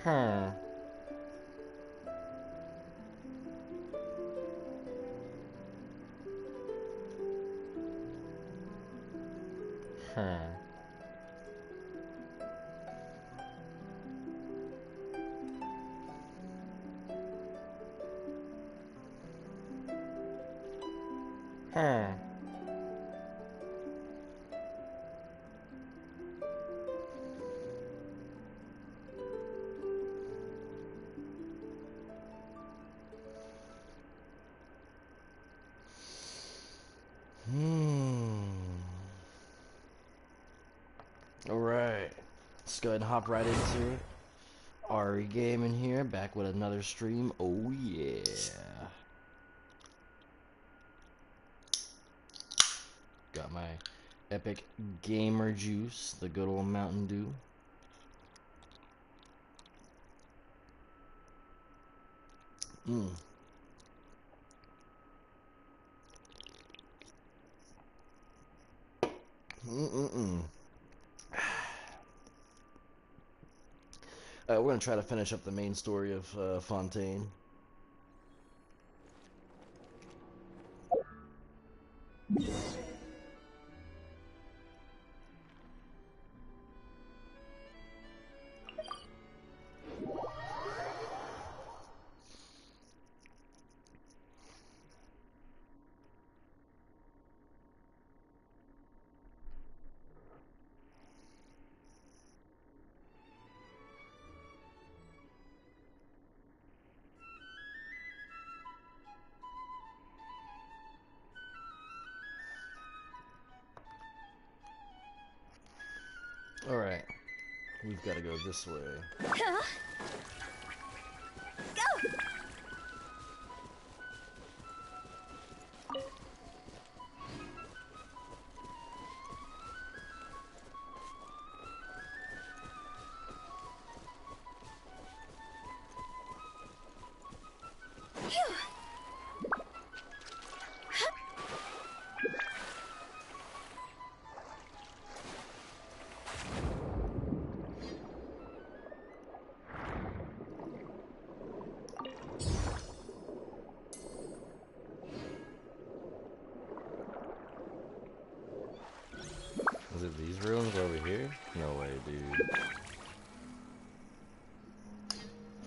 Huh. Huh. Huh. Alright. Let's go ahead and hop right into it. Ari Gaming here, back with another stream. Oh yeah. Got my epic gamer juice, the good old Mountain Dew. We're gonna try to finish up the main story of Fontaine. Alright, we've got to go this way. Huh? Go! Is it these rooms over here? No way, dude.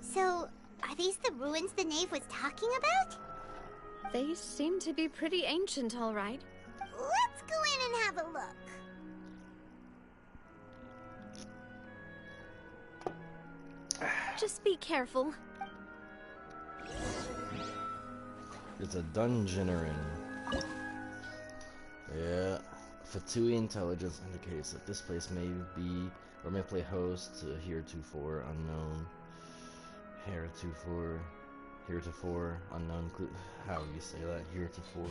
So, are these the ruins the knave was talking about? They seem to be pretty ancient, all right. Let's go in and have a look. Just be careful. It's a dungeonerin. Yeah. Fatui intelligence indicates that this place may be or may play host to heretofore unknown. Heretofore unknown. How do you say that? Heretofore.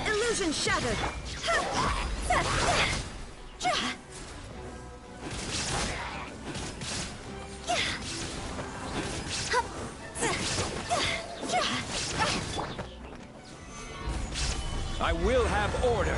Illusion shattered! I will have order!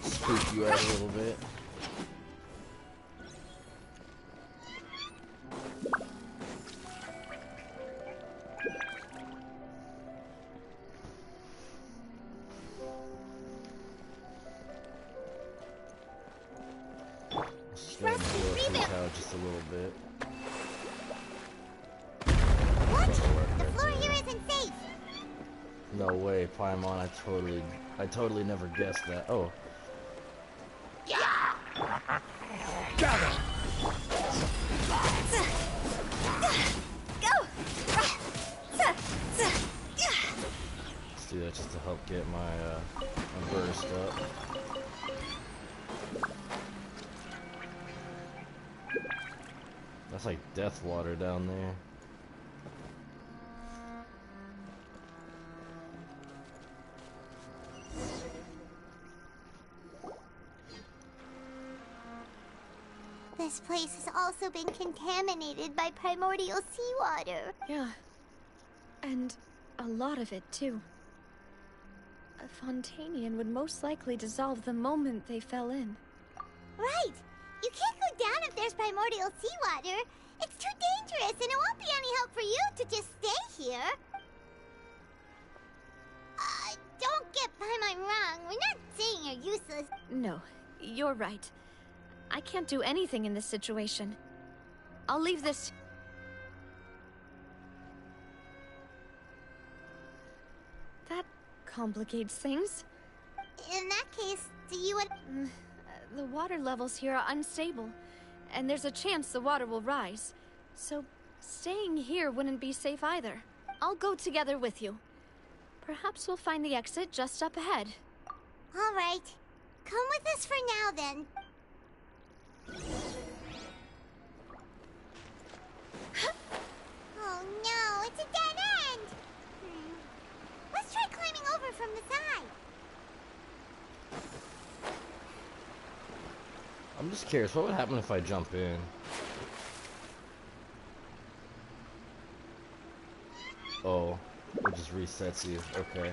Spook you out a little bit. just a little bit. What? That'll work The right floor there. here isn't safe. No way, Paimon, I totally never guessed that. Oh. Let's do that just to help get my burst up. That's like death water down there. This place has also been contaminated by primordial seawater. Yeah. And a lot of it, too. A Fontanian would most likely dissolve the moment they fell in. Right. You can't go down if there's primordial seawater. It's too dangerous, and it won't be any help for you to just stay here. Don't get Paimon wrong. We're not saying you're useless. No, you're right. I can't do anything in this situation. I'll leave this... That complicates things. In that case, do you want... The water levels here are unstable, and there's a chance the water will rise. So, staying here wouldn't be safe either. I'll go together with you. Perhaps we'll find the exit just up ahead. All right. Come with us for now, then. Oh no, it's a dead end! Let's try climbing over from the side. I'm just curious, what would happen if I jump in? Oh, it just resets you. Okay.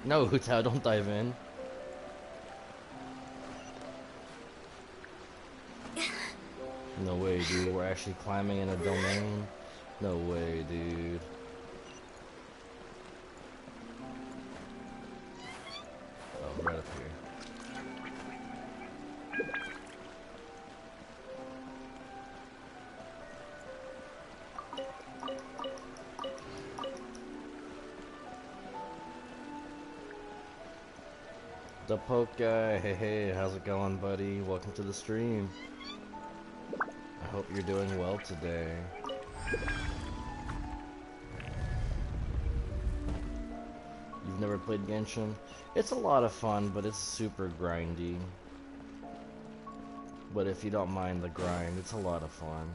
No, Hutao, don't dive in. No way, dude. We're actually climbing in a domain. No way, dude. Oh, right up here. The Poke Guy, hey, how's it going, buddy? Welcome to the stream. I hope you're doing well today. You've never played Genshin? It's a lot of fun, but it's super grindy. But if you don't mind the grind, it's a lot of fun.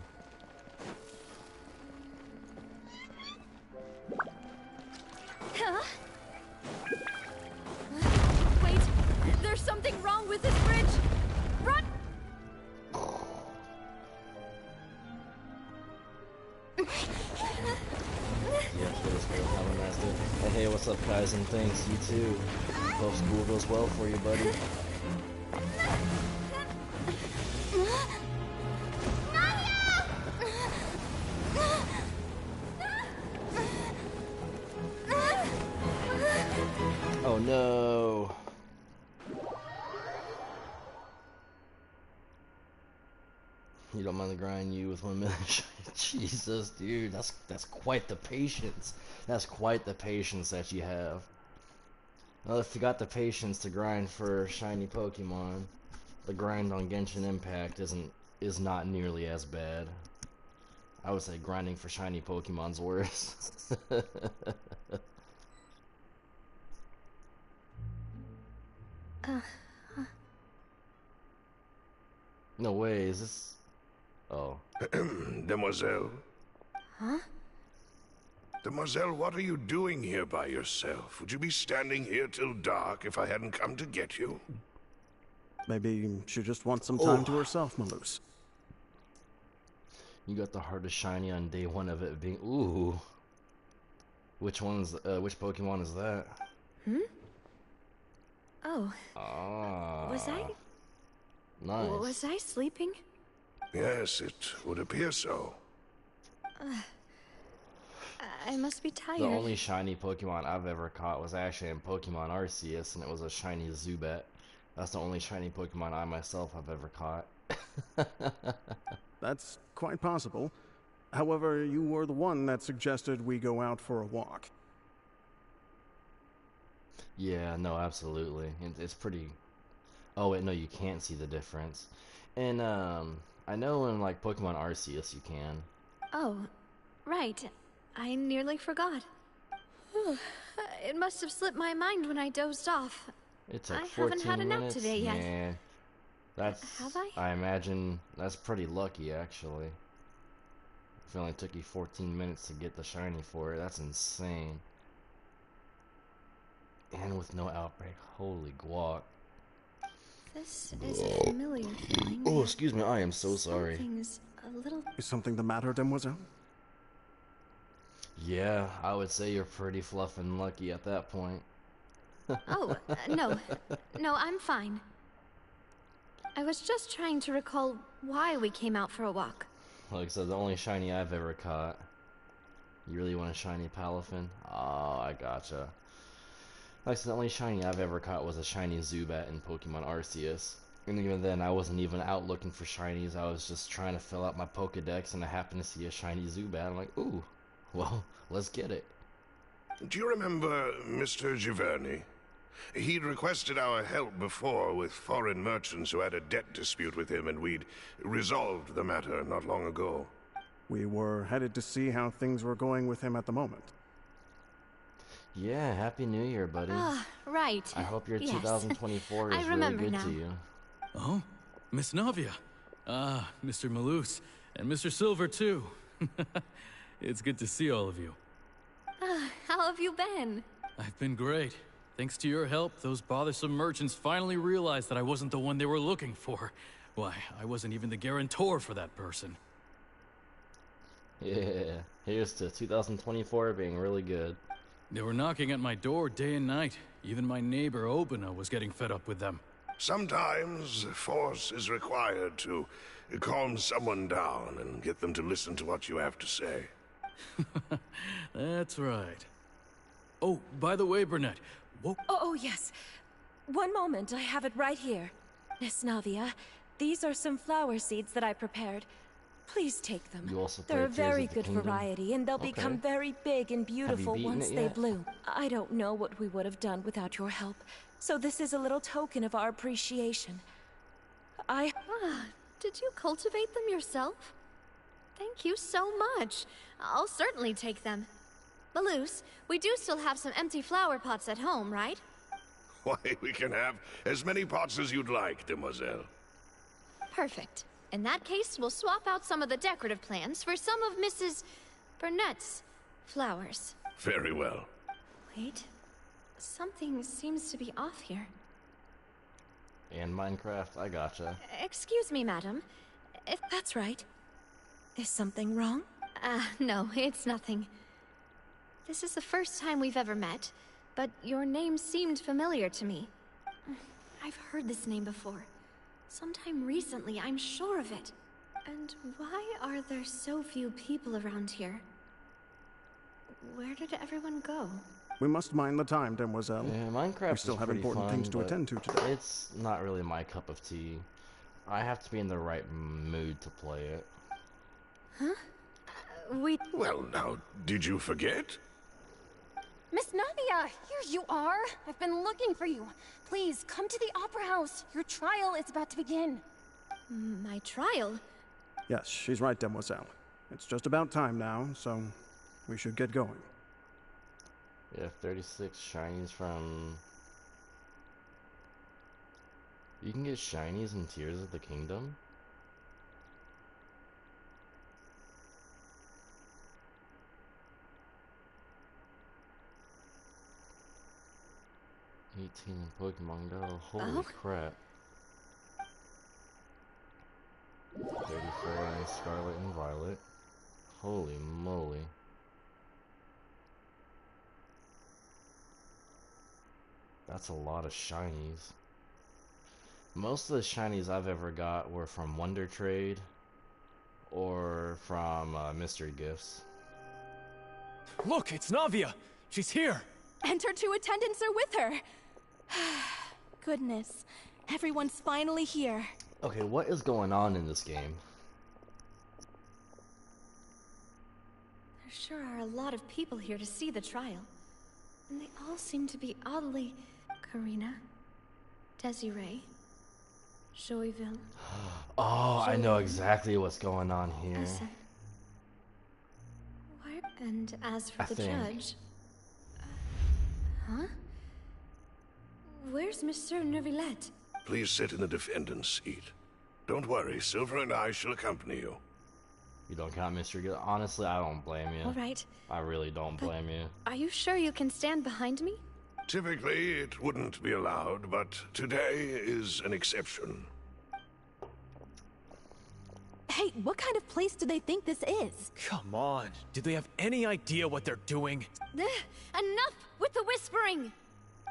Wait, there's something wrong with this bridge! Run! Yeah, for this girl, have a nice day. Hey, what's up, guys, and thanks, you too. Hope school goes well for you, buddy. Oh no. You don't mind the grind, you with 1 minute. Jesus, dude, that's quite the patience. That's quite the patience that you have. Well, if you got the patience to grind for shiny Pokemon, the grind on Genshin Impact is not nearly as bad. I would say grinding for shiny Pokemon's worse. No way, is this... Oh. Demoiselle? Huh? Demoiselle, what are you doing here by yourself? Would you be standing here till dark if I hadn't come to get you? Maybe she just wants some time to herself, Maloose. You got the hardest shiny on day one of it being... Ooh. Which Pokemon is that? Hmm? Oh, Ah. was I... Nice. Was I sleeping? Yes, it would appear so. I must be tired. The only shiny Pokemon I've ever caught was actually in Pokemon Arceus, and it was a shiny Zubat. That's the only shiny Pokemon I myself have ever caught. That's quite possible. However, you were the one that suggested we go out for a walk. Yeah, no, absolutely. It's pretty. Oh wait, no, you can't see the difference. And I know in like Pokemon Arceus you can. Oh, right. I nearly forgot. Whew. It must have slipped my mind when I dozed off. It took I 14 haven't had a nap minutes. today yet. Yeah, that's. Have I? I imagine that's pretty lucky actually. If it only took you 14 minutes to get the shiny for it, that's insane. And with no outbreak, holy guac. This is a familiar feeling. Oh, excuse me, I am so sorry. Something's a little... Is something the matter, Demoiselle? Yeah, I would say you're pretty fluffin' lucky at that point. Oh, no. No, I'm fine. I was just trying to recall why we came out for a walk. Like I said, the only shiny I've ever caught. You really want a shiny Palafin? Oh, I gotcha. Like I said, the only shiny I've ever caught was a shiny Zubat in Pokemon Arceus. And even then, I wasn't even out looking for shinies. I was just trying to fill out my Pokedex, and I happened to see a shiny Zubat. I'm like, ooh, well, let's get it. Do you remember Mr. Giverny? He'd requested our help before with foreign merchants who had a debt dispute with him, and we'd resolved the matter not long ago. We were headed to see how things were going with him at the moment. Yeah, Happy New Year, buddy. Ah, right. I hope your Yes. 2024 is I really remember good now. to you. Oh, Miss Navia. Ah, Mr. Malus. And Mr. Silver, too. It's good to see all of you. How have you been? I've been great. Thanks to your help, those bothersome merchants finally realized that I wasn't the one they were looking for. Why, I wasn't even the guarantor for that person. Yeah, here's to 2024 being really good. They were knocking at my door day and night. Even my neighbor Obina was getting fed up with them. Sometimes force is required to calm someone down and get them to listen to what you have to say. That's right. Oh, by the way, Burnett, Oh, yes. One moment, I have it right here. Miss Navia, these are some flower seeds that I prepared. Please take them. You also They're a played Tears very of the good Kingdom? variety, and they'll become Okay. very big and beautiful beaten once it they yet? bloom. I don't know what we would have done without your help, so this is a little token of our appreciation. Did you cultivate them yourself? Thank you so much. I'll certainly take them. Malus, we do still have some empty flower pots at home, right? Why, we can have as many pots as you'd like, demoiselle. Perfect. In that case, we'll swap out some of the decorative plants for some of Mrs. Burnett's flowers. Very well. Wait. Something seems to be off here. And Minecraft, I gotcha. Excuse me, madam. If... That's right. Is something wrong? No, it's nothing. This is the first time we've ever met, but your name seemed familiar to me. I've heard this name before. Sometime recently, I'm sure of it. And why are there so few people around here? Where did everyone go? We must mind the time, Demoiselle. Yeah, Minecraft We still is have pretty important fun, things to but attend to today. It's not really my cup of tea. I have to be in the right mood to play it. Well, now, did you forget? Miss Navia, here you are. I've been looking for you. Please, come to the Opera House. Your trial is about to begin. My trial? Yes, she's right, Demoiselle. It's just about time now, so we should get going. We have 36 shinies from... You can get shinies in Tears of the Kingdom? $18 in Pokemon Go. Holy crap. 34 in Scarlet and Violet. Holy moly. That's a lot of shinies. Most of the shinies I've ever got were from Wonder Trade or from mystery gifts. Look, it's Navia! She's here! And her two attendants are with her. Goodness, everyone's finally here. Okay, what is going on in this game? There sure are a lot of people here to see the trial. And they all seem to be oddly... Karina, Desiree, Joyville... Oh, I know exactly what's going on here. Essen. What? And as for I the think. judge... huh? Where's Monsieur Neuvillette? Please sit in the defendant's seat. Don't worry, Silver and I shall accompany you. You don't count Mr. Gill. Honestly, I don't blame you. All right. I really don't blame you. Are you sure you can stand behind me? Typically, it wouldn't be allowed, but today is an exception. Hey, what kind of place do they think this is? Come on. Do they have any idea what they're doing? Enough with the whispering!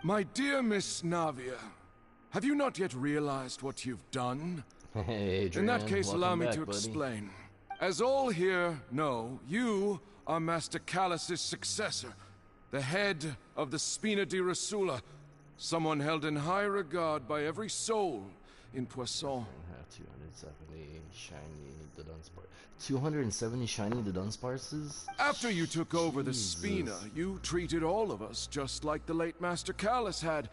My dear Miss Navia, have you not yet realized what you've done? Hey, Adrian, In that case, welcome allow me back, to buddy. explain. As all here know, you are Master Callus's successor, the head of the Spina di Rosula, someone held in high regard by every soul in Poisson. 270 shiny the Dunsparce. 270 shiny the Dunsparces? After you took over the Jesus. Spina, you treated all of us just like the late Master Callus had.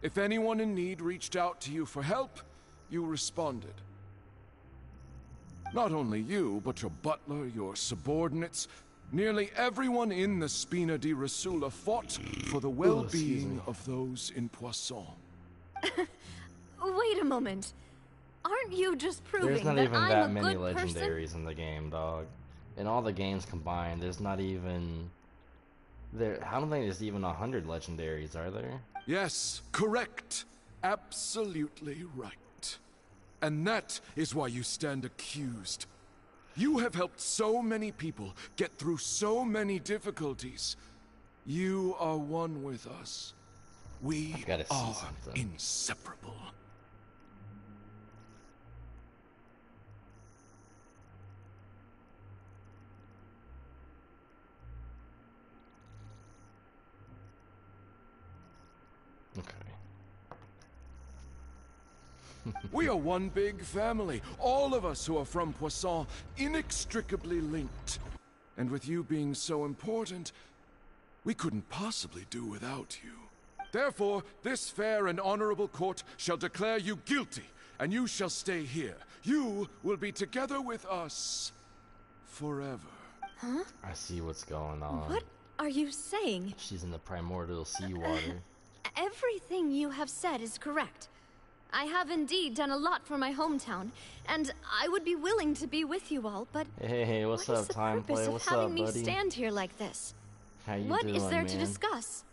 If anyone in need reached out to you for help, you responded. Not only you, but your butler, your subordinates, nearly everyone in the Spina di Rosula fought for the well-being of those in Poisson. Wait a moment. Aren't you just proving There's not that even I'm that a many good person? legendaries in the game, dog. In all the games combined, there's not even... I don't think there's even 100 legendaries, are there? Yes, correct. Absolutely right. And that is why you stand accused. You have helped so many people get through so many difficulties. You are one with us. We gotta see are something. inseparable. Okay. We are one big family, all of us who are from Poisson, inextricably linked. And with you being so important, we couldn't possibly do without you. Therefore, this fair and honorable court shall declare you guilty, and you shall stay here. You will be together with us forever. Huh? I see what's going on. What are you saying? She's in the primordial seawater. Everything you have said is correct. I have indeed done a lot for my hometown, and I would be willing to be with you all, but Hey, what's what up, is the Time purpose Play? of What's having up, me buddy? stand here like this? How you What doing, is there man? to discuss?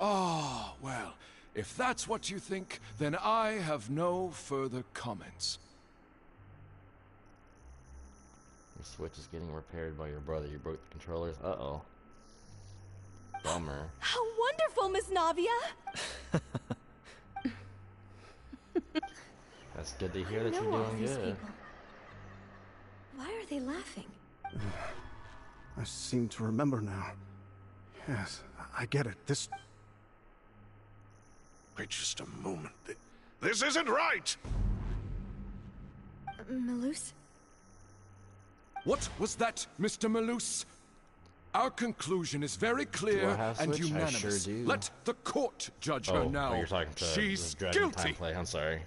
Ah, well, if that's what you think, then I have no further comments. Your Switch is getting repaired by your brother. You broke the controllers. Uh-oh. Bummer. How wonderful, Miss Navia! That's good to hear that I you're know all doing these good. people. Why are they laughing? I seem to remember now. Yes, I get it. This... Wait just a moment. This isn't right! Malus? What was that, Mr. Malus? Our conclusion is very clear have and Switch? I unanimous. sure do. Let the court judge her now. you're talking to She's Dragon guilty. Time Play. I'm sorry.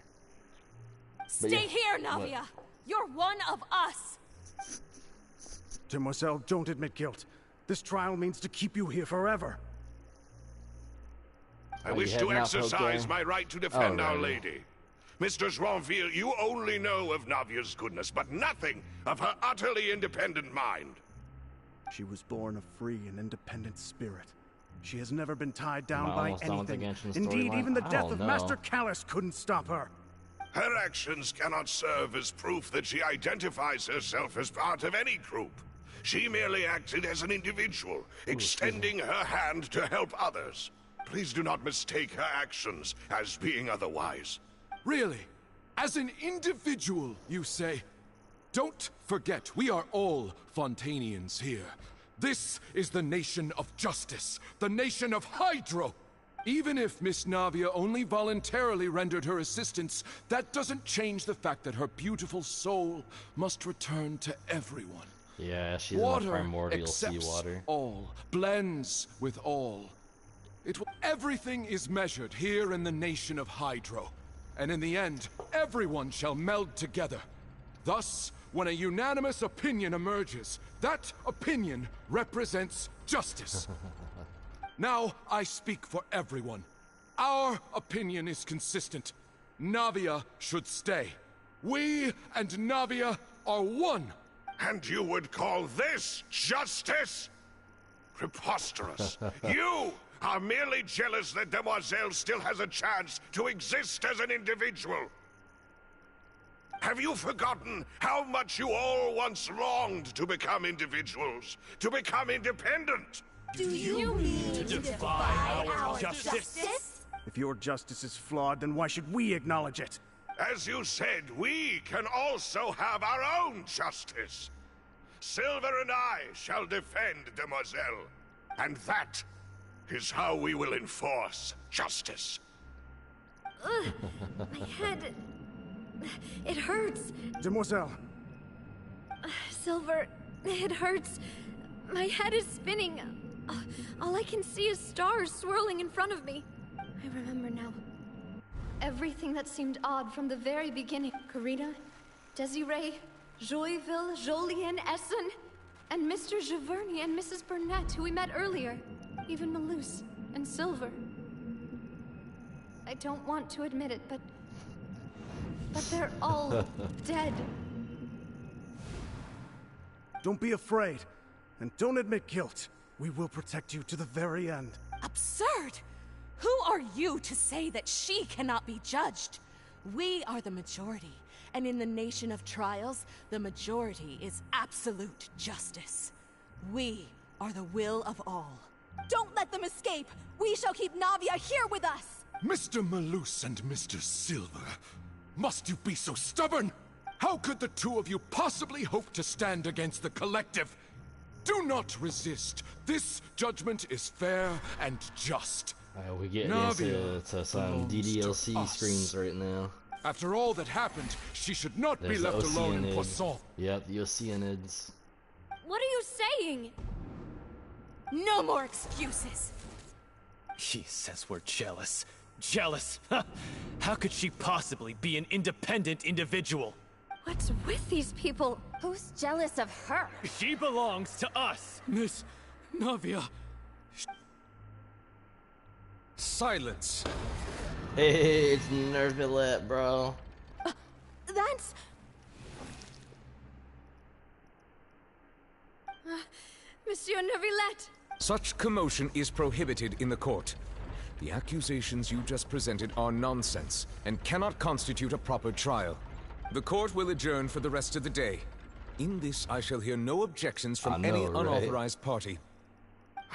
Stay yeah, here, Navia! You're one of us! Demoiselle, don't admit guilt. This trial means to keep you here forever. I Are wish you to heading out, exercise Poke? my right to defend Our Alrighty. Lady. Mr. Joinville, you only know of Navia's goodness, but nothing of her utterly independent mind. She was born a free and independent spirit. She has never been tied down Am I by almost done with the anything. Genshin Indeed, storyline? even the I death don't of know. Master Callus couldn't stop her. Her actions cannot serve as proof that she identifies herself as part of any group. She merely acted as an individual, extending her hand to help others. Please do not mistake her actions as being otherwise. Really? As an individual, you say? Don't forget, we are all Fontanians here. This is the nation of justice, the nation of Hydro. Even if Miss Navia only voluntarily rendered her assistance, that doesn't change the fact that her beautiful soul must return to everyone. Yeah, she's in the Water primordial accepts seawater. all, blends with all. Everything is measured here in the nation of Hydro, and in the end, everyone shall meld together. Thus, when a unanimous opinion emerges, that opinion represents justice. Now, I speak for everyone. Our opinion is consistent. Navia should stay. We and Navia are one. And you would call this justice? Preposterous. You are merely jealous that Demoiselle still has a chance to exist as an individual. Have you forgotten how much you all once longed to become individuals, to become independent? Do you mean to defy our justice? If your justice is flawed, then why should we acknowledge it? As you said, we can also have our own justice. Silver and I shall defend Demoiselle, and that is how we will enforce justice. Ugh, my head... It hurts. Demoiselle. Silver, it hurts. My head is spinning. All I can see is stars swirling in front of me. I remember now. Everything that seemed odd from the very beginning. Karina, Desiree, Joyville, Jolien, Essen, and Mr. Giverny and Mrs. Burnett, who we met earlier. Even Malus and Silver. I don't want to admit it, but they're all dead. Don't be afraid, and don't admit guilt. We will protect you to the very end. Absurd! Who are you to say that she cannot be judged? We are the majority, and in the nation of trials, the majority is absolute justice. We are the will of all. Don't let them escape! We shall keep Navia here with us! Mr. Malus and Mr. Silver, must you be so stubborn? How could the two of you possibly hope to stand against the collective? Do not resist. This judgment is fair and just. We get Navia into some belongs DDLC to us. screens right now. After all that happened, she should not There's be the left alone in Oceanid. Poisson. Yep, the Oceanids. What are you saying? No more excuses! She says we're jealous. Jealous? How could she possibly be an independent individual? What's with these people? Who's jealous of her? She belongs to us. Miss Navia. Silence. Hey, it's Nervillette, bro. That's... Monsieur Neuvillette! Such commotion is prohibited in the court. The accusations you just presented are nonsense and cannot constitute a proper trial. The court will adjourn for the rest of the day. In this, I shall hear no objections from any unauthorized party.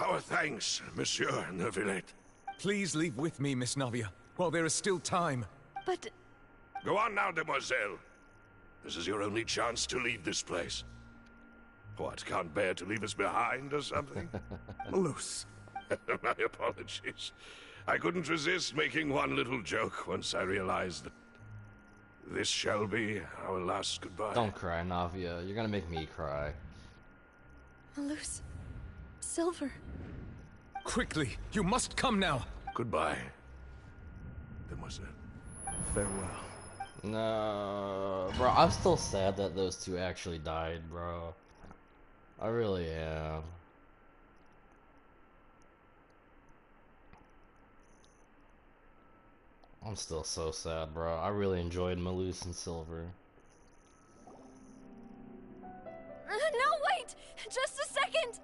Our thanks, Monsieur Neuvillette. Please leave with me, Miss Navia, while there is still time. But... Go on now, Demoiselle. This is your only chance to leave this place. What, can't bear to leave us behind or something? Malus. My apologies. I couldn't resist making one little joke once I realized that this shall be our last goodbye. Don't cry, Navia. You're gonna make me cry. Malus... Silver... Quickly, you must come now. Goodbye, Demoiselle. Farewell. No, bro, I'm still sad that those two actually died, bro. I really am. I'm still so sad, bro. I really enjoyed Malus and Silver. No, wait! Just a second!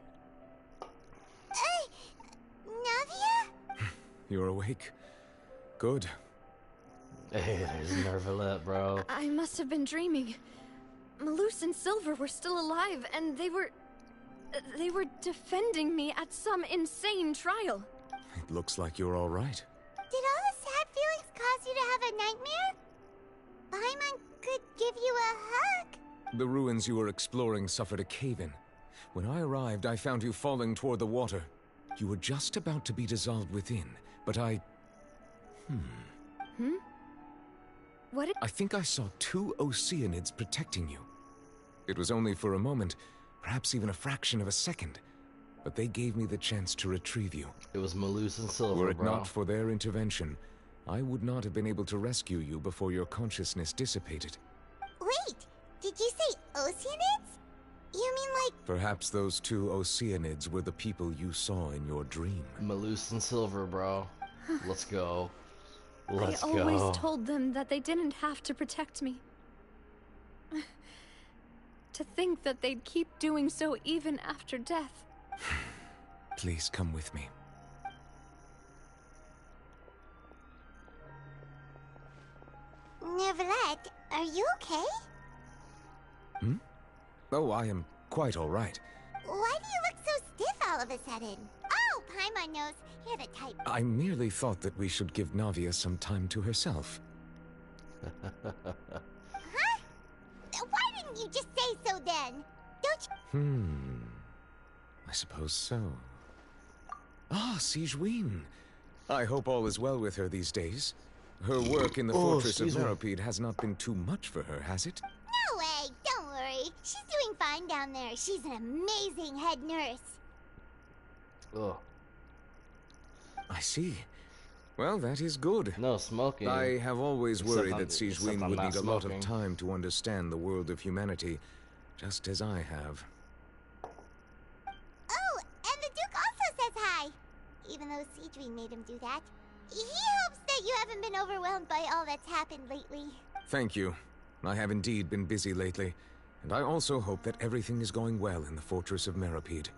Navia? You're awake. Good. Hey, there's Nervillette, bro. I must have been dreaming. Malus and Silver were still alive, and they were defending me at some insane trial. It looks like you're all right. Did all the sad feelings cause you to have a nightmare? Paimon could give you a hug. The ruins you were exploring suffered a cave-in. When I arrived, I found you falling toward the water. You were just about to be dissolved within, but I... What did... I think I saw 2 Oceanids protecting you. It was only for a moment, perhaps even a fraction of a second, but they gave me the chance to retrieve you. It was Malus and Silver, Were it bro. not for their intervention, I would not have been able to rescue you before your consciousness dissipated. Wait, did you say Oceanids? You mean like... Perhaps those 2 Oceanids were the people you saw in your dream. Malus and Silver, bro. Let's go. Let's I go. always told them that they didn't have to protect me. To think that they'd keep doing so even after death. Please come with me. Neverlet, are you okay? Oh, I am quite all right. Why do you look so stiff all of a sudden? Oh, Paimon knows. You're the type. I merely thought that we should give Navia some time to herself. Huh? Why didn't you just say so then? Don't you... I suppose so. Ah, Sigewinne. I hope all is well with her these days. Her work in the fortress of Meropide has not been too much for her, has it? No way. Don't worry. She's doing fine down there. She's an amazing head nurse. Ugh. I see. Well, that is good. No smoking. I have always Except worried I'm- that except Sigewinne I'm would not need a lot of smoking. time to understand the world of humanity, just as I have. Oh, and the Duke also says hi. Even though Sigewinne made him do that. He hopes that you haven't been overwhelmed by all that's happened lately. Thank you. I have indeed been busy lately, and I also hope that everything is going well in the fortress of Meropide.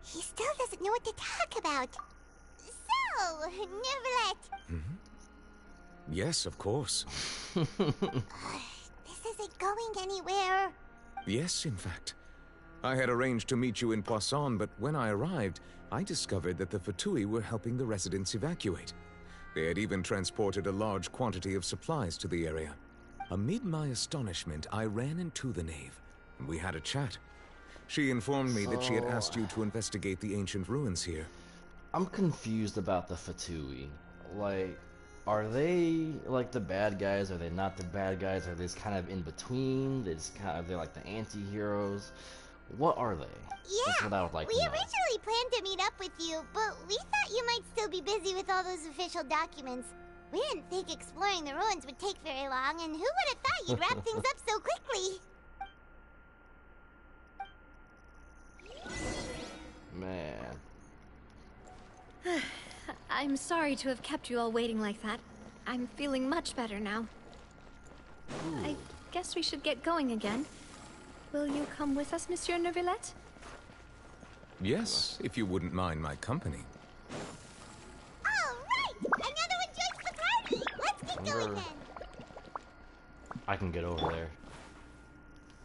He still doesn't know what to talk about. So, Neverlet, Yes, of course. this isn't going anywhere. Yes, in fact. I had arranged to meet you in Poisson, but when I arrived, I discovered that the Fatui were helping the residents evacuate. They had even transported a large quantity of supplies to the area. Amid my astonishment, I ran into the knave, and we had a chat. She informed me that she had asked you to investigate the ancient ruins here. I'm confused about the Fatui. Like, are they like the bad guys? Are they not the bad guys? Are they just kind of in between? They just kind of, they're like the anti-heroes. What are they? That's what I would like We to know. originally planned to meet up with you, but we thought you might still be busy with all those official documents. We didn't think exploring the ruins would take very long, and who would have thought you'd wrap things up so quickly? Man. I'm sorry to have kept you all waiting like that. I'm feeling much better now. I guess we should get going again. Will you come with us, Monsieur Neuvillette? Yes, if you wouldn't mind my company. All right! Another one joins the party! Let's get going then! I can get over there.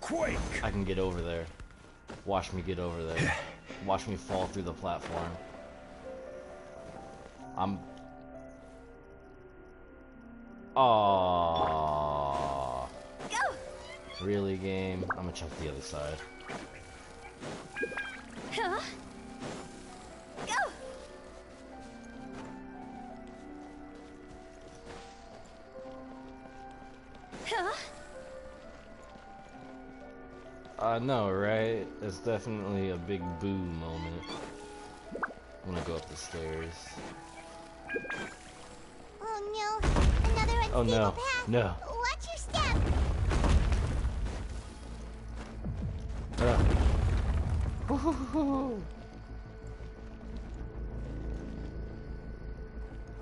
Quake! I can get over there. Watch me get over there. Watch me fall through the platform. Aww. Go! Really, game? I'm gonna check the other side. Huh? Go! Huh? I know, right? It's definitely a big boo moment. I'm gonna go up the stairs. Oh no, another unstable Oh no, path. no. Watch your step!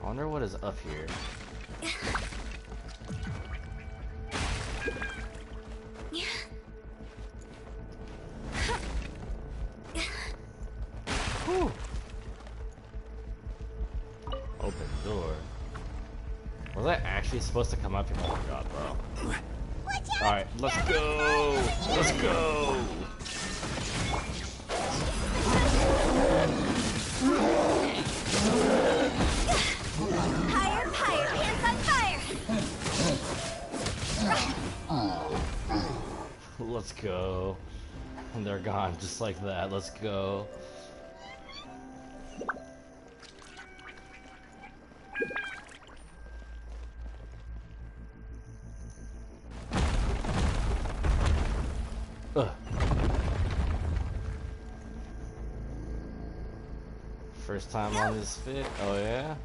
I wonder what is up here. Whew. Open door. Was I actually supposed to come up here? Oh my god, bro. Alright, let's go! Let's go! Higher, higher, hands on fire! Let's go. And they're gone just like that. Let's go. First time on this fit. Oh yeah?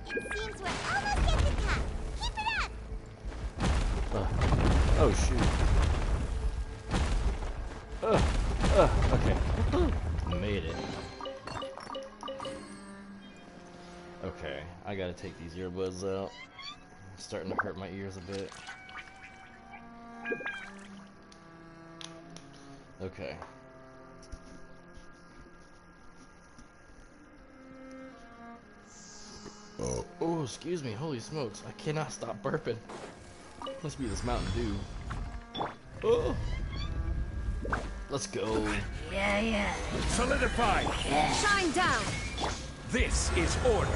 It seems we're almost at the top. Keep it up! Oh shoot. Okay. Made it. Okay, I gotta take these earbuds out. It's starting to hurt my ears a bit. Okay. Oh, excuse me. Holy smokes. I cannot stop burping. Must be this Mountain Dew. Oh. Let's go. Yeah. Solidify! Shine down! This is order!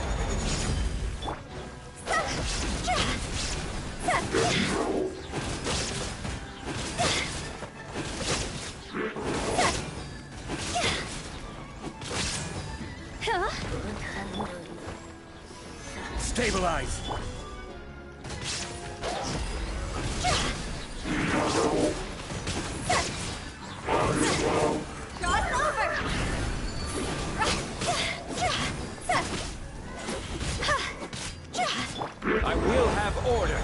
Stabilize! Cross over! I will have order!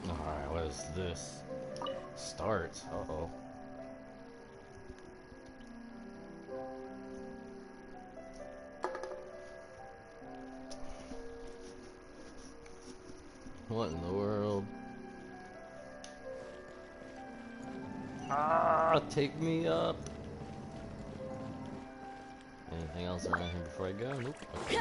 Alright, what is this? Start. Uh-oh. What in the world? Ah, take me up. Anything else around here before I go? Nope. Okay.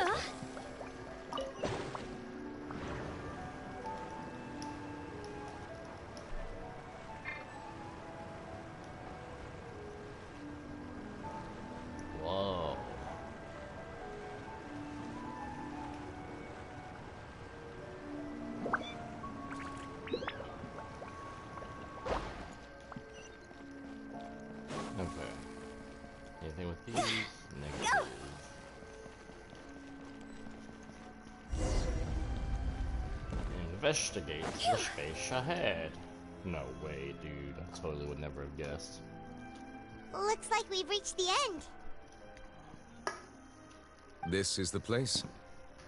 Whoa. Okay. Anything with these? Negative. Investigate the space ahead. No way, dude. I totally would never have guessed. Looks like we've reached the end. This is the place.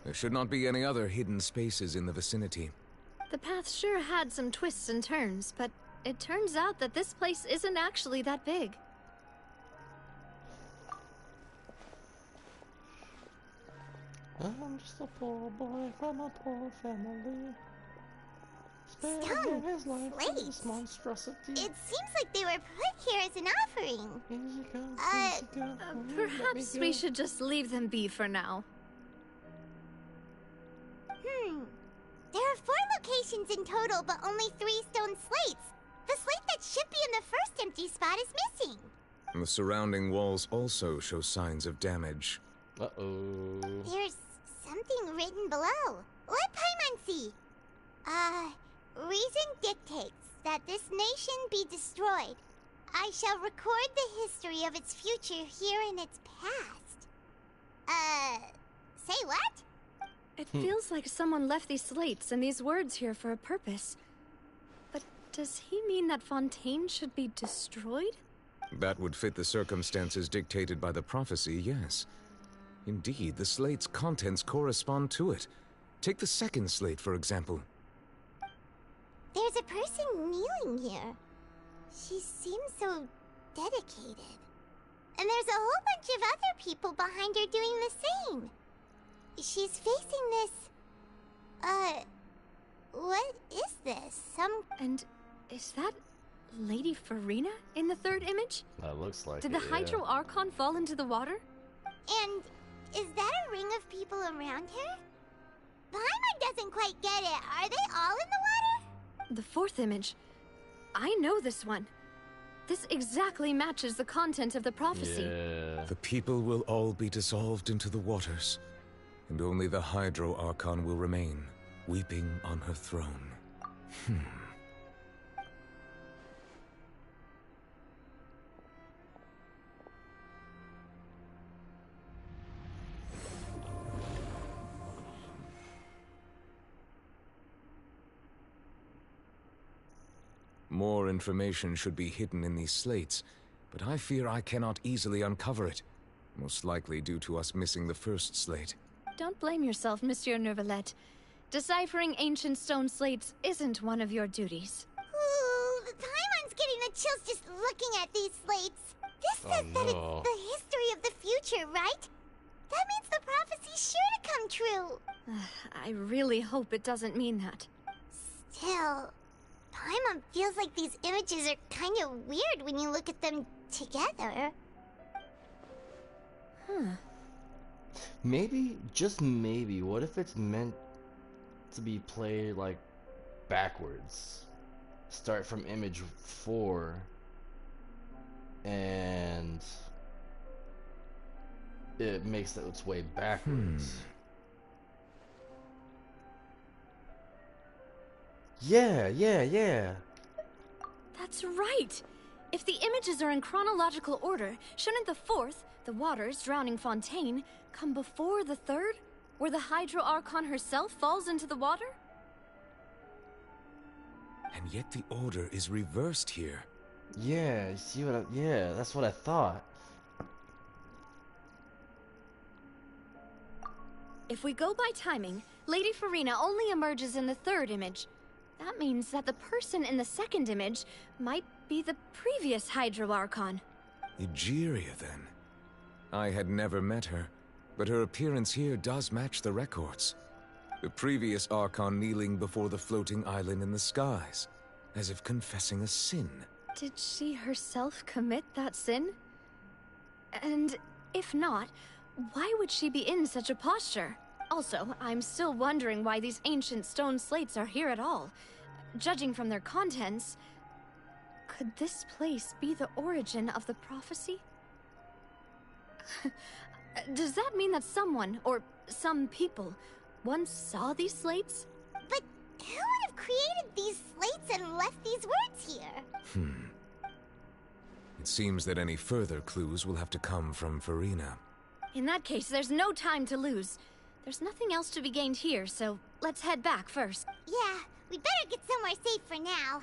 There should not be any other hidden spaces in the vicinity. The path sure had some twists and turns, but it turns out that this place isn't actually that big. I'm just a poor boy from a poor family. Stone his life in slates. this monstrosity. It seems like they were put here as an offering. Perhaps we should just leave them be for now. There are 4 locations in total, but only 3 stone slates. The slate that should be in the first empty spot is missing. The surrounding walls also show signs of damage. Uh-oh. There's something written below. Let Paimon see. Reason dictates that this nation be destroyed. I shall record the history of its future here in its past. Say what? It feels like someone left these slates and these words here for a purpose. But does he mean that Fontaine should be destroyed? That would fit the circumstances dictated by the prophecy, yes. Indeed, the slate's contents correspond to it. Take the second slate, for example. There's a person kneeling here. She seems so dedicated. And there's a whole bunch of other people behind her doing the same. She's facing this... what is this? And is that Lady Farina in the third image? That looks like Did the Hydro Archon fall into the water? And is that a ring of people around her? Paimon doesn't quite get it. Are they all in the water? The fourth image. I know this one. This exactly matches the content of the prophecy. Yeah. The people will all be dissolved into the waters, and only the Hydro Archon will remain, weeping on her throne. More information should be hidden in these slates, but I fear I cannot easily uncover it. Most likely due to us missing the first slate. Don't blame yourself, Monsieur Neuvillette. Deciphering ancient stone slates isn't one of your duties. Ooh, the Paimon's getting the chills just looking at these slates. This says that it's the history of the future, right? That means the prophecy's sure to come true. I really hope it doesn't mean that. Still, Paimon feels like these images are kind of weird when you look at them together. Maybe, just maybe, what if it's meant to be played like backwards? Start from image 4 and it makes its way backwards. Yeah. That's right! If the images are in chronological order, shouldn't the fourth, the waters drowning Fontaine, come before the third, where the Hydro Archon herself falls into the water? And yet the order is reversed here. Yeah, you see what yeah, that's what I thought. If we go by timing, Lady Farina only emerges in the third image. That means that the person in the second image might be the previous Hydro Archon. Egeria, then. I had never met her, but her appearance here does match the records. The previous Archon kneeling before the floating island in the skies, as if confessing a sin. Did she herself commit that sin? And if not, why would she be in such a posture? Also, I'm still wondering why these ancient stone slates are here at all. Judging from their contents, could this place be the origin of the prophecy? Does that mean that someone, or some people, once saw these slates? But who would have created these slates and left these words here? It seems that any further clues will have to come from Farina. In that case, there's no time to lose. There's nothing else to be gained here, so let's head back first. Yeah, we'd better get somewhere safe for now.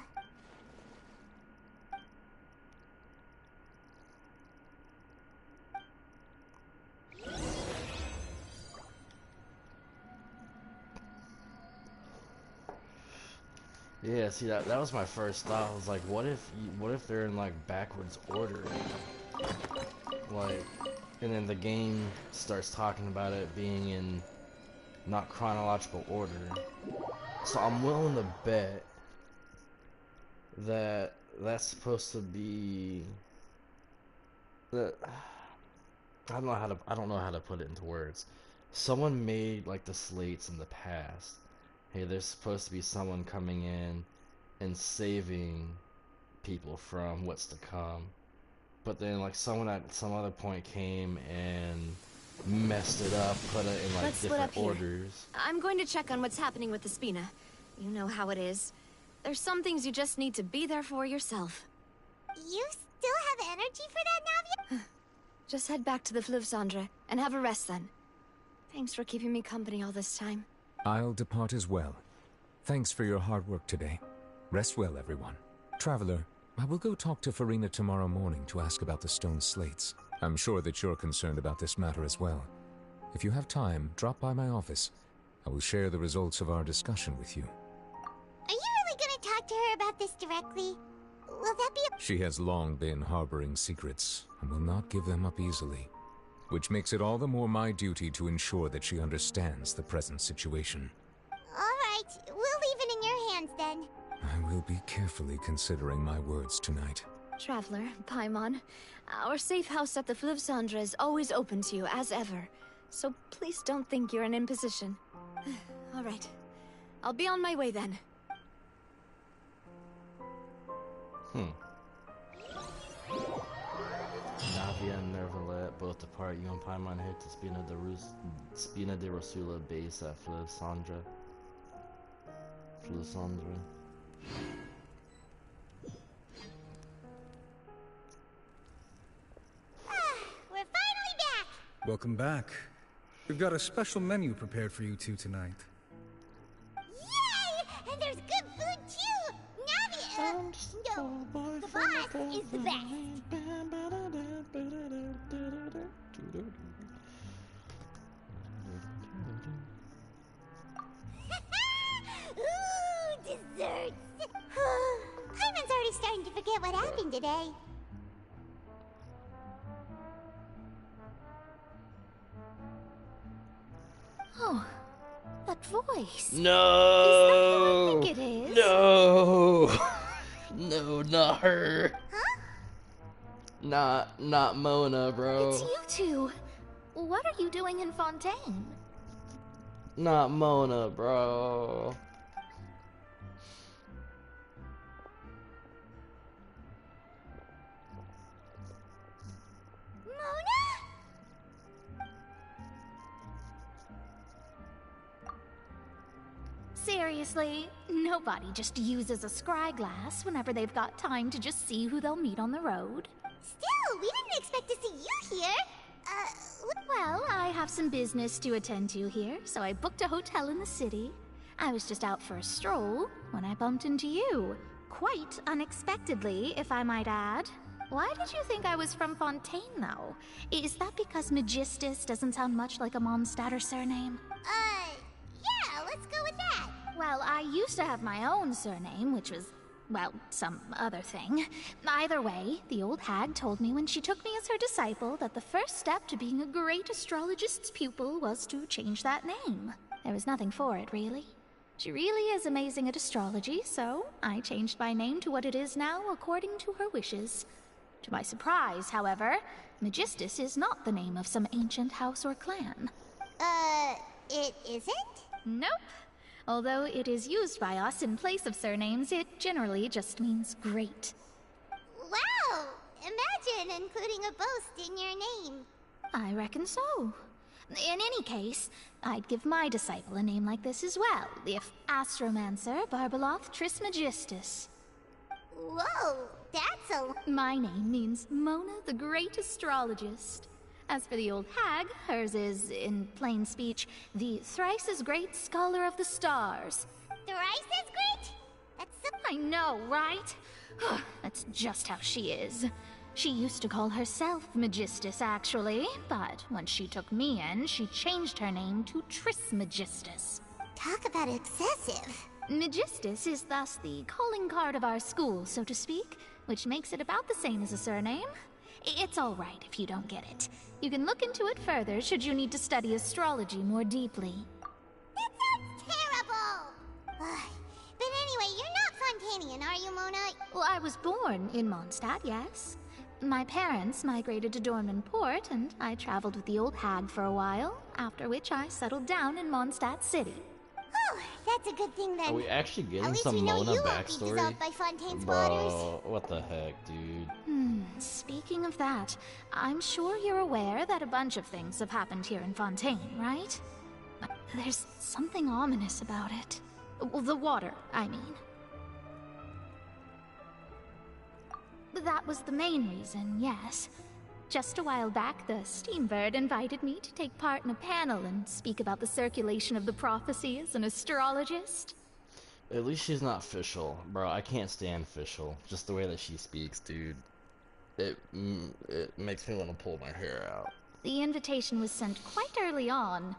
Yeah, see that was my first thought. I was like, what if they're in like backwards order? Like, and then the game starts talking about it being in not chronological order. So I'm willing to bet that that's supposed to be that I don't know how to put it into words. Someone made like the slates in the past. Hey, there's supposed to be someone coming in and saving people from what's to come. But then like someone at some other point came and messed it up, put it in like Let's split up different here. orders. I'm going to check on what's happening with the Spina. You know how it is. There's some things you just need to be there for yourself. You still have energy for that, Navia? Just head back to the Fleuve Cendre and have a rest then. Thanks for keeping me company all this time. I'll depart as well. Thanks for your hard work today. Rest well, everyone. Traveler, I will go talk to Farina tomorrow morning to ask about the stone slates. I'm sure that you're concerned about this matter as well. If you have time, drop by my office. I will share the results of our discussion with you. Are you really gonna talk to her about this directly? Will that be a— She has long been harboring secrets and will not give them up easily, which makes it all the more my duty to ensure that she understands the present situation. Alright, we'll leave it in your hands then. I will be carefully considering my words tonight. Traveler, Paimon, our safe house at the Fleuve Cendre is always open to you, as ever. So please don't think you're an imposition. Alright. I'll be on my way then. Navia and Neuvillette both depart. You and Paimon head to Spina de Rosula base at Fleuve Cendre. Fleuve Cendre. We're finally back! Welcome back. We've got a special menu prepared for you two tonight. Yay! And there's good food too! Navia! The boss is the best. Ooh, desserts. Hyman's already starting to forget what happened today. Oh, that voice. No. Is that who I think it is? No. No, not her. Huh? Not Mona, bro. It's you two. What are you doing in Fontaine? Not Mona, bro. Mona? Seriously, nobody just uses a scry glass whenever they've got time to just see who they'll meet on the road. Still, we didn't expect to see you here. Well, I have some business to attend to here, so I booked a hotel in the city. I was just out for a stroll when I bumped into you. Quite unexpectedly, if I might add. Why did you think I was from Fontaine, though? Is that because Magistus doesn't sound much like a Mondstadter surname? Yeah, let's go with that. Well, I used to have my own surname, which was, well, some other thing. Either way, the old hag told me when she took me as her disciple that the first step to being a great astrologist's pupil was to change that name. There was nothing for it, really. She really is amazing at astrology, so I changed my name to what it is now according to her wishes. To my surprise, however, Magistus is not the name of some ancient house or clan. It isn't? Nope. Although it is used by us in place of surnames, it generally just means great. Wow! Imagine including a boast in your name. I reckon so. In any case, I'd give my disciple a name like this as well, if Astromancer Barbeloth Trismegistus. Whoa, that's a... My name means Mona the Great Astrologist. As for the old hag, hers is, in plain speech, the thrice-as-great Scholar of the Stars. Thrice as great? That's so... I know, right? That's just how she is. She used to call herself Magistus, actually, but when she took me in, she changed her name to Trismegistus. Talk about excessive. Magistus is thus the calling card of our school, so to speak, which makes it about the same as a surname. It's all right if you don't get it. You can look into it further should you need to study astrology more deeply. That sounds terrible! But anyway, you're not Fontanian, are you, Mona? Well, I was born in Mondstadt, yes. My parents migrated to Dornman Port, and I traveled with the old hag for a while, after which I settled down in Mondstadt City. Oh, that's a good thing then. Are we actually At getting least some we know Mona you won't be backstory? dissolved by Fontaine's Bro, waters. what the heck, dude? Speaking of that, I'm sure you're aware that a bunch of things have happened here in Fontaine, right? There's something ominous about it. Well, the water, I mean. That was the main reason, yes. Just a while back, the Steambird invited me to take part in a panel and speak about the circulation of the prophecy as an astrologist. At least she's not official, bro. I can't stand official. Just the way that she speaks, dude. It makes me want to pull my hair out. The invitation was sent quite early on.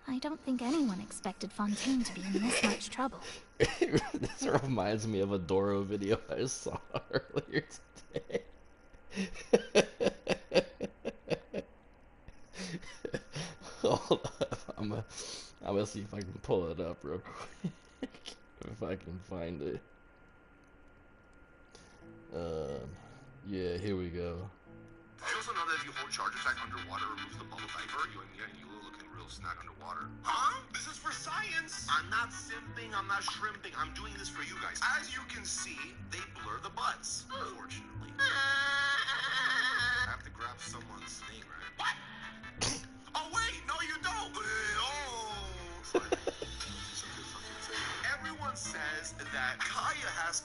I don't think anyone expected Fontaine to be in this much trouble. This reminds me of a Doro video I saw earlier today. Hold up, I'm gonna see if I can pull it up real quick. If I can find it. Yeah, here we go. I also know that if you hold charge attack underwater, it removes the bubble diaper. You and you looking real snack underwater. Huh? This is for science. I'm not simping. I'm not shrimping. I'm doing this for you guys. As you can see, they blur the butts. Unfortunately. I have to grab someone's thing, right? What? Oh wait, no, you don't. Oh. Everyone says that Kaya has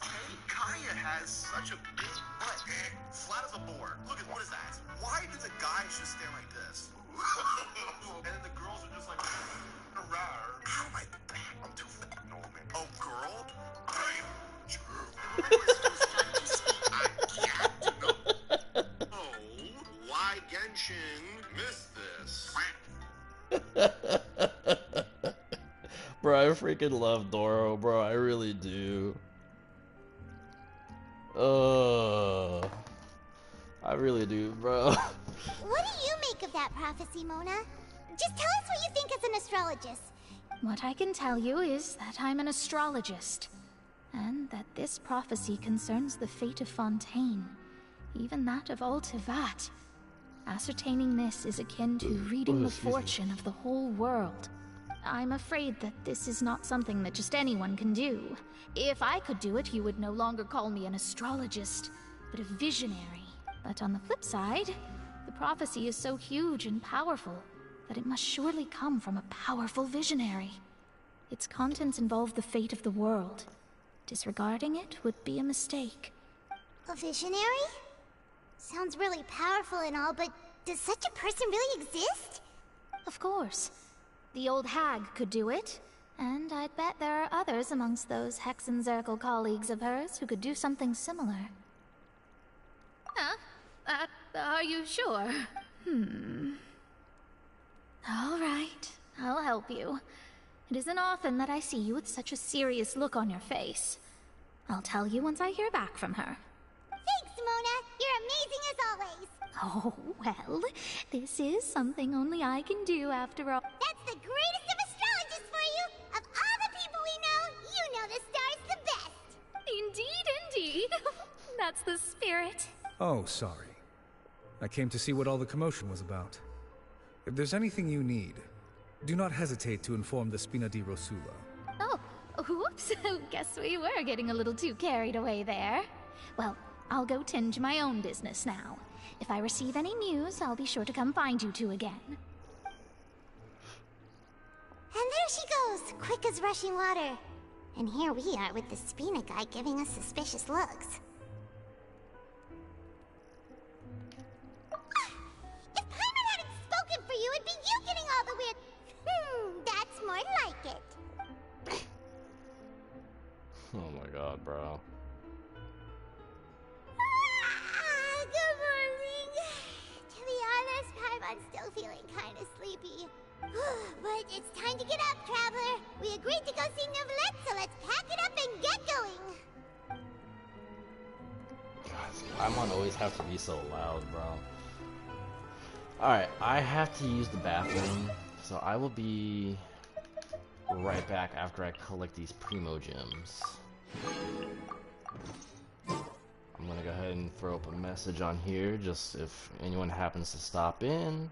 such a big butt, flat as a board. Look at what is that? Why does a guy just stand like this? And then the girls are just like, ow, my back, I'm too fat. No man. Oh, girl. freaking love Doro, bro. I really do. I really do, bro. What do you make of that prophecy, Mona? Just tell us what you think as an astrologist. What I can tell you is that I'm an astrologist, and that this prophecy concerns the fate of Fontaine, even that of Altivat. Ascertaining this is akin to reading the fortune of the whole world. I'm afraid that this is not something that just anyone can do. If I could do it, you would no longer call me an astrologist, but a visionary. But on the flip side, the prophecy is so huge and powerful that it must surely come from a powerful visionary. Its contents involve the fate of the world. Disregarding it would be a mistake. A visionary? Sounds really powerful and all, but does such a person really exist? Of course. The old hag could do it, and I'd bet there are others amongst those Hexenzirkel colleagues of hers who could do something similar. Huh? Are you sure? All right, I'll help you. It isn't often that I see you with such a serious look on your face. I'll tell you once I hear back from her. Thanks, Mona. You're amazing as always. Oh, well, this is something only I can do after all. That's the greatest of astrologists for you. Of all the people we know, you know the star's the best. Indeed. That's the spirit. Oh, sorry. I came to see what all the commotion was about. If there's anything you need, do not hesitate to inform the Spina di Rosula. Oh, whoops. Guess we were getting a little too carried away there. Well, I'll go tend to my own business now. If I receive any news, I'll be sure to come find you two again. And there she goes, quick as rushing water. And here we are with the Spina guy giving us suspicious looks. If Paimon hadn't spoken for you, it'd be you getting all the weird... that's more like it. Oh my god, bro. Good morning. To be honest, Paimon's still feeling kind of sleepy. But it's time to get up, Traveler. We agreed to go see Neuvillette, so let's pack it up and get going. God, Paimon always have to be so loud, bro. Alright, I have to use the bathroom, so I will be right back after I collect these Primo Gems. I'm gonna go ahead and throw up a message on here, just if anyone happens to stop in.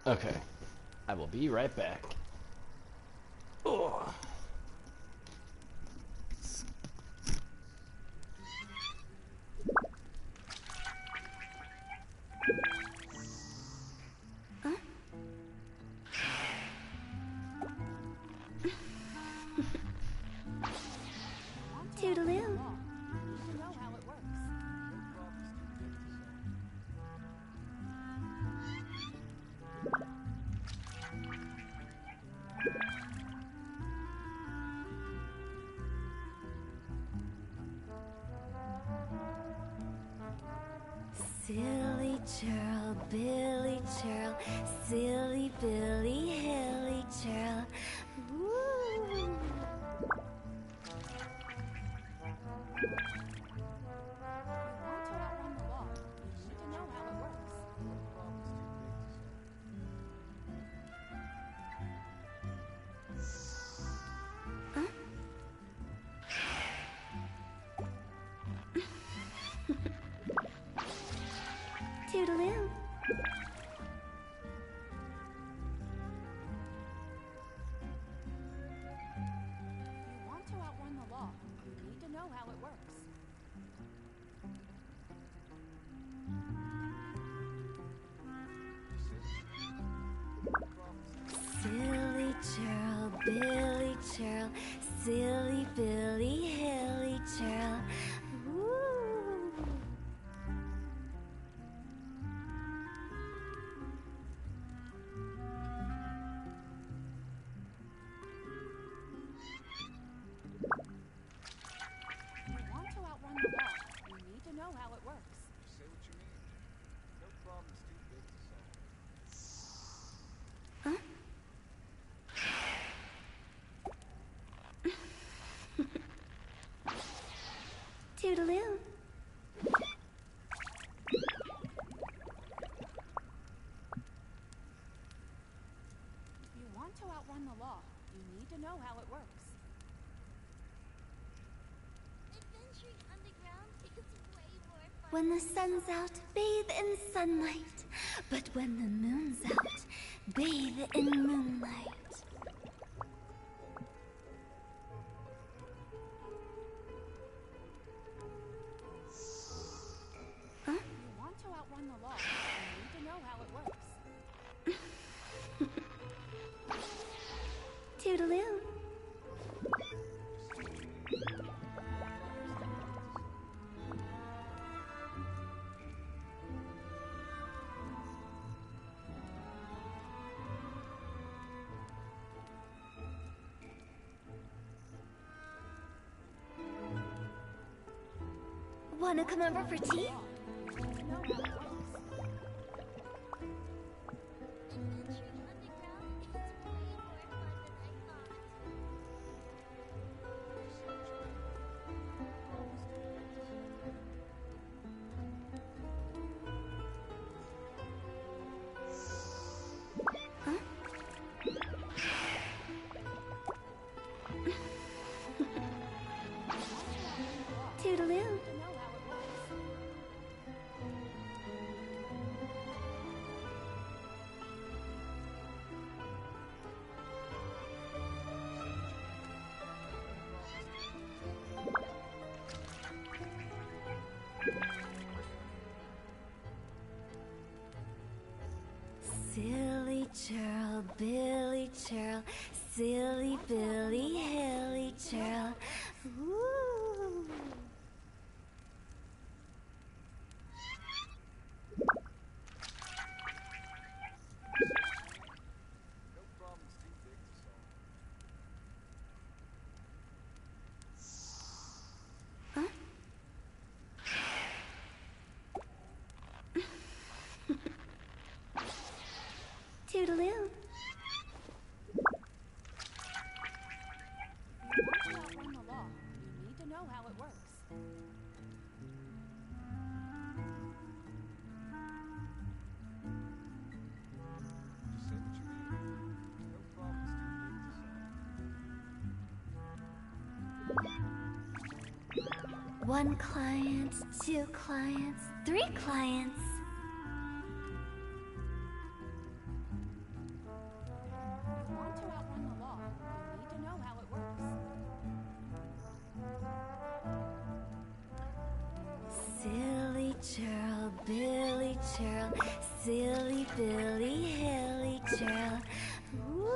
Okay, I will be right back. Oh. Toodaloo. Silly churl, Billy churl, silly Billy, hilly churl. Woo! Toodaloo. You want to outrun the law, you need to know how it works. Silly churl, Billy churl, silly Billy, hilly churl. Woo! know how it works. Adventuring underground is way more fun. When the sun's out, bathe in sunlight. But when the moon's out, bathe in moonlight. If you want to outrun the law, you need to know how it works. Toodaloo. Wanna come over for tea? Toodaloo. Silly churl, Billy churl, silly Billy, hilly churl. Ooh. Huh? Toodaloo. If you want to outrun the law, you need to know how it works. One client, two clients, three clients. If you want to outrun the law, you need to know how it works. Silly churl, Billy churl, silly Billy, hilly churl. Ooh.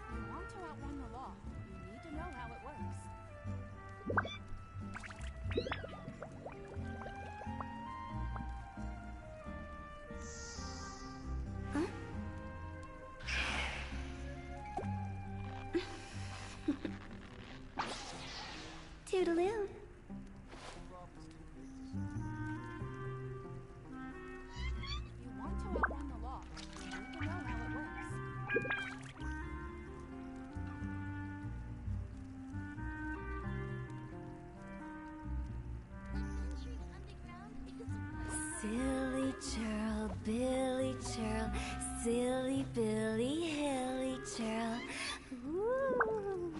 If you want to outrun the law, you need to know how it works. Huh? Toodaloo. If you want to outrun the law, you need to know how it works. Adventuring underground is Silly churl, Billy churl, silly Billy, hilly churl. Ooh.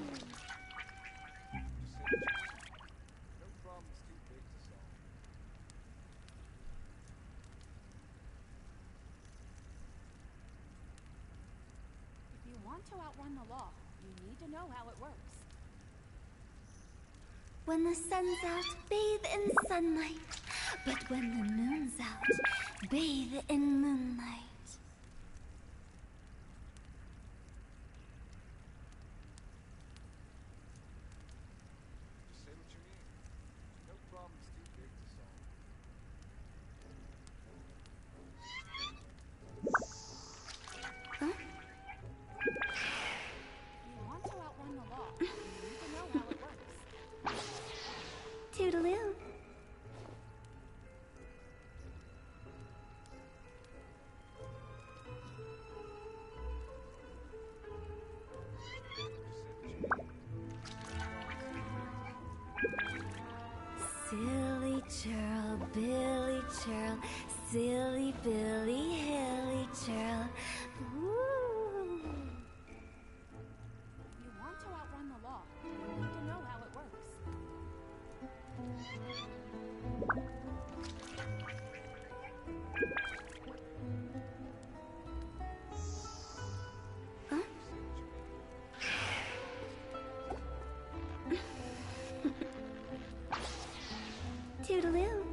If you want to outrun the law, you need to know how it works. When the sun's out, bathe in sunlight. But when the moon's out, bathe in moonlight. Huh? If you want to outrun the law, you need to know how it works. Toodaloo. churl, silly Billy Hilly churl. Ooh. You want to outrun the law. You need to know how it works. Toodaloo.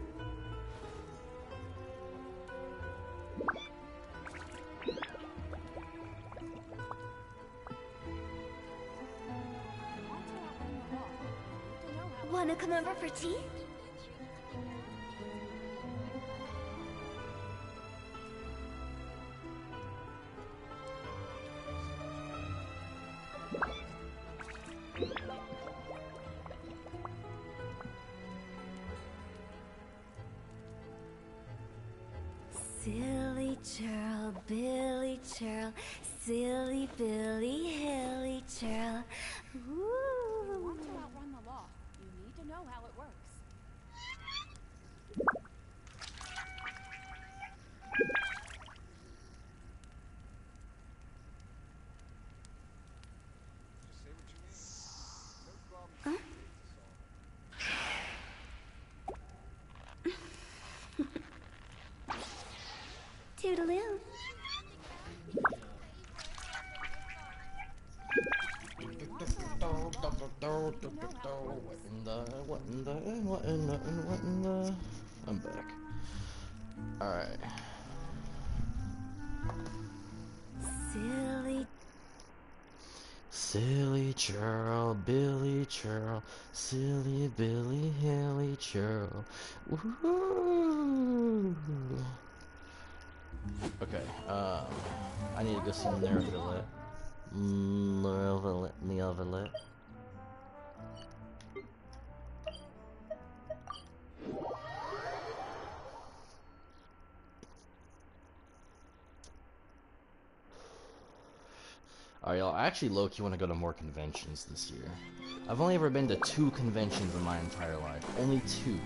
Wanna come over for tea? Silly churl, Billy churl, silly Billy Hilly churl. Ooh. You want to outrun the law. You need to know how it works. Toodaloo. What in the? I'm back. Alright. Silly churl, Billy churl, silly Billy Hilly churl. Woohoo! Okay, I need to go see Nervalet. Nervalet. Alright, y'all, I actually low-key want to go to more conventions this year. I've only ever been to 2 conventions in my entire life. Only 2.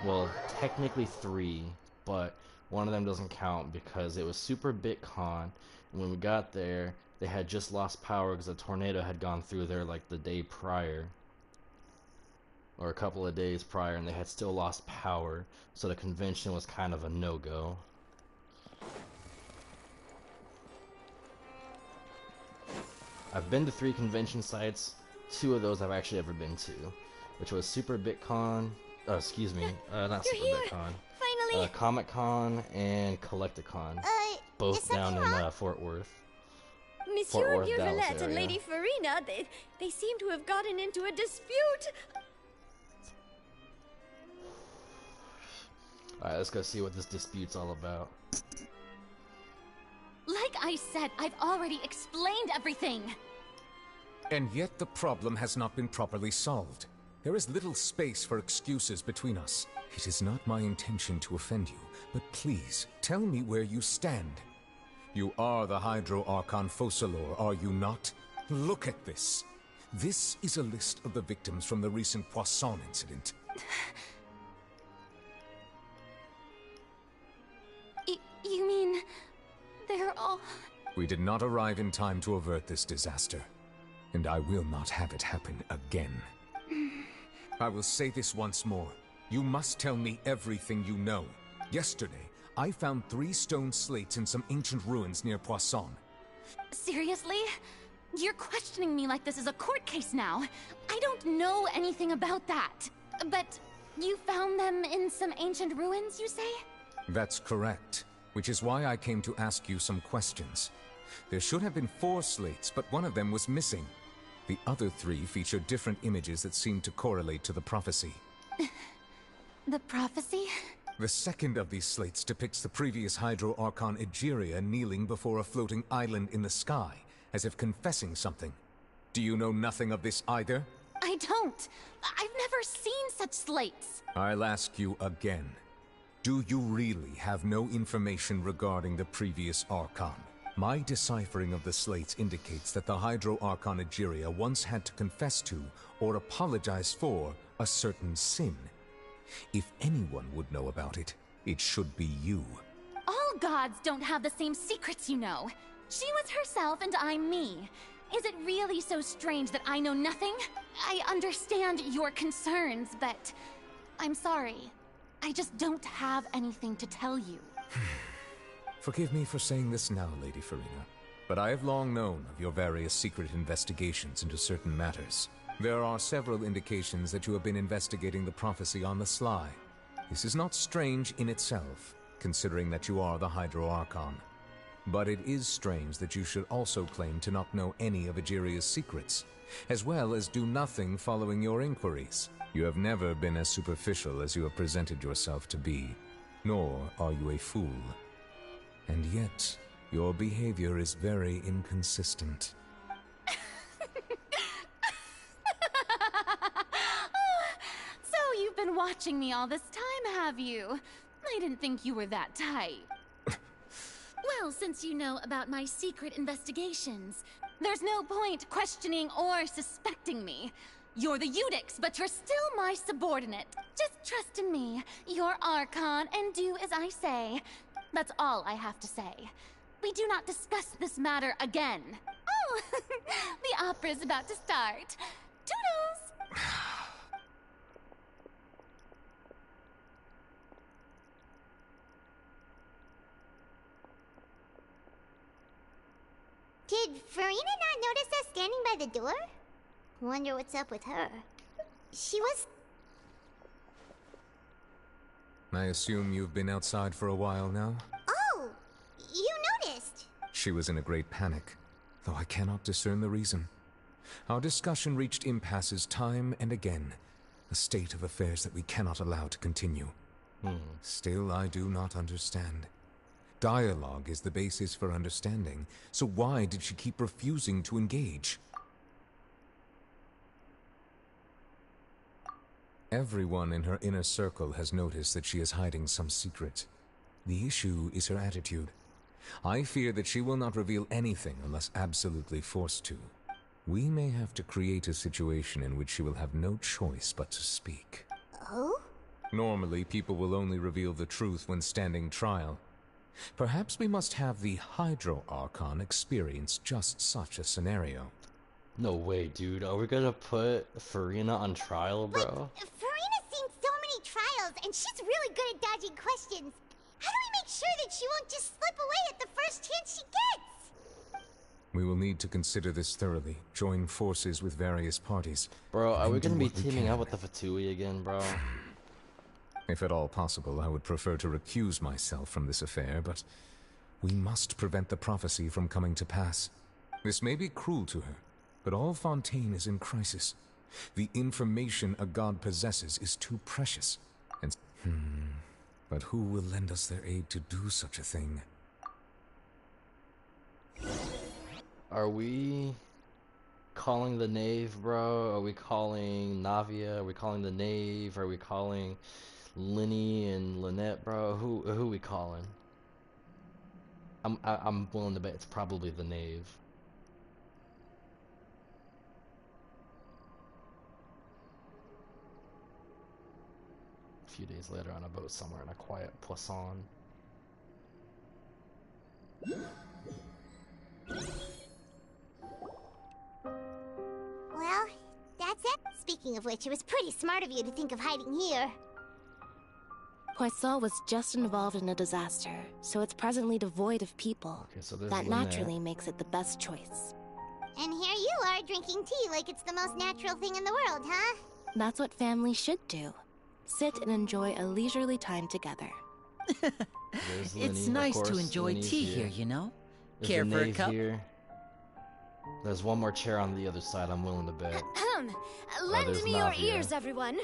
Well, technically 3, but one of them doesn't count because it was Super BitCon, and when we got there, they had just lost power because a tornado had gone through there like the day prior. Or a couple of days prior, and they had still lost power, so the convention was kind of a no-go. I've been to 3 convention sites. 2 of those I've actually ever been to, which was Super BitCon, excuse me, not Super BitCon, Finally. Comic Con and Collecticon, both down in Fort Worth. Monsieur Worth, Dallas Biervalette and area. Lady Farina, they seem to have gotten into a dispute. Alright, let's go see what this dispute's all about. Like I said, I've already explained everything. And yet the problem has not been properly solved. There is little space for excuses between us. It is not my intention to offend you, but please, tell me where you stand. You are the Hydro Archon Focalor, are you not? Look at this. This is a list of the victims from the recent Poisson incident. You mean... they're all... We did not arrive in time to avert this disaster, and I will not have it happen again. I will say this once more. You must tell me everything you know. Yesterday, I found 3 stone slates in some ancient ruins near Poisson. Seriously? You're questioning me like this is a court case now. I don't know anything about that. But you found them in some ancient ruins, you say? That's correct, which is why I came to ask you some questions. There should have been 4 slates, but one of them was missing. The other 3 feature different images that seem to correlate to the prophecy. The prophecy? The second of these slates depicts the previous Hydro Archon Egeria kneeling before a floating island in the sky, as if confessing something. Do you know nothing of this either? I don't. I've never seen such slates. I'll ask you again. Do you really have no information regarding the previous Archon? My deciphering of the slates indicates that the Hydro Archon Egeria once had to confess to, or apologize for, a certain sin. If anyone would know about it, it should be you. All gods don't have the same secrets, you know. She was herself and I'm me. Is it really so strange that I know nothing? I understand your concerns, but I'm sorry. I just don't have anything to tell you. Forgive me for saying this now, Lady Farina, but I have long known of your various secret investigations into certain matters. There are several indications that you have been investigating the prophecy on the sly. This is not strange in itself, considering that you are the Hydro Archon. But it is strange that you should also claim to not know any of Egeria's secrets, as well as do nothing following your inquiries. You have never been as superficial as you have presented yourself to be, nor are you a fool. And yet, your behavior is very inconsistent. So you've been watching me all this time, have you? I didn't think you were that type. Well, since you know about my secret investigations, there's no point questioning or suspecting me. You're the Eudix, but you're still my subordinate. Just trust in me, your Archon, and do as I say. That's all I have to say. We do not discuss this matter again. Oh, the opera's about to start. Toodles! Did Farina not notice us standing by the door? Wonder what's up with her. She was... I assume you've been outside for a while now? Oh! You noticed! She was in a great panic, though I cannot discern the reason. Our discussion reached impasses time and again, a state of affairs that we cannot allow to continue. Still, I do not understand. Dialogue is the basis for understanding, so why did she keep refusing to engage? Everyone in her inner circle has noticed that she is hiding some secret. The issue is her attitude. I fear that she will not reveal anything unless absolutely forced to. We may have to create a situation in which she will have no choice but to speak. Oh? Normally, people will only reveal the truth when standing trial. Perhaps we must have the Hydro Archon experience just such a scenario. No way, dude. Are we gonna put Farina on trial, bro? Farina's seen so many trials, and she's really good at dodging questions. How do we make sure that she won't just slip away at the first chance she gets? We will need to consider this thoroughly, join forces with various parties. Bro, are we gonna be teaming up with the Fatui again, bro? If at all possible, I would prefer to recuse myself from this affair, but we must prevent the prophecy from coming to pass. This may be cruel to her, but all Fontaine is in crisis. The information a god possesses is too precious. And but who will lend us their aid to do such a thing? Are we calling the Knave, bro? Are we calling Navia? Are we calling the Knave? Are we calling Linny and Lynette, bro? Who we calling? I'm willing to bet it's probably the Knave. A few days later on a boat somewhere in a quiet Poisson. Well, that's it. Speaking of which, it was pretty smart of you to think of hiding here. Poisson was just involved in a disaster, so it's presently devoid of people. Okay, so there's that Lynette. naturally makes it the best choice. And here you are drinking tea like it's the most natural thing in the world, huh? That's what families should do. Sit and enjoy a leisurely time together. There's Linny, It's of nice to course. enjoy Linny's tea here, you know? There's Care the for a Knave cup? here. There's one more chair on the other side, I'm willing to bet. Lend there's me your Navia. ears, everyone.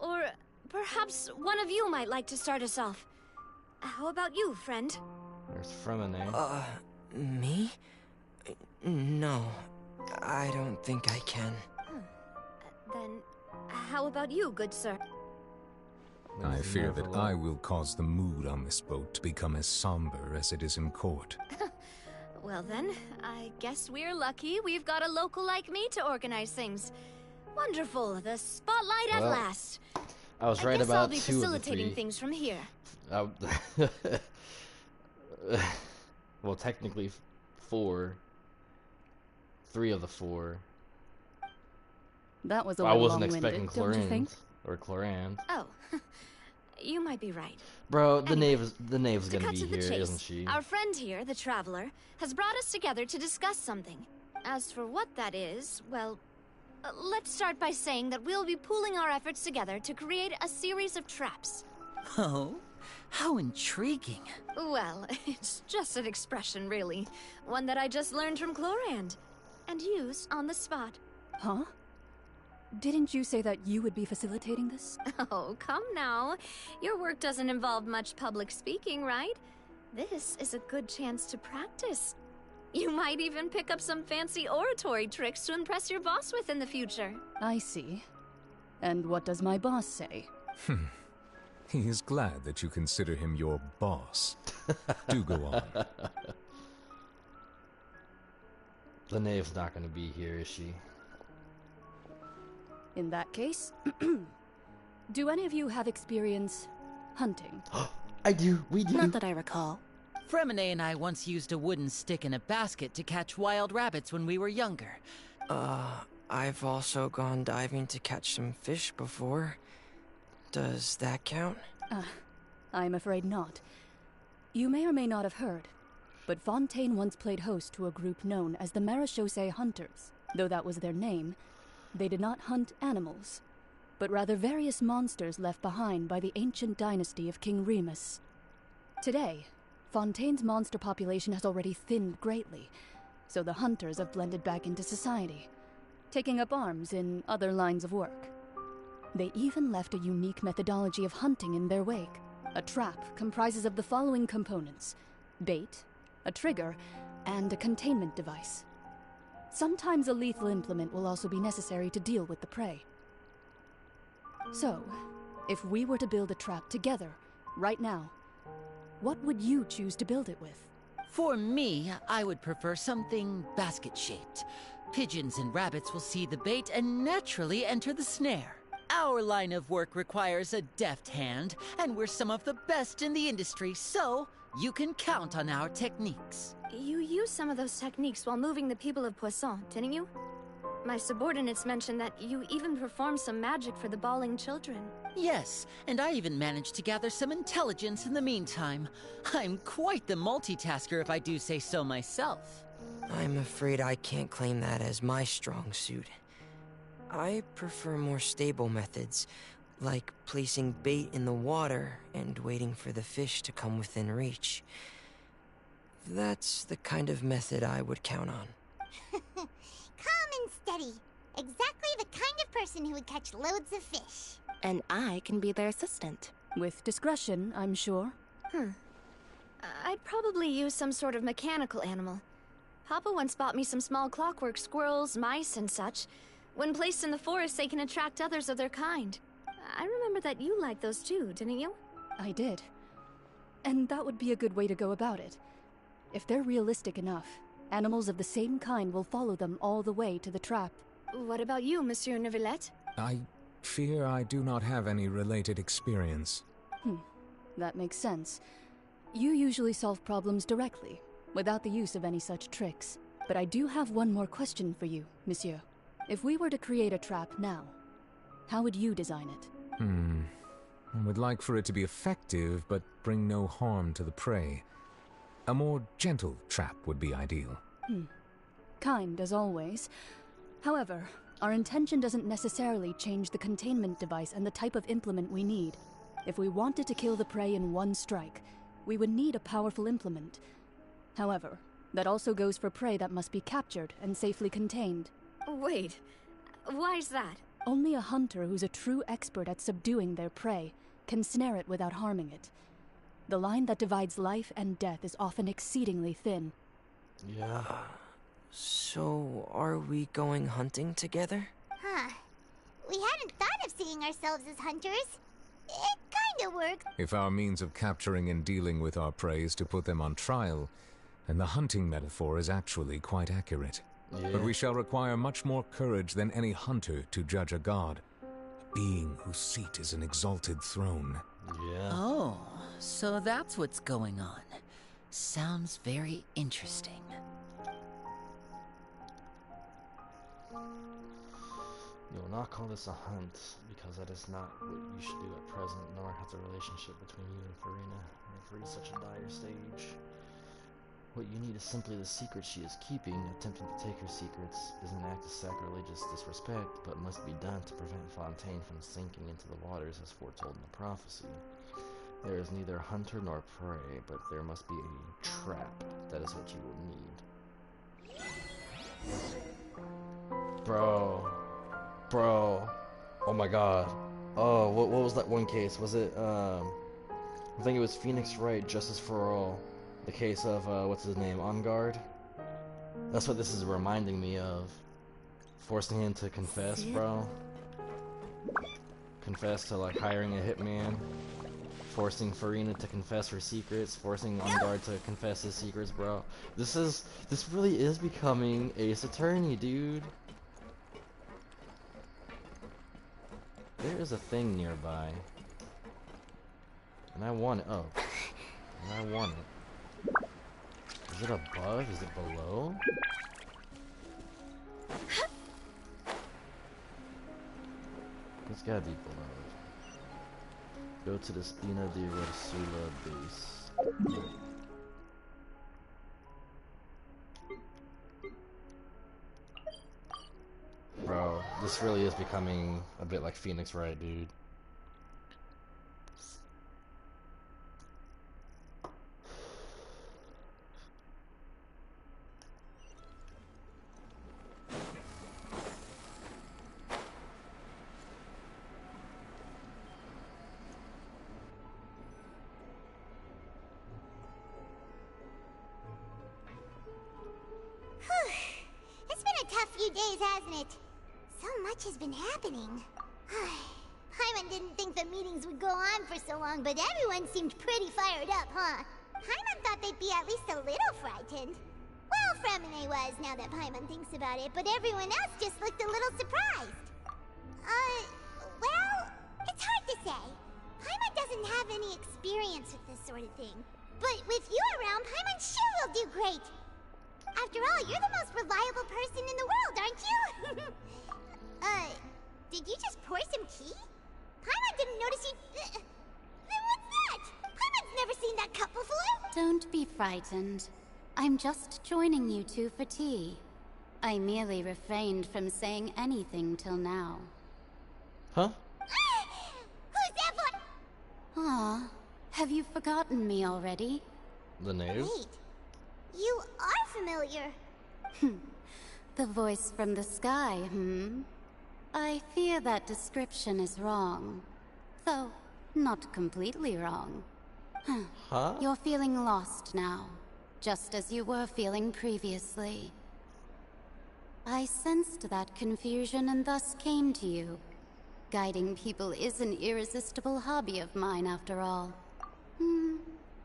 Or perhaps one of you might like to start us off. How about you, friend? There's Fremine. Me? No, I don't think I can. Then, how about you, good sir? I fear that I will cause the mood on this boat to become as somber as it is in court. Well then, I guess we're lucky we've got a local like me to organize things. Wonderful. The spotlight at Well, last. I was I right guess about I'll be 2 of the facilitating 3. things from here. Well, technically 4. 3 of the 4. That was a I little wasn't expecting long-winded, don't you think? Chlorine or Chloran. Oh, you might be right. Bro, the Anyway, Knave's to gonna cut be to the here, chase, isn't she? our friend here, the Traveler, has brought us together to discuss something. As for what that is, well, let's start by saying that we'll be pooling our efforts together to create a series of traps. Oh, how intriguing. Well, it's just an expression, really. One that I just learned from Chlorand, and used on the spot. Huh? Didn't you say that you would be facilitating this? Oh, come now. Your work doesn't involve much public speaking, right? This is a good chance to practice. You might even pick up some fancy oratory tricks to impress your boss with in the future. I see. And what does my boss say? He is glad that you consider him your boss. Do go on. The Knave's not gonna be here, is she? In that case, do any of you have experience hunting? I do, we do. Not that I recall. Fremine and I once used a wooden stick in a basket to catch wild rabbits when we were younger. I've also gone diving to catch some fish before. Does that count? I'm afraid not. You may or may not have heard, but Fontaine once played host to a group known as the Marechaussee Hunters. Though that was their name, they did not hunt animals, but rather various monsters left behind by the ancient dynasty of King Remus. Today, Fontaine's monster population has already thinned greatly, so the hunters have blended back into society, taking up arms in other lines of work. They even left a unique methodology of hunting in their wake. A trap comprises of the following components: bait, a trigger, and a containment device. Sometimes a lethal implement will also be necessary to deal with the prey. So, if we were to build a trap together, right now, what would you choose to build it with? For me, I would prefer something basket-shaped. Pigeons and rabbits will see the bait and naturally enter the snare. Our line of work requires a deft hand, and we're some of the best in the industry, so you can count on our techniques. You used some of those techniques while moving the people of Poisson, didn't you? My subordinates mentioned that you even performed some magic for the bawling children. Yes, and I even managed to gather some intelligence in the meantime. I'm quite the multitasker if I do say so myself. I'm afraid I can't claim that as my strong suit. I prefer more stable methods, like placing bait in the water and waiting for the fish to come within reach. That's the kind of method I would count on. Calm and steady. Exactly the kind of person who would catch loads of fish. And I can be their assistant. With discretion, I'm sure. I'd probably use some sort of mechanical animal. Papa once bought me some small clockwork squirrels, mice, and such. When placed in the forest, they can attract others of their kind. I remember that you liked those too, didn't you? I did. And that would be a good way to go about it. If they're realistic enough, animals of the same kind will follow them all the way to the trap. What about you, Monsieur Neuvillette? I fear I do not have any related experience. That makes sense. You usually solve problems directly, without the use of any such tricks. But I do have one more question for you, Monsieur. If we were to create a trap now, how would you design it? I would like for it to be effective, but bring no harm to the prey. A more gentle trap would be ideal. Kind, as always. However, our intention doesn't necessarily change the containment device and the type of implement we need. If we wanted to kill the prey in one strike, we would need a powerful implement. However, that also goes for prey that must be captured and safely contained. Wait, why's that? Only a hunter who's a true expert at subduing their prey can snare it without harming it. The line that divides life and death is often exceedingly thin. Yeah. So, are we going hunting together? We hadn't thought of seeing ourselves as hunters. It kinda works. If our means of capturing and dealing with our prey is to put them on trial, then the hunting metaphor is actually quite accurate. Yeah. But we shall require much more courage than any hunter to judge a god. A being whose seat is an exalted throne. Yeah. Oh, so that's what's going on. Sounds very interesting. You will not call this a hunt, because that is not what you should do at present, nor has the relationship between you and Farina ever reached such a dire stage. What you need is simply the secret she is keeping. Attempting to take her secrets is an act of sacrilegious disrespect, but must be done to prevent Fontaine from sinking into the waters as foretold in the prophecy. There is neither hunter nor prey, but there must be a trap. That is what you will need. Bro. Oh my god. Oh, what was that one case? Was it, I think it was Phoenix Wright, Justice for All. The case of, what's his name, On Guard? That's what this is reminding me of. Forcing him to confess, bro. Confess to, like, hiring a hitman. Forcing Farina to confess her secrets. Forcing On Guard to confess his secrets, bro. This really is becoming Ace Attorney, dude. There is a thing nearby. And I want it. Oh. And I want it. Is it above? Is it below? It's gotta be below. Go to the Spina di Rosula base. Bro, this really is becoming a bit like Phoenix Wright, dude. It's been a tough few days, hasn't it? So much has been happening. Paimon didn't think the meetings would go on for so long, but everyone seemed pretty fired up, huh? Paimon thought they'd be at least a little frightened. Well, Fremine was, now that Paimon thinks about it, but everyone else just looked a little surprised. Well, it's hard to say. Paimon doesn't have any experience with this sort of thing. But with you around, Paimon sure will do great. After all, you're the most reliable person in the world, aren't you? Did you just pour some tea? Paimon didn't notice you... Then what's that? Paimon's never seen that cup before. Don't be frightened. I'm just joining you two for tea. I merely refrained from saying anything till now. Huh? Who's that for? Aw, have you forgotten me already? The name? Wait, you are familiar. The voice from the sky, I fear that description is wrong. Though, not completely wrong. Huh? You're feeling lost now, just as you were feeling previously. I sensed that confusion and thus came to you. Guiding people is an irresistible hobby of mine, after all.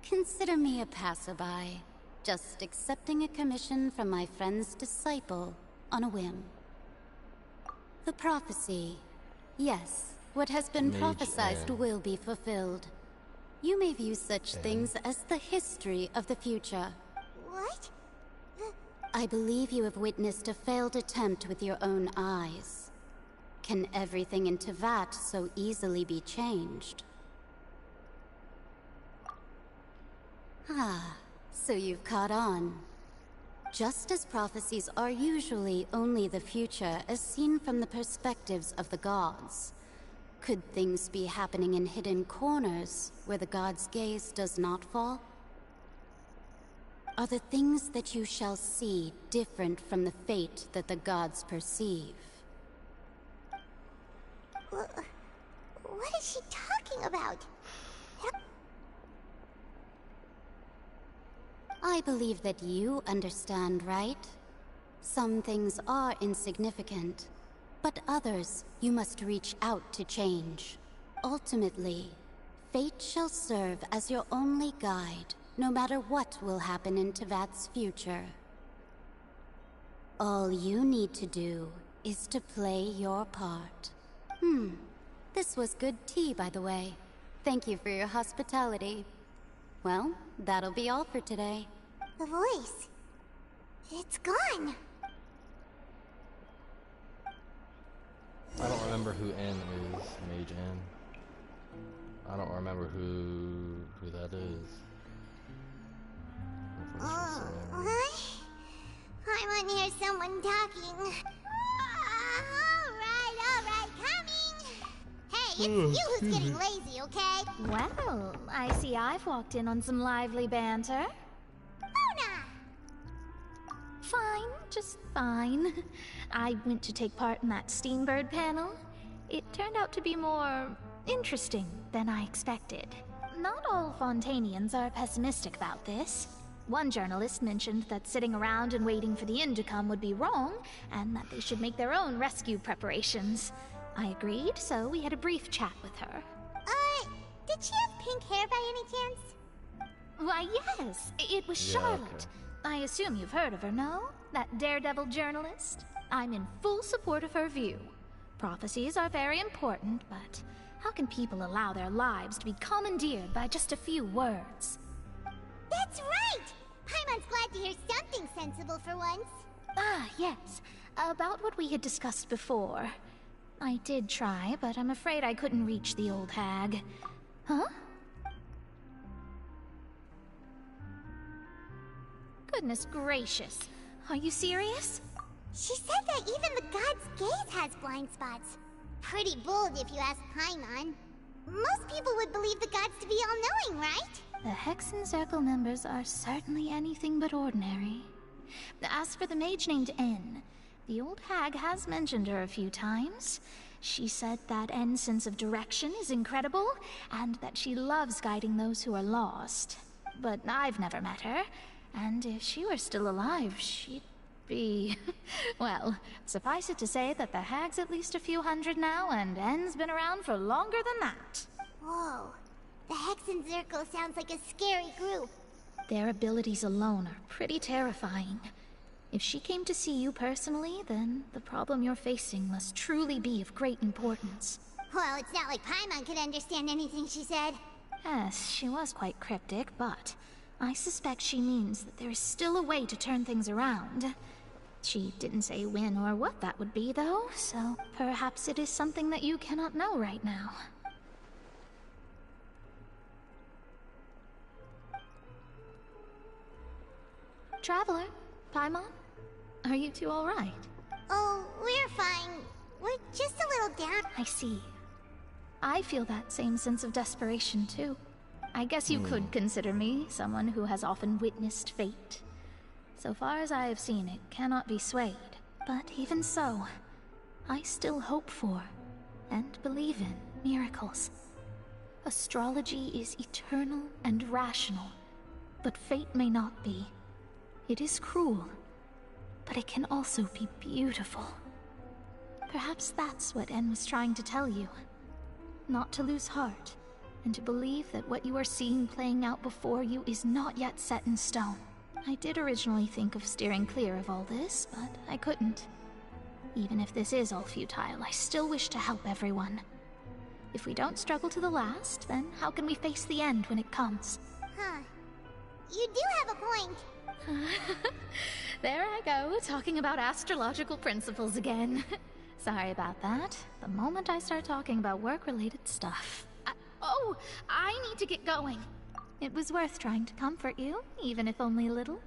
Consider me a passerby, just accepting a commission from my friend's disciple on a whim. The prophecy. Yes, what has been prophesied will be fulfilled. You may view such things as the history of the future. What? I believe you have witnessed a failed attempt with your own eyes. Can everything in Tevat so easily be changed? So you've caught on. Just as prophecies are usually only the future as seen from the perspectives of the gods, could things be happening in hidden corners where the gods' gaze does not fall? Are the things that you shall see different from the fate that the gods perceive? What is she talking about? I believe that you understand, right? Some things are insignificant, but others you must reach out to change. Ultimately, fate shall serve as your only guide, no matter what will happen in Tevat's future. All you need to do is to play your part. This was good tea, by the way. Thank you for your hospitality. Well, that'll be all for today. The voice. It's gone. I don't remember who N is, Mage N. I don't remember who that is. What? I want to hear someone talking. Alright, coming! Hey, it's you who's getting lazy, okay? Well, I see I've walked in on some lively banter. Mona! Fine, just fine. I went to take part in that Steambird panel. It turned out to be more interesting than I expected. Not all Fontanians are pessimistic about this. One journalist mentioned that sitting around and waiting for the end to come would be wrong, and that they should make their own rescue preparations. I agreed, so we had a brief chat with her. Did she have pink hair by any chance? Why, yes, it was Charlotte. Okay. I assume you've heard of her, no? That daredevil journalist? I'm in full support of her view. Prophecies are very important, but how can people allow their lives to be commandeered by just a few words? That's right! Paimon's glad to hear something sensible for once. Ah, yes. About what we had discussed before. I did try, but I'm afraid I couldn't reach the old hag. Huh? Goodness gracious. Are you serious? She said that even the god's gaze has blind spots. Pretty bold if you ask Paimon. Most people would believe the gods to be all-knowing, right? The Hexen Circle members are certainly anything but ordinary. As for the mage named N, the old hag has mentioned her a few times. She said that N's sense of direction is incredible, and that she loves guiding those who are lost. But I've never met her, and if she were still alive, she'd be... well, suffice it to say that the hag's at least a few hundred now, and N's been around for longer than that. Whoa. The Hexen Circle sounds like a scary group. Their abilities alone are pretty terrifying. If she came to see you personally, then the problem you're facing must truly be of great importance. Well, it's not like Paimon could understand anything she said. Yes, she was quite cryptic, but I suspect she means that there is still a way to turn things around. She didn't say when or what that would be, though, so perhaps it is something that you cannot know right now. Traveler, Paimon, are you two all right? Oh, we're fine. We're just a little down. I see. I feel that same sense of desperation, too. I guess you could consider me someone who has often witnessed fate. So far as I have seen, it cannot be swayed. But even so, I still hope for, and believe in, miracles. Astrology is eternal and rational, but fate may not be. It is cruel, but it can also be beautiful. Perhaps that's what En was trying to tell you. Not to lose heart, and to believe that what you are seeing playing out before you is not yet set in stone. I did originally think of steering clear of all this, but I couldn't. Even if this is all futile, I still wish to help everyone. If we don't struggle to the last, then how can we face the end when it comes? Huh. You do have a point. There I go, talking about astrological principles again. Sorry about that. The moment I start talking about work-related stuff. I need to get going. It was worth trying to comfort you, even if only a little.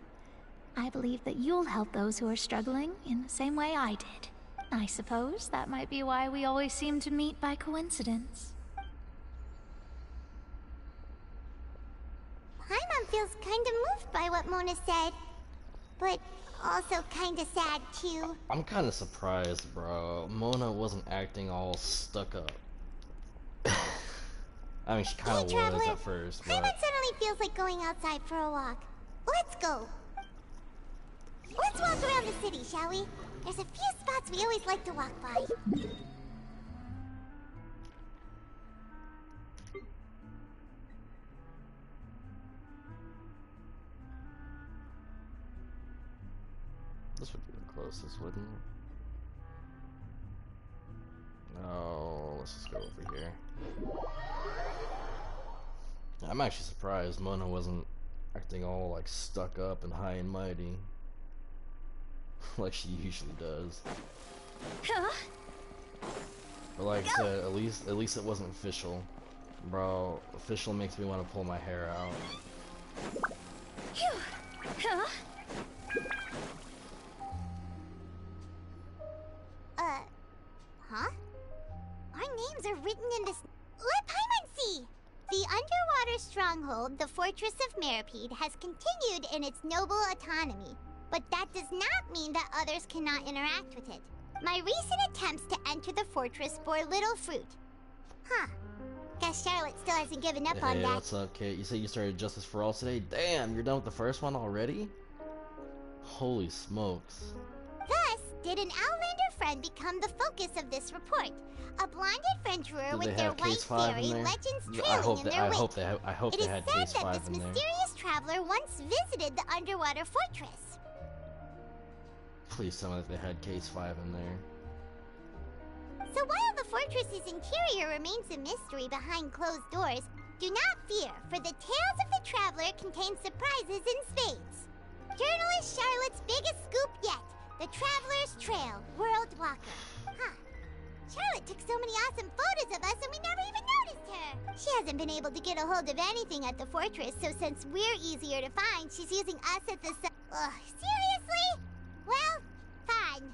I believe that you'll help those who are struggling in the same way I did. I suppose that might be why we always seem to meet by coincidence. Paimon feels kinda moved by what Mona said. But also kinda sad, too. I'm kinda surprised, bro. Mona wasn't acting all stuck up. I mean, she kinda was Traveler, at first, Paimon but... suddenly feels like going outside for a walk. Let's go. Let's walk around the city, shall we? There's a few spots we always like to walk by. This would be cool. closest, wouldn't it? No, let's just go over here. I'm actually surprised Mona wasn't acting all like stuck up and high and mighty like she usually does. But like I said, at least it wasn't official. Bro, official makes me want to pull my hair out. Huh? Our names are written in this. Let Paimon see! The underwater stronghold, the Fortress of Meripede, has continued in its noble autonomy. But that does not mean that others cannot interact with it. My recent attempts to enter the fortress bore little fruit. Huh. Guess Charlotte still hasn't given up on Hey, that. what's up, Kate? You said you started Justice for All today? Damn, you're done with the first one already? Holy smokes. Thus, did an Outlander friend become the focus of this report? A blinded adventurer Did with they their have white Case 5 fairy in there? legends Yeah, trailing in their wake. I hope It they is had said Case that 5 this in there. mysterious traveler once visited the underwater fortress. Please tell me that they had Case 5 in there. So while the fortress's interior remains a mystery behind closed doors, do not fear, for the tales of the traveler contain surprises in spades. Journalist Charlotte's biggest scoop yet, the Traveler's Trail, World Walker. Huh. Charlotte took so many awesome photos of us and we never even noticed her. She hasn't been able to get a hold of anything at the fortress, so since we're easier to find, she's using us at the Ugh, seriously? Well, fine.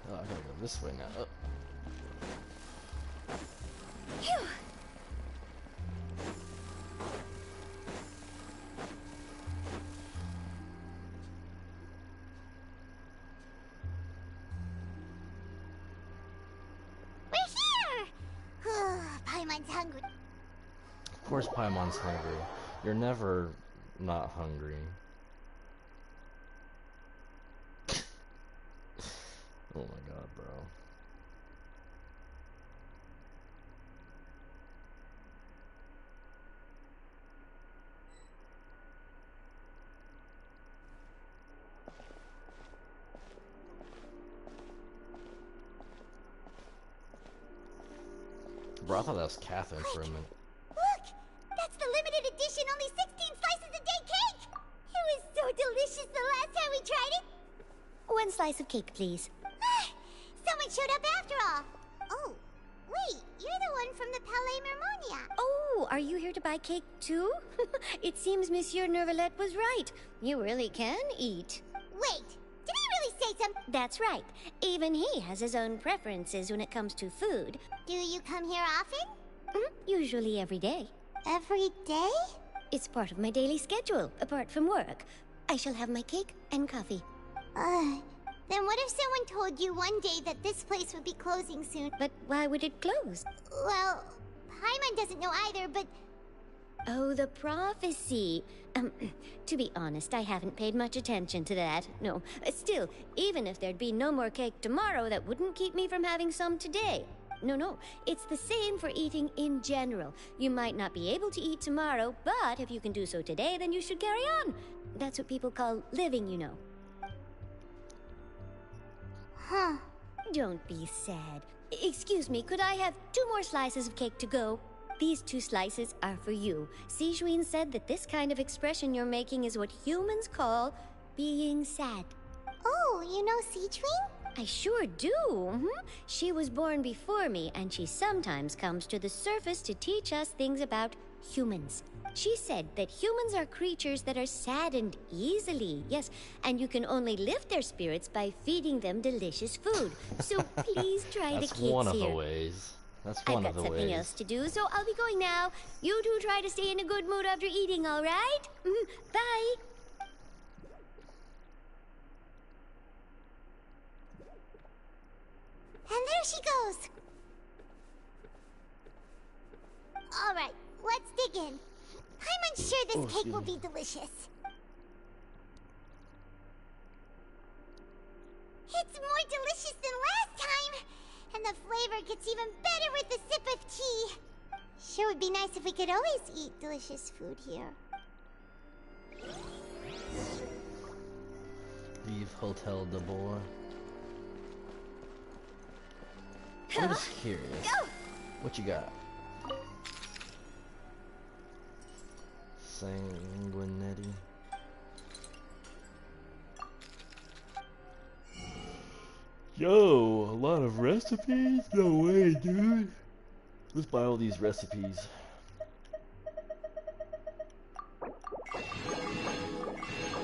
Oh, I gotta go this way now. Oh. Phew. We're here! Paimon's hungry. Of course Paimon's hungry. You're never not hungry. Oh my god, bro. Bro, I thought that was Catherine for a minute. Look! That's the limited edition, only 16 slices a day cake! It was so delicious the last time we tried it! 1 slice of cake, please. Someone showed up after all! Oh, wait, you're the one from the Palais Mermonia. Oh, are you here to buy cake too? It seems Monsieur Nervalette was right. You really can eat. Wait, did he really say something? That's right. Even he has his own preferences when it comes to food. Do you come here often? Usually every day. Every day? It's part of my daily schedule, apart from work. I shall have my cake and coffee. Then what if someone told you one day that this place would be closing soon? But why would it close? Well, Paimon doesn't know either, but... Oh, the prophecy. To be honest, I haven't paid much attention to that. No, still, even if there'd be no more cake tomorrow, that wouldn't keep me from having some today. No, it's the same for eating in general. You might not be able to eat tomorrow, but if you can do so today, then you should carry on. That's what people call living, you know. Huh. Don't be sad. Excuse me, could I have 2 more slices of cake to go? These 2 slices are for you. Sijuin said that this kind of expression you're making is what humans call being sad. Oh, you know Sijuin? I sure do. She was born before me, and she sometimes comes to the surface to teach us things about humans. She said that humans are creatures that are saddened easily, yes, and you can only lift their spirits by feeding them delicious food. So please try the cakes here. That's one of the ways. That's one of the ways. I've got something else to do, so I'll be going now. You two try to stay in a good mood after eating, all right? Bye. And there she goes. All right, let's dig in. I'm unsure this cake will be delicious. It's more delicious than last time, and the flavor gets even better with a sip of tea. Sure would be nice if we could always eat delicious food here. Leave Hotel de Bois. I'm just curious. What you got? Sanguinetti. Yo, a lot of recipes? No way, dude. Let's buy all these recipes.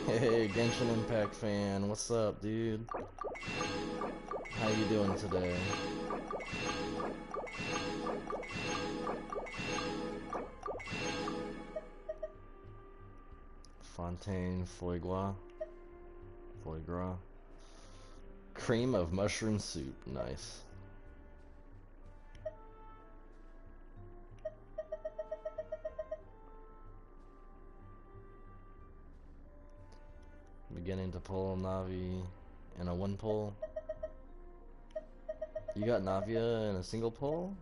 Hey, Genshin Impact fan, what's up, dude? How you doing today? Fontaine foie gras. Foie gras. Cream of mushroom soup. Nice. Beginning to pull Navi in a one pull. You got Navia in a single pull?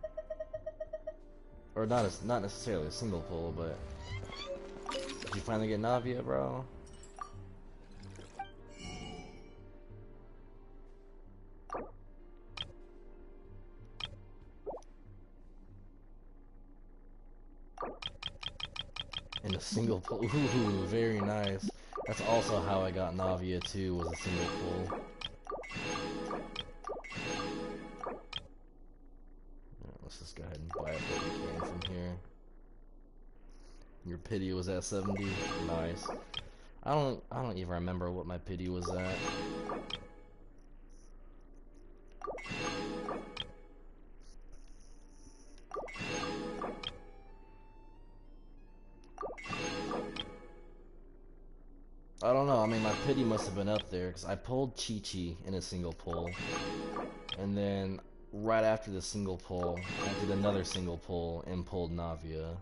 Or not necessarily a single pull, but did you finally get Navia, bro? In a single pull. Ooh, very nice. That's also how I got Navia too, was a single pull. Right, let's just go ahead and buy it what we can from here. Your pity was at 70. Nice. I don't even remember what my pity was at. I don't know, I mean my pity must have been up there, because I pulled Chi-Chi in a single pull, and then right after the single pull, I did another single pull and pulled Navia.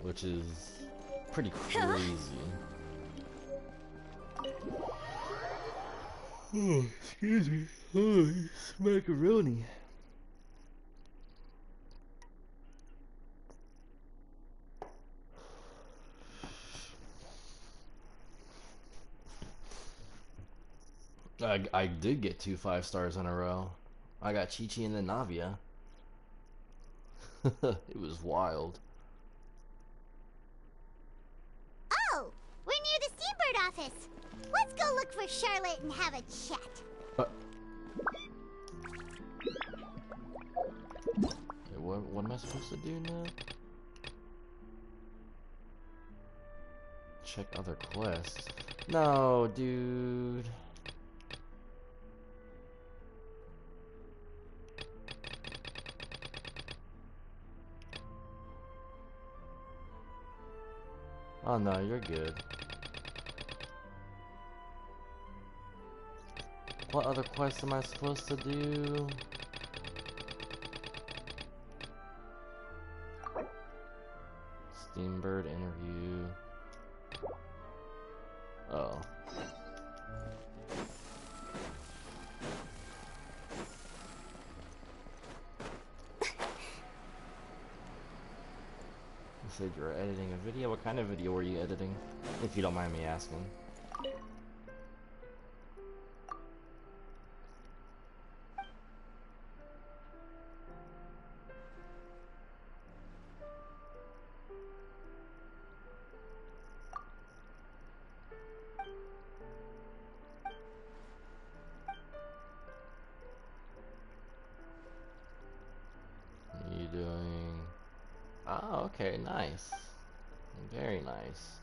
Which is pretty crazy. Oh, excuse me. Oh, it's macaroni. I did get 2 5-stars in a row. I got Chi-Chi and then Navia. It was wild. Oh, we're near the Seabird office. Let's go look for Charlotte and have a chat. Okay, what am I supposed to do now? Check other quests. No, dude. Oh no, you're good. What other quests am I supposed to do? Steambird interview. Oh. You said you were editing a video? What kind of video were you editing? If you don't mind me asking. You doing... Oh, okay, nice. Very nice.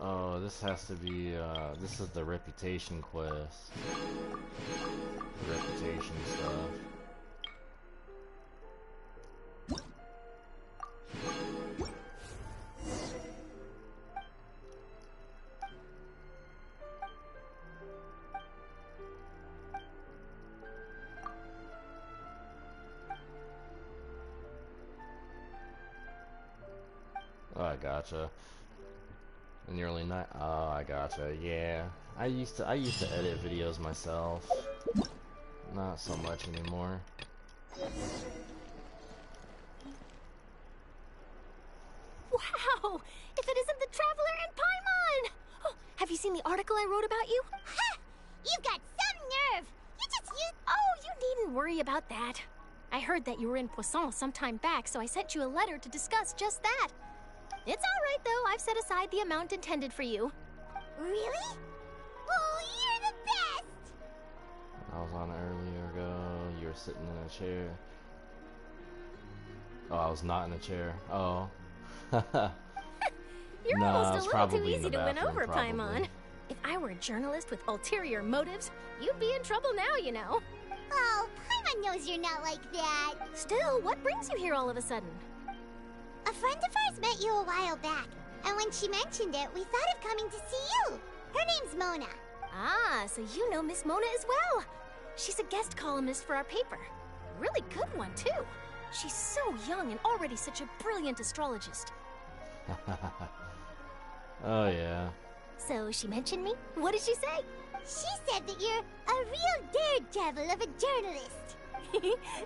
Oh, this has to be, this is the reputation quest. The reputation stuff. Oh, I gotcha. In the early night. Oh, I gotcha. Yeah, I used to edit videos myself. Not so much anymore. Wow! If it isn't the Traveler and Paimon! Oh, have you seen the article I wrote about you? Ha! You've got some nerve! You just used... Oh, you needn't worry about that. I heard that you were in Poisson some time back, so I sent you a letter to discuss just that. It's all right, though. I've set aside the amount intended for you. Really? Oh, you're the best! I was on earlier ago. You were sitting in a chair. Oh, I was not in a chair. Oh. You're Nah, almost it's a little too probably in easy the to win bathroom, over, probably. Paimon. If I were a journalist with ulterior motives, you'd be in trouble now, you know. Oh, Paimon knows you're not like that. Still, what brings you here all of a sudden? A friend of ours met you a while back, and when she mentioned it, we thought of coming to see you. Her name's Mona. Ah, so you know Miss Mona as well. She's a guest columnist for our paper. Really good one, too. She's so young and already such a brilliant astrologist. Oh, yeah. So she mentioned me? What did she say? She said that you're a real daredevil of a journalist.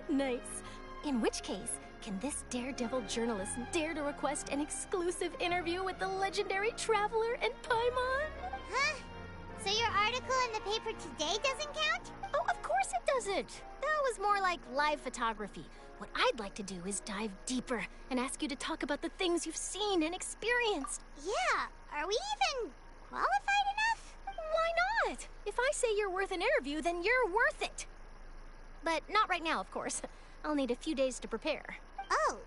Nice. In which case, can this daredevil journalist dare to request an exclusive interview with the legendary Traveler and Paimon? Huh? So your article in the paper today doesn't count? Oh, of course it doesn't. That was more like live photography. What I'd like to do is dive deeper and ask you to talk about the things you've seen and experienced. Yeah, are we even qualified enough? Why not? If I say you're worth an interview, then you're worth it. But not right now, of course. I'll need a few days to prepare. Oh,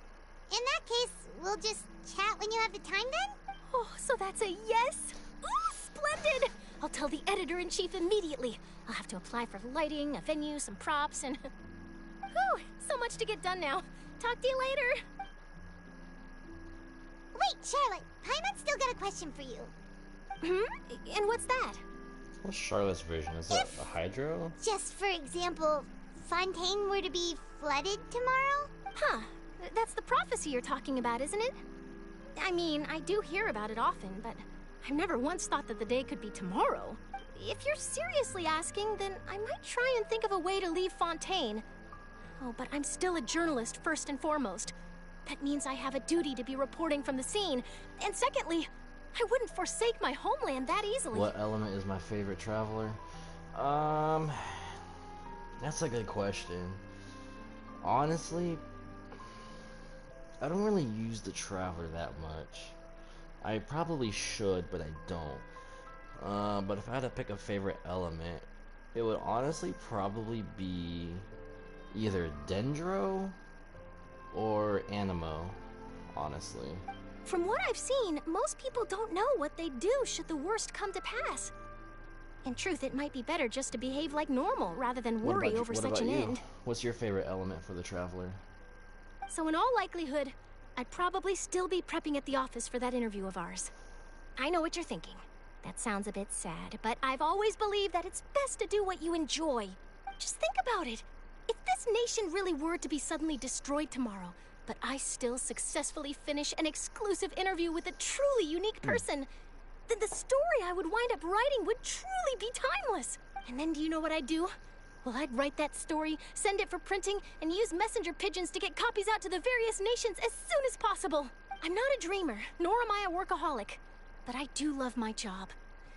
in that case, we'll just chat when you have the time then? Oh, so that's a yes? Ooh, splendid! I'll tell the editor-in-chief immediately. I'll have to apply for lighting, a venue, some props, and... Whew, so much to get done now. Talk to you later. Wait, Charlotte, Paimon's still got a question for you. And what's that? What's Charlotte's version? Is it a hydro? Just for example, Fontaine were to be flooded tomorrow? Huh. That's the prophecy you're talking about, isn't it? I mean, I do hear about it often, but I've never once thought that the day could be tomorrow. If you're seriously asking, then I might try and think of a way to leave Fontaine. Oh, but I'm still a journalist first and foremost. That means I have a duty to be reporting from the scene. And secondly, I wouldn't forsake my homeland that easily. What element is my favorite traveler? That's a good question. Honestly, I don't really use the Traveler that much. I probably should, but I don't. But if I had to pick a favorite element, it would honestly probably be either Dendro or Animo, honestly. From what I've seen, most people don't know what they'd do should the worst come to pass. In truth, it might be better just to behave like normal rather than worry over such an end. What's your favorite element for the Traveler? So in all likelihood, I'd probably still be prepping at the office for that interview of ours. I know what you're thinking. That sounds a bit sad, but I've always believed that it's best to do what you enjoy. Just think about it. If this nation really were to be suddenly destroyed tomorrow, but I still successfully finish an exclusive interview with a truly unique person, then the story I would wind up writing would truly be timeless. And then do you know what I'd do? Well, I'd write that story, send it for printing, and use messenger pigeons to get copies out to the various nations as soon as possible. I'm not a dreamer, nor am I a workaholic, but I do love my job,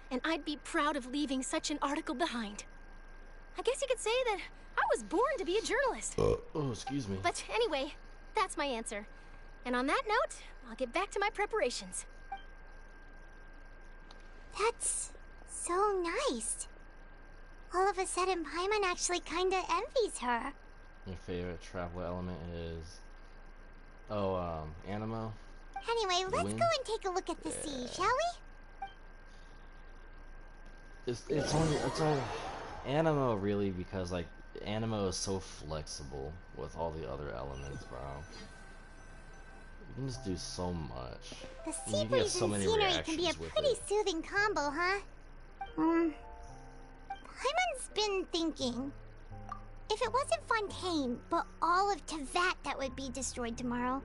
and I'd be proud of leaving such an article behind. I guess you could say that I was born to be a journalist. Oh, excuse me. But anyway, that's my answer. And on that note, I'll get back to my preparations. That's so nice. All of a sudden, Paimon actually kinda envies her. Your favorite traveler element is... Animo? Anyway, let's Wind? go and take a look at the sea, shall we? It's only Animo really because like Animo is so flexible with all the other elements, bro. You can just do so much. The You sea can get breeze so and many scenery can be a reactions with pretty it. soothing combo, huh? Paimon's been thinking. If it wasn't Fontaine, but all of Tevat that would be destroyed tomorrow,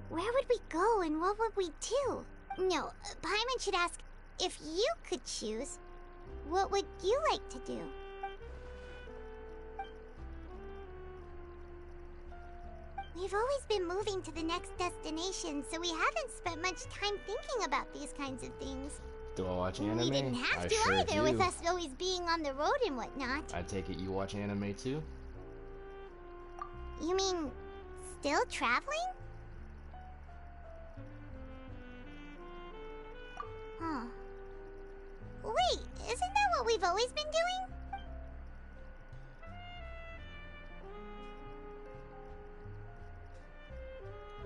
where would we go and what would we do? No, Paimon should ask, if you could choose, what would you like to do? We've always been moving to the next destination, so we haven't spent much time thinking about these kinds of things. Do I watch anime? We didn't have to sure either, do. with us always being on the road and whatnot. I take it you watch anime too? You mean, still traveling? Huh. Wait, isn't that what we've always been doing?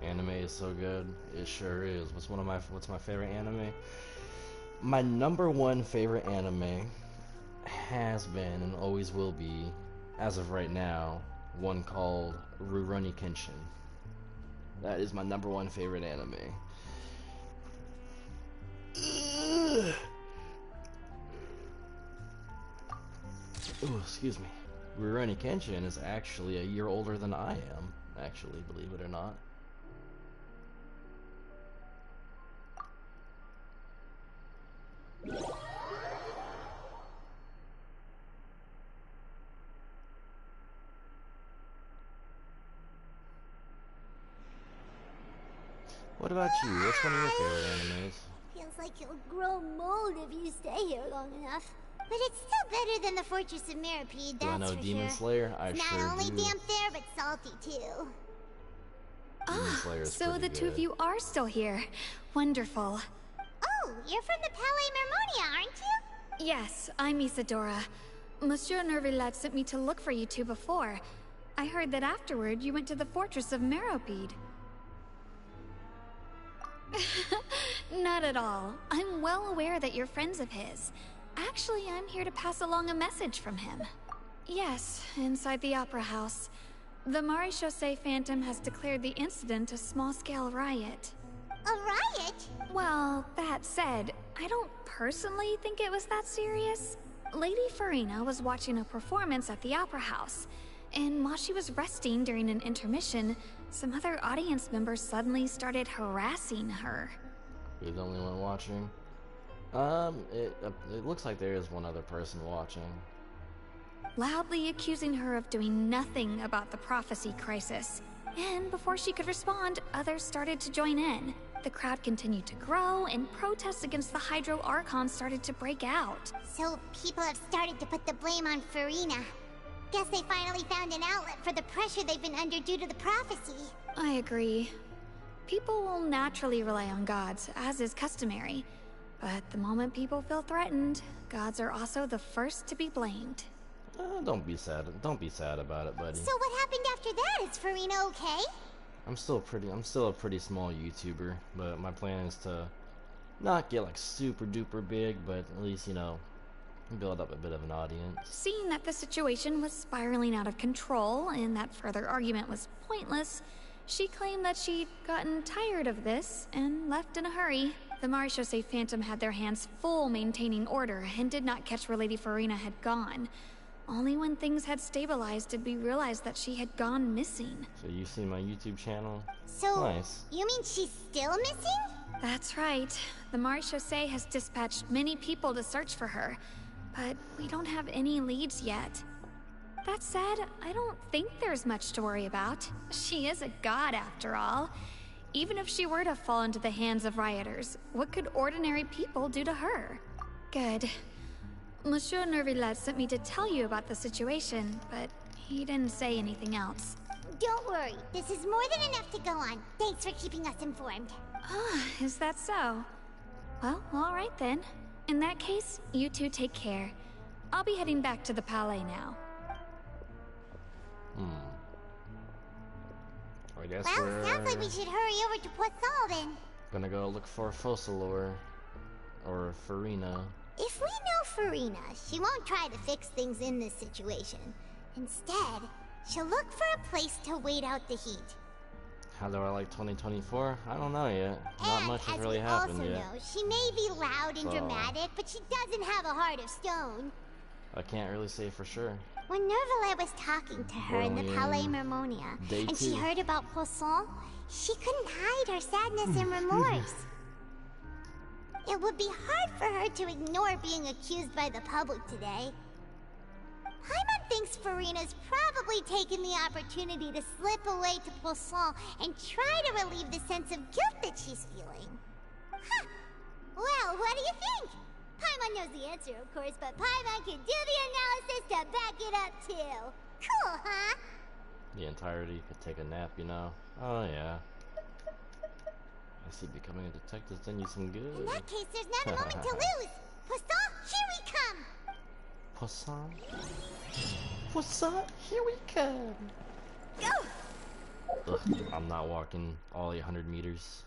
Anime is so good. It sure is. What's my favorite anime? My number one favorite anime has been and always will be, as of right now, one called Rurouni Kenshin. That is my number one favorite anime. Oh, excuse me. Rurouni Kenshin is actually a year older than I am, actually, believe it or not. What about you? What's one of your favorite animes? Feels like you'll grow mold if you stay here long enough. But it's still better than the Fortress of Mirapede, Do I know that's for Demon sure. Slayer? I It's sure not only do. damp there, but salty too. Demon Slayer is So pretty the two of good. you are still here. Wonderful. Oh, you're from the Palais Mermonia, aren't you? Yes, I'm Isadora. Monsieur Nervillat sent me to look for you two before. I heard that afterward you went to the Fortress of Meropide. Not at all. I'm well aware that you're friends of his. Actually, I'm here to pass along a message from him. Yes, inside the Opera House. The Maréchaussée Phantom has declared the incident a small-scale riot. A riot? Well, that said, I don't personally think it was that serious. Lady Farina was watching a performance at the Opera House, and while she was resting during an intermission, some other audience members suddenly started harassing her. You're the only one watching? It looks like there is one other person watching. Loudly accusing her of doing nothing about the prophecy crisis. And before she could respond, others started to join in. The crowd continued to grow, and protests against the Hydro Archon started to break out. So people have started to put the blame on Farina. Guess they finally found an outlet for the pressure they've been under due to the prophecy. I agree. People will naturally rely on gods, as is customary. But the moment people feel threatened, gods are also the first to be blamed. Don't be sad. Don't be sad about it, buddy. So what happened after that? Is Farina okay? I'm still a pretty small YouTuber, but my plan is to not get like super duper big, but at least, you know, build up a bit of an audience. Seeing that the situation was spiraling out of control and that further argument was pointless, she claimed that she'd gotten tired of this and left in a hurry. The Maréchaussée Phantom had their hands full maintaining order and did not catch where Lady Farina had gone. Only when things had stabilized did we realize that she had gone missing. So you see my YouTube channel? So, nice. You mean she's still missing? That's right. The Maréchaussée has dispatched many people to search for her, but we don't have any leads yet. That said, I don't think there's much to worry about. She is a god after all. Even if she were to fall into the hands of rioters, what could ordinary people do to her? Good. Monsieur Nervillat sent me to tell you about the situation, but he didn't say anything else. Don't worry, this is more than enough to go on. Thanks for keeping us informed. Ah, is that so? Well, all right then. In that case, you two take care. I'll be heading back to the Palais now. I guess Well, sounds like we should hurry over to Poisson then. Gonna go look for Focalor or Farina. If we know Farina, she won't try to fix things in this situation. Instead, she'll look for a place to wait out the heat. How do I like 2024? I don't know yet. Not And much has as really we happened also yet. know, she may be loud and So- dramatic, but she doesn't have a heart of stone. I can't really say for sure. When Nervillet was talking to her in the Well, Palais yeah. Mermonia, Day and she two. heard about Poisson, she couldn't hide her sadness and remorse. It would be hard for her to ignore being accused by the public today. Paimon thinks Farina's probably taken the opportunity to slip away to Poisson and try to relieve the sense of guilt that she's feeling. Huh. Well, what do you think? Paimon knows the answer, of course, but Paimon can do the analysis to back it up, too. Cool, huh? The entirety could take a nap, you know? Oh, yeah. I see becoming a detective's done you some good. In that case, there's not a moment to lose. Poisson, here we come! Poisson? Poisson, here we come! Go! Ugh, I'm not walking all 800 meters.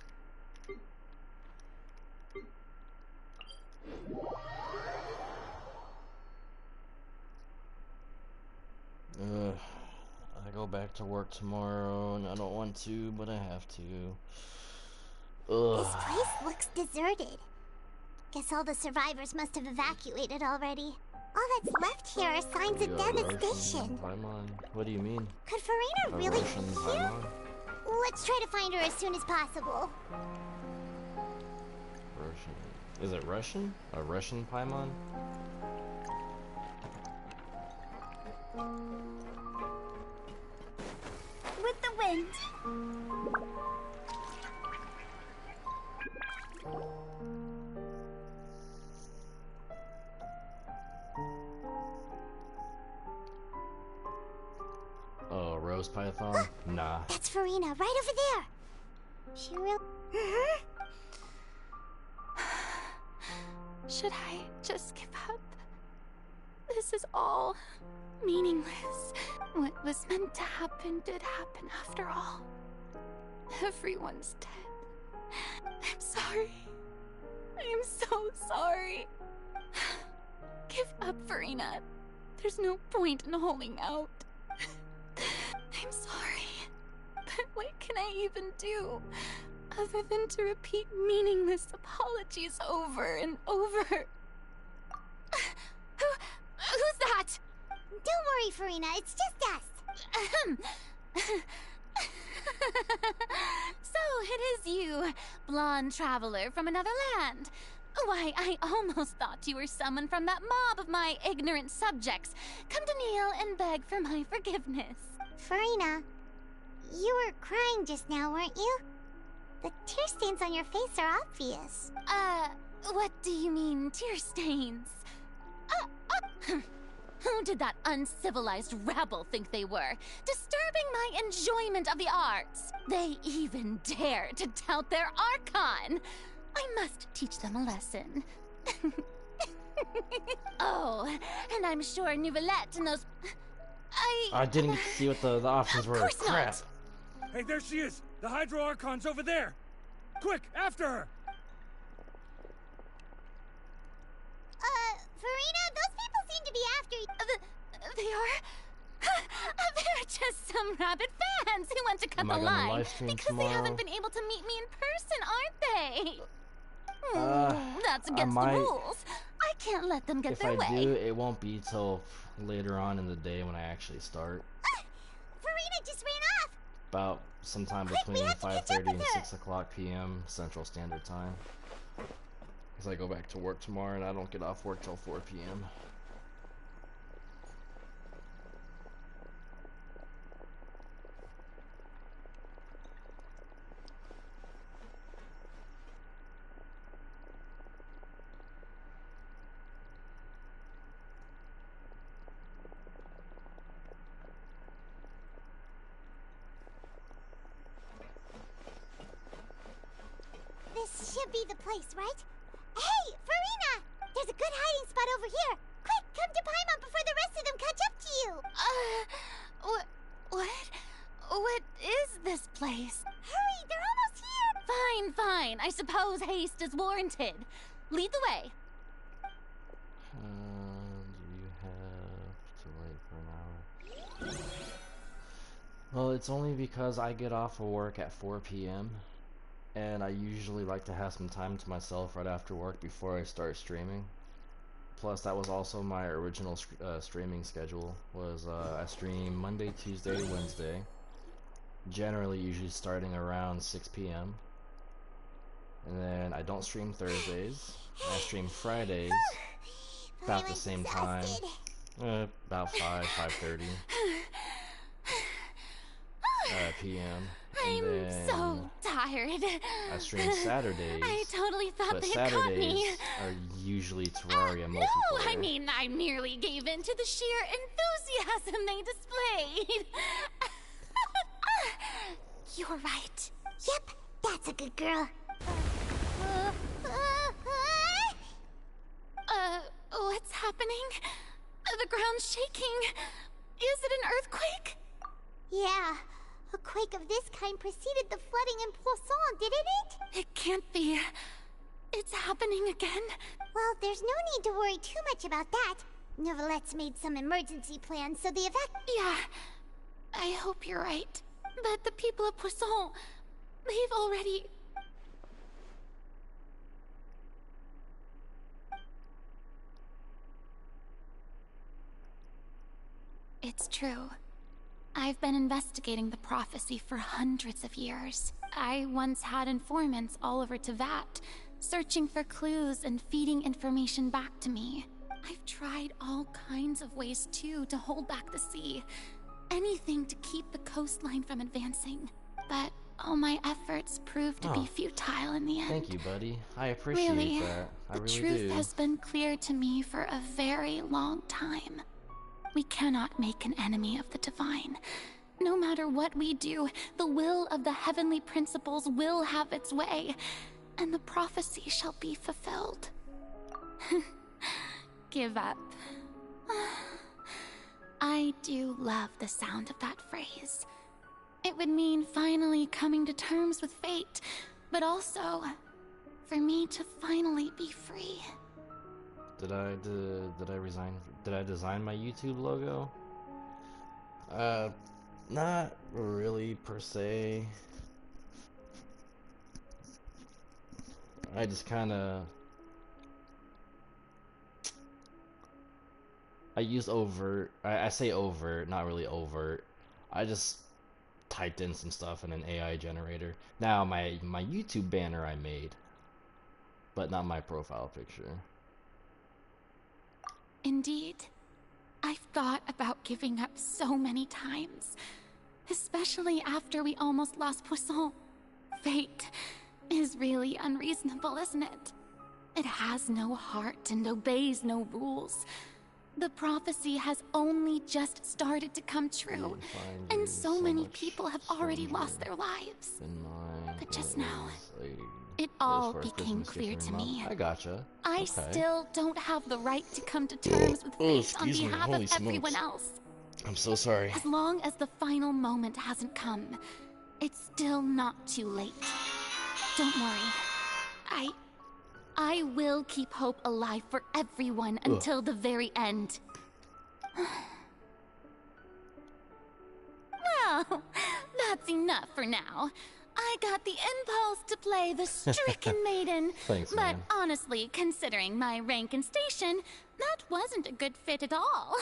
I go back to work tomorrow, and I don't want to, but I have to. Ugh. This place looks deserted. Guess all the survivors must have evacuated already. All that's left here are signs of devastation. Paimon. What do you mean? Could Farina really be here? Let's try to find her as soon as possible. Russian. Is it Russian? A Russian Paimon? With the wind. Oh, Rose Python? Nah. That's Farina, right over there. She really... Should I just give up? This is all meaningless. What was meant to happen did happen after all. Everyone's dead. I'm sorry. I am so sorry. Give up, Farina. There's no point in holding out. I'm sorry. But what can I even do? Other than to repeat meaningless apologies over and over. Who's that? Don't worry, Farina. It's just us. So it is you, blonde traveler from another land. Why, I almost thought you were someone from that mob of my ignorant subjects, come to kneel and beg for my forgiveness. Farina, you were crying just now, weren't you? The tear stains on your face are obvious. What do you mean, tear stains? Who did that uncivilized rabble think they were, disturbing my enjoyment of the arts? They even dare to tout their Archon! I must teach them a lesson. Oh, and I'm sure Nouvellette and those... I didn't get to see what the options were. Of course Crap. not. Hey, there she is! The Hydro Archon's over there! Quick, after her! Farina, those people seem to be after you. They are? They're just some rabid fans who want to cut the line because they haven't been able to meet me in person, aren't they? That's against the rules. I can't let them get their way. If I do, it won't be till later on in the day when I actually start. Farina just ran off! About sometime between 5:30 and 6 o'clock p.m. Central Standard Time. Because I go back to work tomorrow and I don't get off work till 4 p.m. This should be the place, right? Hey, Farina! There's a good hiding spot over here. Quick, come to Paimon before the rest of them catch up to you. What is this place? Hurry, they're almost here. Fine. I suppose haste is warranted. Lead the way. Do you have to wait for an hour? Well, it's only because I get off of work at 4 p.m. and I usually like to have some time to myself right after work before I start streaming. Plus, that was also my original streaming schedule. Was I stream Monday, Tuesday, Wednesday. Generally, usually starting around 6 p.m. And then I don't stream Thursdays. I stream Fridays about the same time. About 5:30 p.m. And I'm then so tired. I stream Saturdays. I totally thought but they had caught me. Saturdays are usually Terraria multiplayer. No, I mean, I merely gave in to the sheer enthusiasm they displayed. You're right. Yep, that's a good girl. What's happening? The ground's shaking. Is it an earthquake? Yeah, a quake of this kind preceded the flooding in Poisson, didn't it? It can't be. It's happening again. Well, there's no need to worry too much about that. Neverlette's made some emergency plans, so the Yeah, I hope you're right. But the people of Poisson, they've already... It's true. I've been investigating the prophecy for hundreds of years. I once had informants all over Tevat, searching for clues and feeding information back to me. I've tried all kinds of ways, too, to hold back the sea. Anything to keep the coastline from advancing. But all my efforts proved to be futile in the end. Thank you, buddy. I appreciate Really, that. I the really truth do. has been clear to me for a very long time. We cannot make an enemy of the divine. No matter what we do, the will of the heavenly principles will have its way, and the prophecy shall be fulfilled. Give up. I do love the sound of that phrase. It would mean finally coming to terms with fate, but also for me to finally be free. Did I resign? Did I design my YouTube logo? Not really per se. I just kind of I use overt. I say overt, not really overt. I just typed in some stuff in an AI generator. Now my YouTube banner I made, but not my profile picture. Indeed. I've thought about giving up so many times. Especially after we almost lost Poisson. Fate is really unreasonable, isn't it? It has no heart and obeys no rules. The prophecy has only just started to come true, and so many people have already lost their lives. But just now, it all became clear to me. I gotcha. I still don't have the right to come to terms with fate on behalf of everyone else. I'm so sorry. As long as the final moment hasn't come, it's still not too late. Don't worry. I will keep hope alive for everyone until the very end. Well, that's enough for now. I got the impulse to play the stricken maiden. Thanks, but man. honestly, considering my rank and station, that wasn't a good fit at all.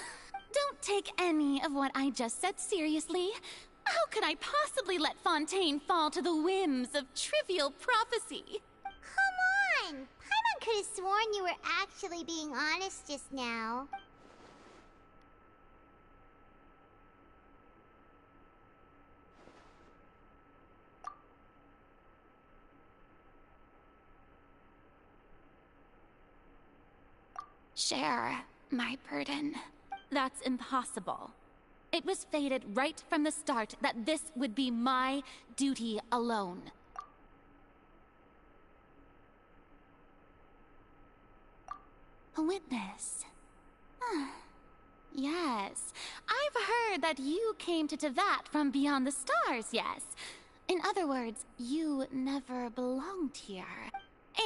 Don't take any of what I just said seriously. How could I possibly let Fontaine fall to the whims of trivial prophecy? Come on! Paimon could have sworn you were actually being honest just now. Share my burden. That's impossible. It was fated right from the start that this would be my duty alone. A witness. Yes, I've heard that you came to Tevat from beyond the stars, yes. In other words, you never belonged here.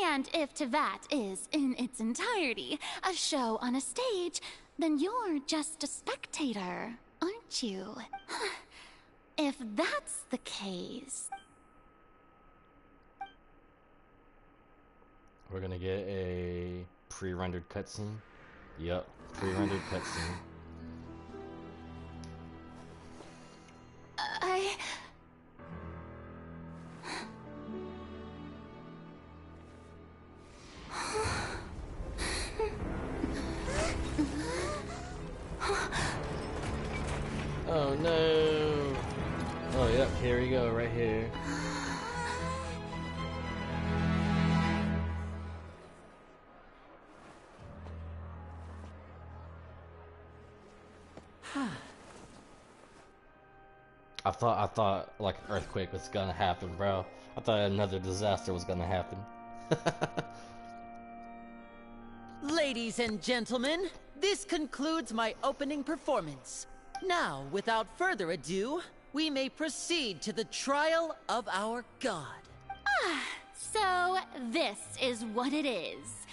And if Tevat is, in its entirety, a show on a stage, then you're just a spectator, aren't you? If that's the case... We're gonna get a pre-rendered cutscene. Yep, pre-rendered cutscene. I thought like an earthquake was gonna happen, bro. I thought another disaster was gonna happen. Ladies and gentlemen, this concludes my opening performance. Now, without further ado, we may proceed to the trial of our god. So this is what it is.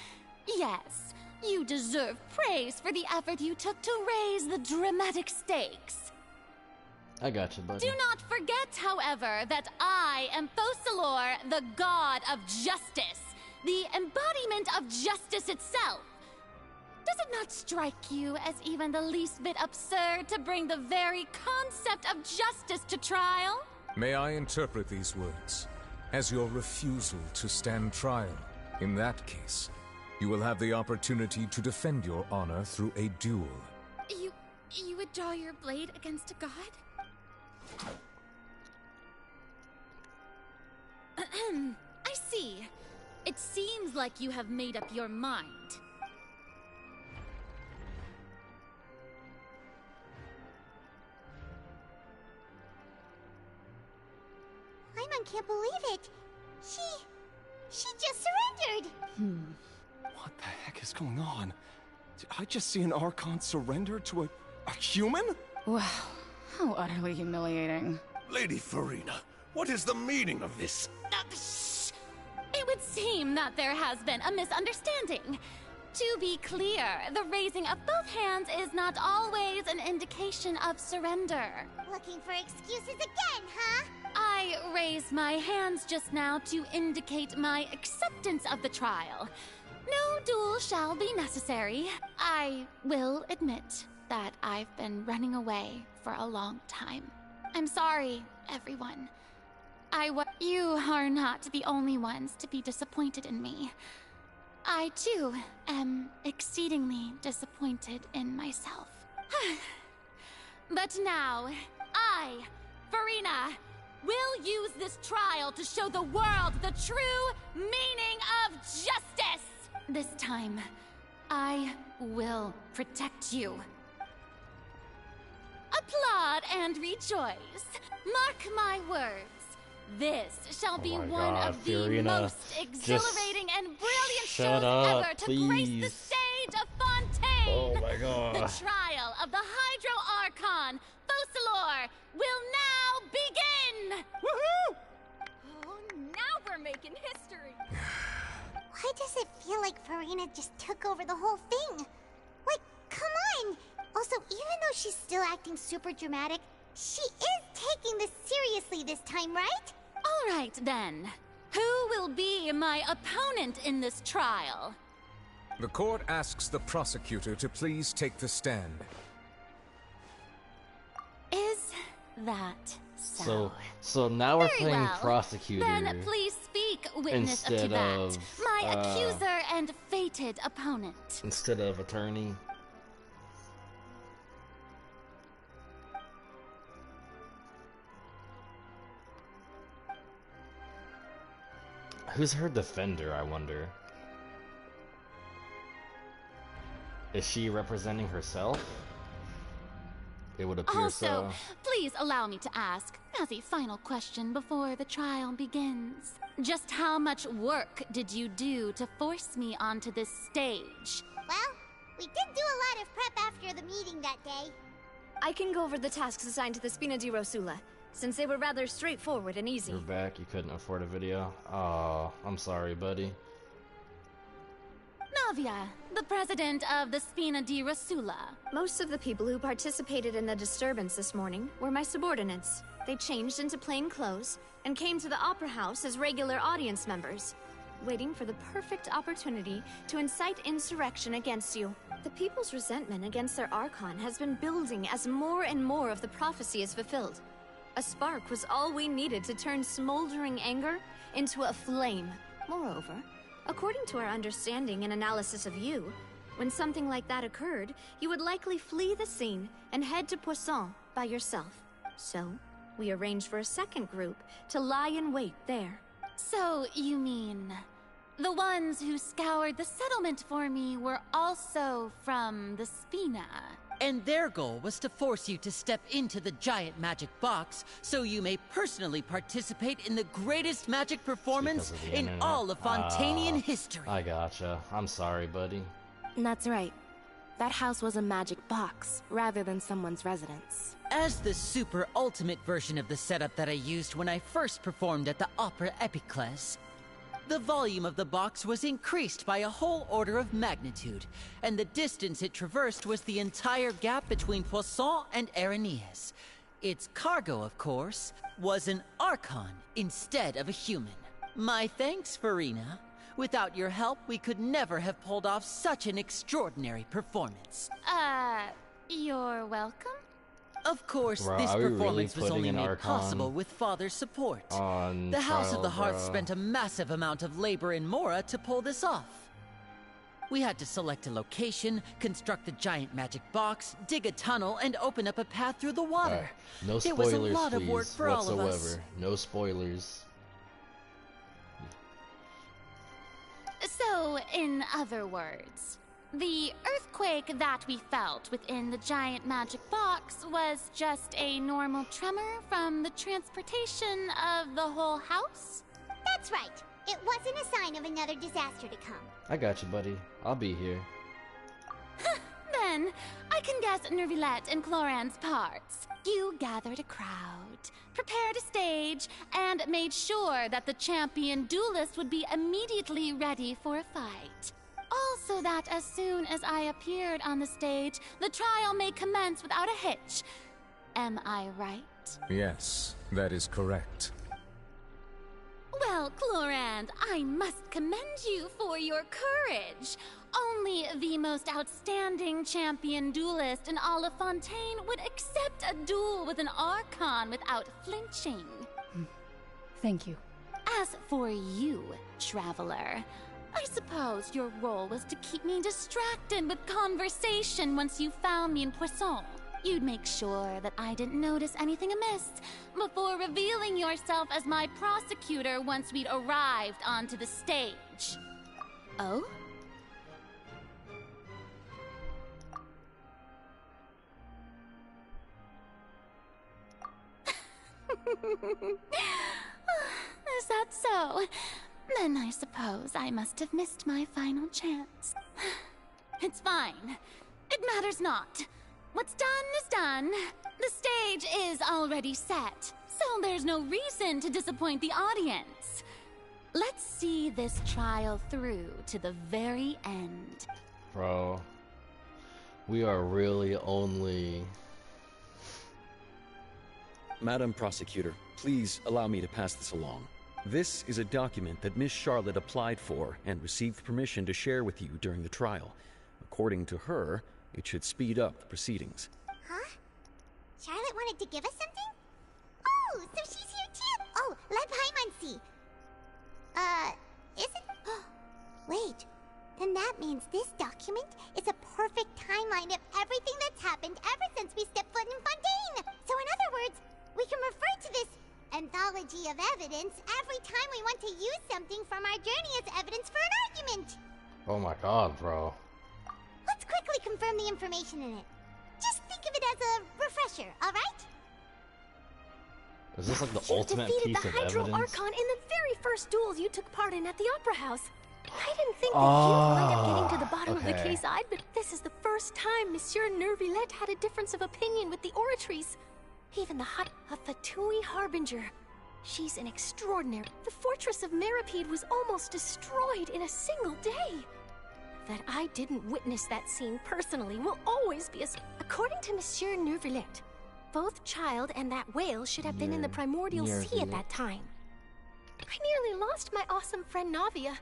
Yes, you deserve praise for the effort you took to raise the dramatic stakes. I got you, buddy. Do not forget, however, that I am Focalor, the god of justice, the embodiment of justice itself. Does it not strike you as even the least bit absurd to bring the very concept of justice to trial? May I interpret these words as your refusal to stand trial? In that case, you will have the opportunity to defend your honor through a duel. You would draw your blade against a god? I see. It seems like you have made up your mind. Paimon can't believe it. She just surrendered. What the heck is going on? Did I just see an Archon surrender to a human? Wow, how utterly humiliating. Lady Farina, what is the meaning of this? Shh! It would seem that there has been a misunderstanding. To be clear, the raising of both hands is not always an indication of surrender. Looking for excuses again, huh? I raised my hands just now to indicate my acceptance of the trial. No duel shall be necessary. I will admit that I've been running away for a long time. I'm sorry, everyone. You are not the only ones to be disappointed in me. I, too, am exceedingly disappointed in myself. But now, I, Farina, will use this trial to show the world the true meaning of justice! This time, I will protect you. Applaud and rejoice. Mark my words. This shall be one of the most exhilarating and brilliant shows ever to grace the stage of Fontaine. Oh my god. The trial of the Hydro Archon, Focalor, will now begin! Woohoo! Oh, now we're making history. Why does it feel like Farina just took over the whole thing? Like, come on! Also, even though she's still acting super dramatic, she is taking this seriously this time, right? All right, then. Who will be my opponent in this trial? The court asks the prosecutor to please take the stand. Is that so? So now we're Very playing well. prosecutor. Then please speak, witness to instead that. of, My accuser and fated opponent. Instead of attorney. Who's her defender, I wonder? Is she representing herself? It would appear Also, so. please allow me to ask, as a final question before the trial begins, just how much work did you do to force me onto this stage? Well, we did do a lot of prep after the meeting that day. I can go over the tasks assigned to the Spina di Rosula, since they were rather straightforward and easy. You're back, you couldn't afford a video. Oh, I'm sorry, buddy. Navia, the president of the Spina di Rosula. Most of the people who participated in the disturbance this morning were my subordinates. They changed into plain clothes and came to the Opera House as regular audience members, waiting for the perfect opportunity to incite insurrection against you. The people's resentment against their Archon has been building as more and more of the prophecy is fulfilled. A spark was all we needed to turn smoldering anger into a flame. Moreover, according to our understanding and analysis of you, when something like that occurred, you would likely flee the scene and head to Poisson by yourself. So, we arranged for a second group to lie in wait there. So, you mean, the ones who scoured the settlement for me were also from the Spina? And their goal was to force you to step into the giant magic box so you may personally participate in the greatest magic performance in all of Fontanian history. I gotcha. I'm sorry, buddy. That's right. That house was a magic box, rather than someone's residence. As the super ultimate version of the setup that I used when I first performed at the Opera Epiclese, the volume of the box was increased by a whole order of magnitude, and the distance it traversed was the entire gap between Poisson and Arrhenius. Its cargo, of course, was an Archon instead of a human. My thanks, Farina. Without your help, we could never have pulled off such an extraordinary performance. You're welcome? Of course, Bro, this performance really was only made Archon possible with Father's support. The House of the Hearth spent a massive amount of labor in Mora to pull this off. We had to select a location, construct the giant magic box, dig a tunnel, and open up a path through the water. Right. No spoilers, it was a lot please, of work for whatsoever. all of us. No spoilers. So, in other words, the earthquake that we felt within the giant magic box was just a normal tremor from the transportation of the whole house? That's right. It wasn't a sign of another disaster to come. I got you, buddy. I'll be here. Then, I can guess Nervilette and Cloran's parts. You gathered a crowd, prepared a stage, and made sure that the champion duelist would be immediately ready for a fight. Also that as soon as I appeared on the stage, the trial may commence without a hitch. Am I right? Yes, that is correct. Well, Clorand, I must commend you for your courage. Only the most outstanding champion duelist in all of Fontaine would accept a duel with an Archon without flinching. Thank you. As for you, Traveler, I suppose your role was to keep me distracted with conversation once you found me in Poisson. You'd make sure that I didn't notice anything amiss before revealing yourself as my prosecutor once we'd arrived onto the stage. Oh? Is that so? Then I suppose I must have missed my final chance. It's fine. It matters not. What's done is done. The stage is already set, so there's no reason to disappoint the audience. Let's see this trial through to the very end. Bro, we are really only... Madam Prosecutor, please allow me to pass this along. This is a document that Miss Charlotte applied for and received permission to share with you during the trial. According to her, it should speed up the proceedings. Huh? Charlotte wanted to give us something? Oh, so she's here too! Oh, let Paimon see. Is it? Wait, then that means this document is a perfect timeline of everything that's happened ever since we stepped foot in Fontaine! So in other words, we can refer to this anthology of evidence every time we want to use something from our journey as evidence for an argument! Oh my god, bro. Let's quickly confirm the information in it. Just think of it as a refresher, alright? Is this like the You ultimate defeated piece the of Hydro evidence? Archon in the very first duel you took part in at the Opera House. I didn't think that you'd wind up getting to the bottom of the okay. case either, but this is the first time Monsieur Nervilette had a difference of opinion with the Oratrice. Even the hot Fatui Harbinger. She's an extraordinary. The fortress of Meripede was almost destroyed in a single day. That I didn't witness that scene personally will always be According to Monsieur Nervilette, both Child and that whale should have been in the primordial sea at that time. I nearly lost my awesome friend Navia.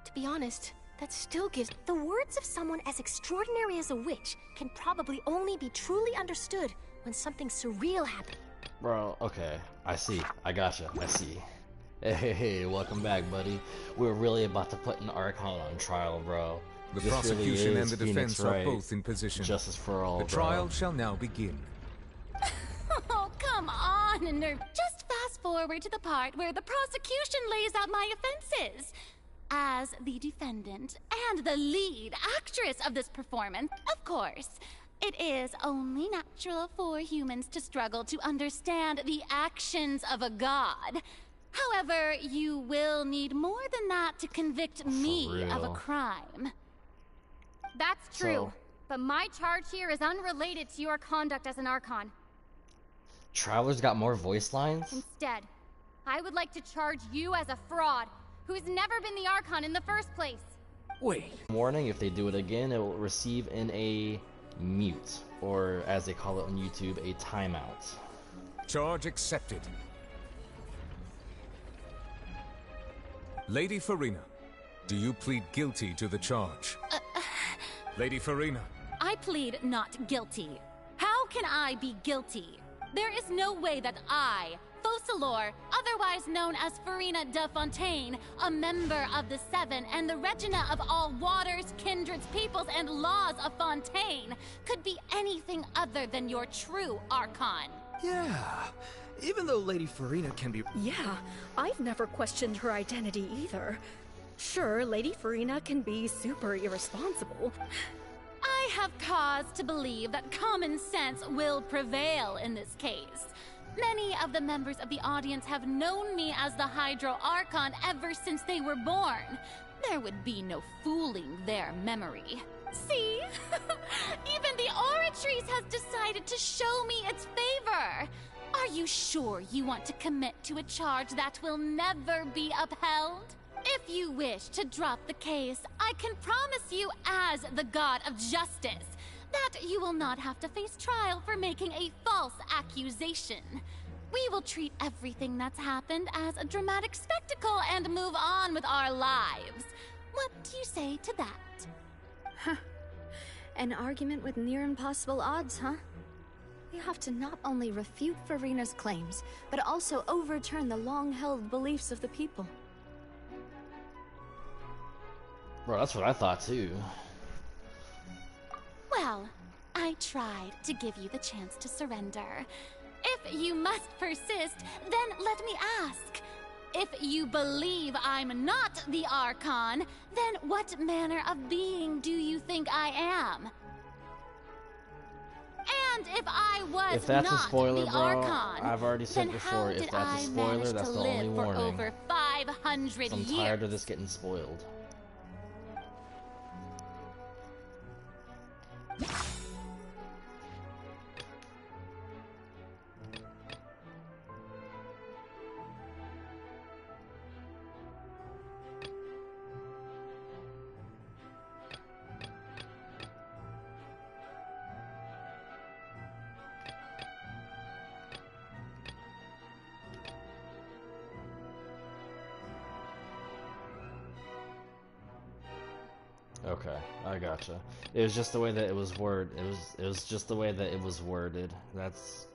To be honest, that still gives... The words of someone as extraordinary as a witch can probably only be truly understood when something surreal happens. Bro, okay. I see. I gotcha. I see. Hey, welcome back, buddy. We're really about to put an Archon on trial, bro. The This prosecution really and the is defense Phoenix are Wright. both in position. Justice for all, The bro. trial shall now begin. Oh, come on, nerd. Just fast forward to the part where the prosecution lays out my offenses. As the defendant and the lead actress of this performance, of course, It is only natural for humans to struggle to understand the actions of a god. However, you will need more than that to convict me of a real. crime. That's true, So- but my charge here is unrelated to your conduct as an Archon. Traveler's got more voice lines? Instead, I would like to charge you as a fraud who's never been the Archon in the first place. Wait. Warning, if they do it again, it will receive in a mute, or as they call it on YouTube, a timeout. Charge accepted. Lady Farina, do you plead guilty to the charge? Lady Farina. I plead not guilty. How can I be guilty? There is no way that I, Focalor, otherwise known as Farina de Fontaine, a member of the Seven and the Regina of all waters, kindreds, peoples, and laws of Fontaine, could be anything other than your true Archon. Yeah, even though Lady Farina can be... Yeah, I've never questioned her identity either. Sure, Lady Farina can be super irresponsible. I have cause to believe that common sense will prevail in this case. Many of the members of the audience have known me as the Hydro Archon ever since they were born. There would be no fooling their memory. See? Even the Oratrice has decided to show me its favor. Are you sure you want to commit to a charge that will never be upheld? If you wish to drop the case, I can promise you as the God of Justice that you will not have to face trial for making a false accusation. We will treat everything that's happened as a dramatic spectacle and move on with our lives. What do you say to that? An argument with near impossible odds, huh? We have to not only refute Farina's claims, but also overturn the long-held beliefs of the people. Bro, that's what I thought too. Well, I tried to give you the chance to surrender. If you must persist, then let me ask. If you believe I'm not the Archon, then what manner of being do you think I am? And if I was If that's a not spoiler, the bro, Archon, I've already said then before, how if did that's a I spoiler, manage that's to the live only for warning. over 500 I'm years? tired of this getting spoiled. Okay, I gotcha. It was just the way that it was worded. It was just the way that it was worded. That's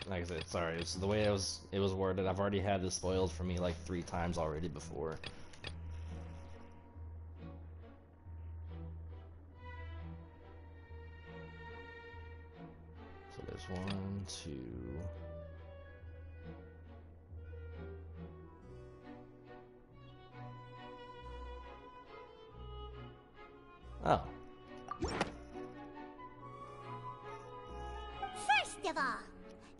like I said, sorry. It's the way it was worded. I've already had this spoiled for me like 3 times already before. So there's 1, 2. Oh. First of all,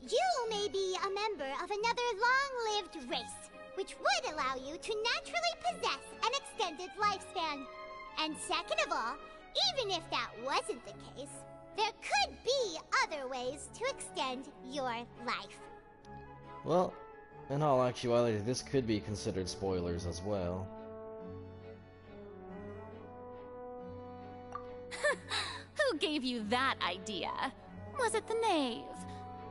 you may be a member of another long-lived race, which would allow you to naturally possess an extended lifespan. And second of all, even if that wasn't the case, there could be other ways to extend your life. Well, in all actuality, this could be considered spoilers as well. Who gave you that idea? Was it the knave?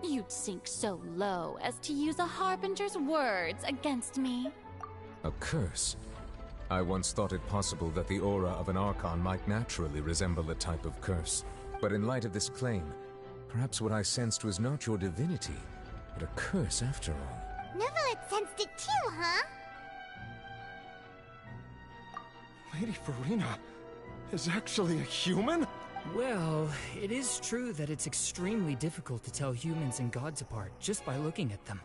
You'd sink so low as to use a harbinger's words against me. A curse? I once thought it possible that the aura of an Archon might naturally resemble a type of curse. But in light of this claim, perhaps what I sensed was not your divinity, but a curse after all. Neverlet sensed it too, huh? Lady Farina is actually a human? Well, it is true that it's extremely difficult to tell humans and gods apart just by looking at them.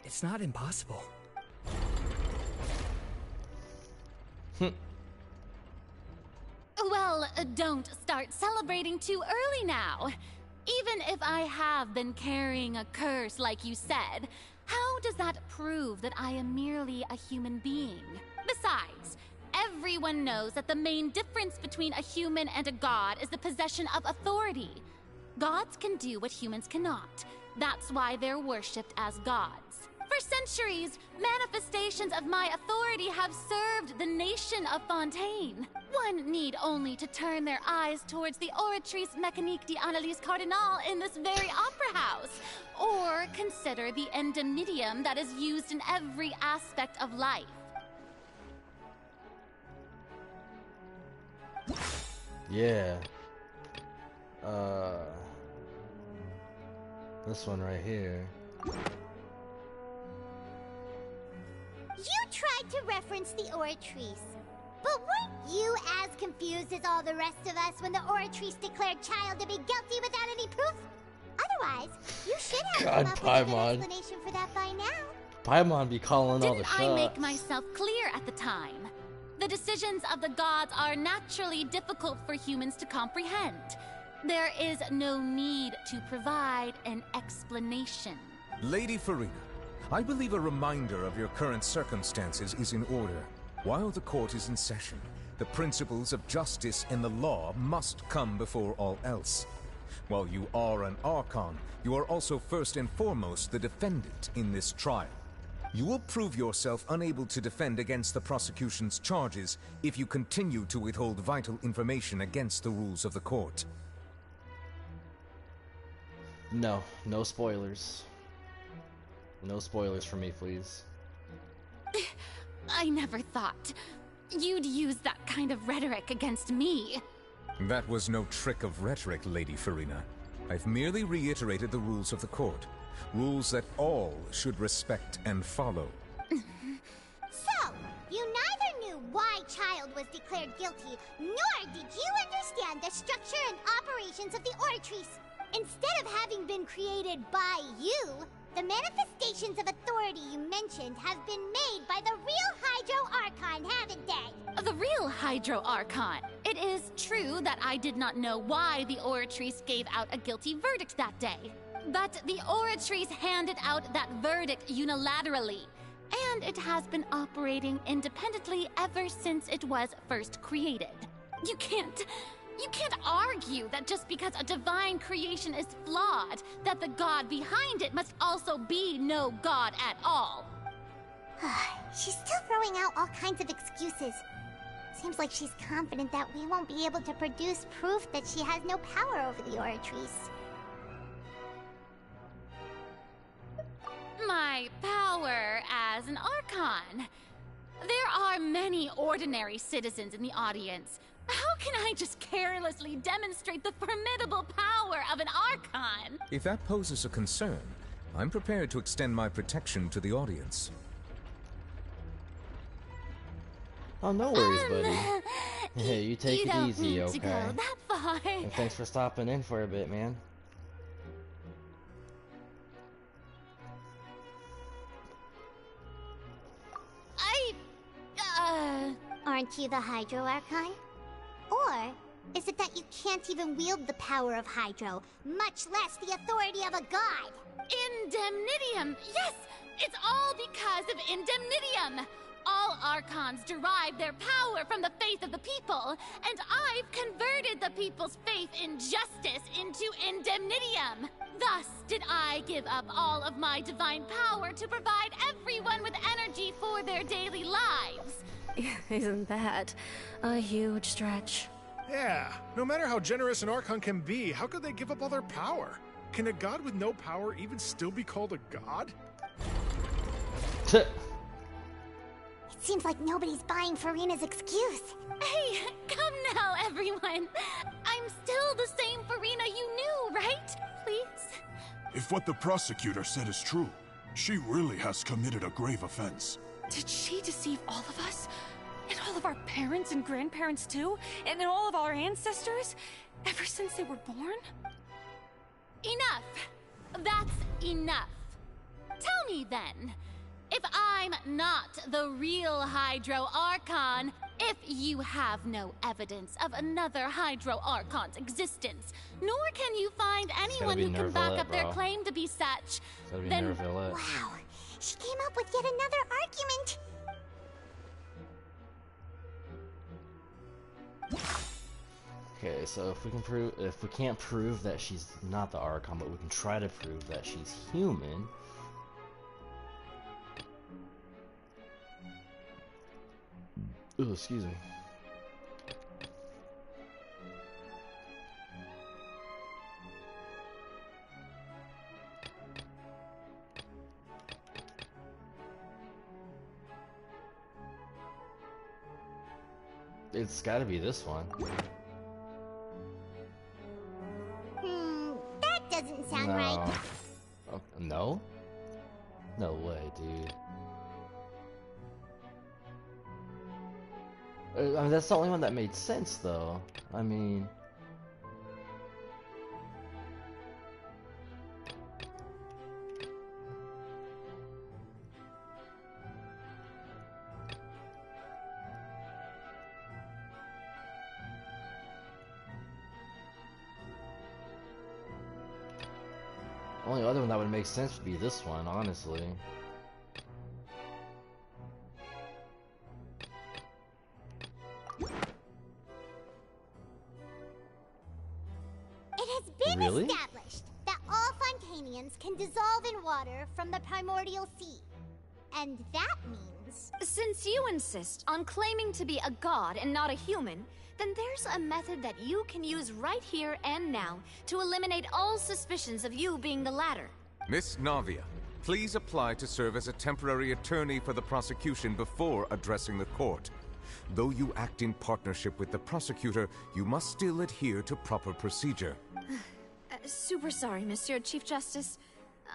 It's not impossible. Well, don't start celebrating too early now. Even if I have been carrying a curse like you said, how does that prove that I am merely a human being? Besides, everyone knows that the main difference between a human and a god is the possession of authority. Gods can do what humans cannot. That's why they're worshipped as gods. For centuries, manifestations of my authority have served the nation of Fontaine. One need only to turn their eyes towards the Oratrice Mécanique d'Analyse Cardinal in this very opera house, or consider the indemnitium that is used in every aspect of life. Yeah. This one right here. You tried to reference the Oratrice, but weren't you as confused as all the rest of us when the Oratrice declared Child to be guilty without any proof? Otherwise, you should have come up with an explanation for that by now. Paimon be calling all the shots. Didn't I make myself clear at the time? The decisions of the gods are naturally difficult for humans to comprehend. There is no need to provide an explanation. Lady Farina, I believe a reminder of your current circumstances is in order. While the court is in session, the principles of justice and the law must come before all else. While you are an Archon, you are also first and foremost the defendant in this trial. You will prove yourself unable to defend against the prosecution's charges if you continue to withhold vital information against the rules of the court. No, no spoilers. No spoilers for me, please. I never thought you'd use that kind of rhetoric against me. That was no trick of rhetoric, Lady Farina. I've merely reiterated the rules of the court. Rules that all should respect and follow. So, you neither knew why Child was declared guilty, nor did you understand the structure and operations of the Oratrice. Instead of having been created by you, the manifestations of authority you mentioned have been made by the real Hydro Archon, haven't they? The real Hydro Archon. It is true that I did not know why the Oratrice gave out a guilty verdict that day. But the Oratrice handed out that verdict unilaterally, and it has been operating independently ever since it was first created. You can't argue that just because a divine creation is flawed, that the god behind it must also be no god at all. She's still throwing out all kinds of excuses. Seems like she's confident that we won't be able to produce proof that she has no power over the Oratrice. My power as an Archon. There are many ordinary citizens in the audience. How can I just carelessly demonstrate the formidable power of an Archon? If that poses a concern, I'm prepared to extend my protection to the audience. Oh, no worries, buddy. Hey, you take it easy, You okay? don't need to go that far. And thanks for stopping in for a bit, man. Aren't you the Hydro Archon? Or is it that you can't even wield the power of Hydro, much less the authority of a god? Indemnitium! Yes! It's all because of Indemnitium! All Archons derive their power from the faith of the people, and I've converted the people's faith in justice into Indemnitium. Thus did I give up all of my divine power to provide everyone with energy for their daily lives. Isn't that a huge stretch? Yeah, no matter how generous an Archon can be, how could they give up all their power? Can a god with no power even still be called a god? It seems like nobody's buying Farina's excuse. Hey, come now, everyone. I'm still the same Farina you knew, right? Please? If what the prosecutor said is true, she really has committed a grave offense. Did she deceive all of us? And all of our parents and grandparents too? And all of our ancestors? Ever since they were born? Enough. That's enough. Tell me then, if I'm not the real Hydro Archon, If you have no evidence of another Hydro Archon's existence, nor can you find anyone who can back up their claim to be such, then... Wow, she came up with yet another argument. Okay, so if we can't prove that she's not the Archon, but we can try to prove that she's human. Ooh, excuse me. It's gotta be this one. That doesn't sound No. right. Oh, no? No way, dude. I mean, that's the only one that made sense, though. I mean... Only other one that would make sense would be this one, honestly. It has been established that all Fontanians can dissolve in water from the primordial sea. And that means... Since you insist on claiming to be a god and not a human, then there's a method that you can use right here and now to eliminate all suspicions of you being the latter. Miss Navia, please apply to serve as a temporary attorney for the prosecution before addressing the court. Though you act in partnership with the prosecutor, you must still adhere to proper procedure. Super sorry, Monsieur Chief Justice.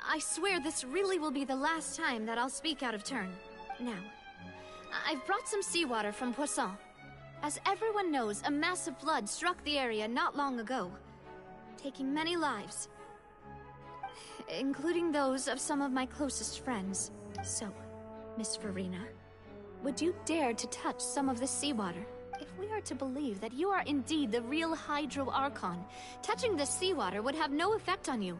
I swear this really will be the last time that I'll speak out of turn. Now, I've brought some seawater from Poisson. As everyone knows, a massive flood struck the area not long ago, taking many lives, including those of some of my closest friends. So, Miss Verena, would you dare to touch some of the seawater? If we are to believe that you are indeed the real Hydro Archon, touching the seawater would have no effect on you.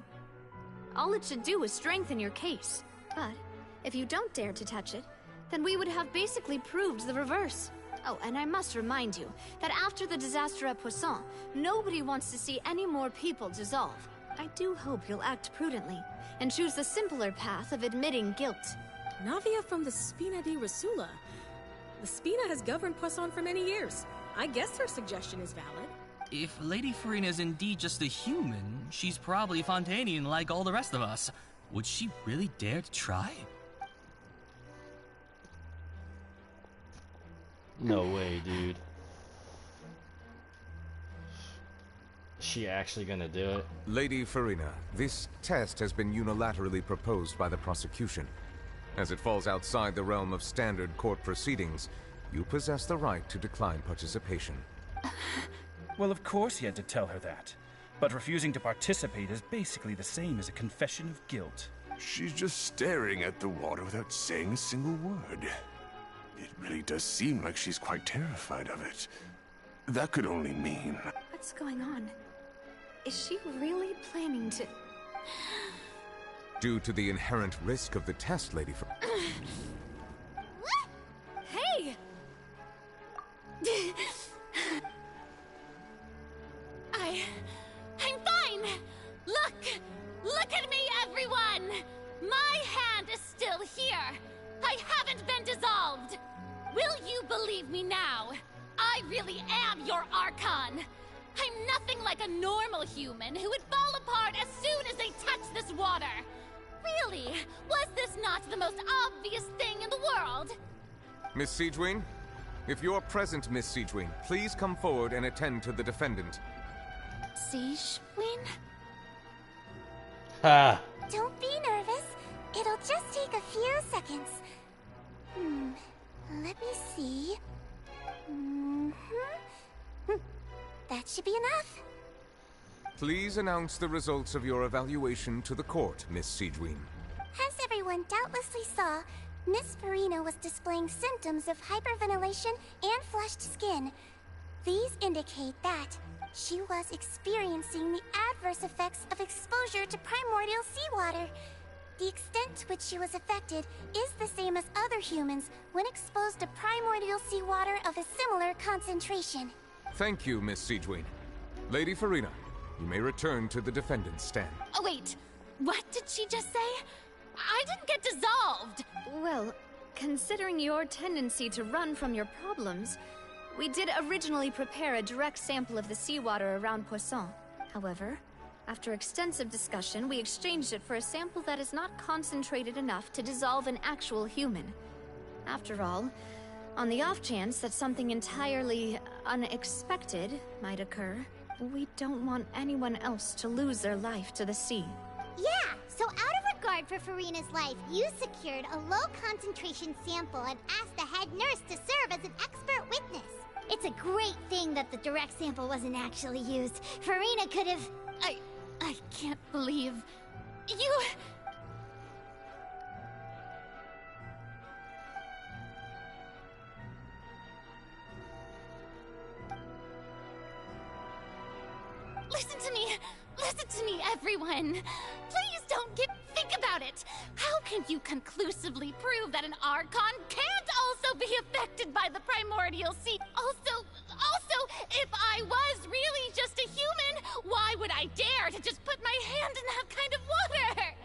All it should do is strengthen your case. But if you don't dare to touch it, then we would have basically proved the reverse. Oh, and I must remind you that after the disaster at Poisson, nobody wants to see any more people dissolve. I do hope you'll act prudently and choose the simpler path of admitting guilt. Navia from the Spina di Rasula. The Spina has governed Poisson for many years. I guess her suggestion is valid. If Lady Farina is indeed just a human, she's probably Fontanian like all the rest of us. Would she really dare to try? No way, dude. She actually gonna do it? Lady Farina, this test has been unilaterally proposed by the prosecution. As it falls outside the realm of standard court proceedings, you possess the right to decline participation. Well, of course he had to tell her that. But refusing to participate is basically the same as a confession of guilt. She's just staring at the water without saying a single word. It really does seem like she's quite terrified of it. That could only mean... What's going on? Is she really planning to... Due to the inherent risk of the test, Lady Hey! I'm fine! Look at me, everyone! My hand is still here! I haven't been dissolved! Will you believe me now? I really am your Archon! I'm nothing like a normal human who would fall apart as soon as they touch this water! Really? Was this not the most obvious thing in the world? Miss Siegewin? If you're present, Miss Siegewin, please come forward and attend to the defendant. Siegewin? Ha! Don't be nervous. It'll just take a few seconds. Let me see. That should be enough. Please announce the results of your evaluation to the court, Miss Siegewin. As everyone doubtlessly saw, Miss Farina was displaying symptoms of hyperventilation and flushed skin. These indicate that she was experiencing the adverse effects of exposure to primordial seawater. The extent to which she was affected is the same as other humans when exposed to primordial seawater of a similar concentration. Thank you, Miss Siegeween. Lady Farina, you may return to the defendant's stand. Oh, wait. What did she just say? I didn't get dissolved! Well, considering your tendency to run from your problems, we did originally prepare a direct sample of the seawater around Poisson. However, after extensive discussion, we exchanged it for a sample that is not concentrated enough to dissolve an actual human. After all, on the off chance that something entirely unexpected might occur, we don't want anyone else to lose their life to the sea. Yeah, so out of regard for Farina's life, you secured a low-concentration sample and asked the head nurse to serve as an expert witness. It's a great thing that the direct sample wasn't actually used. Farina could have... I can't believe... you... Listen to me, everyone! Please don't think about it! How can you conclusively prove that an Archon can't also be affected by the primordial sea? Also, if I was really just a human, why would I dare to just put my hand in that kind of water?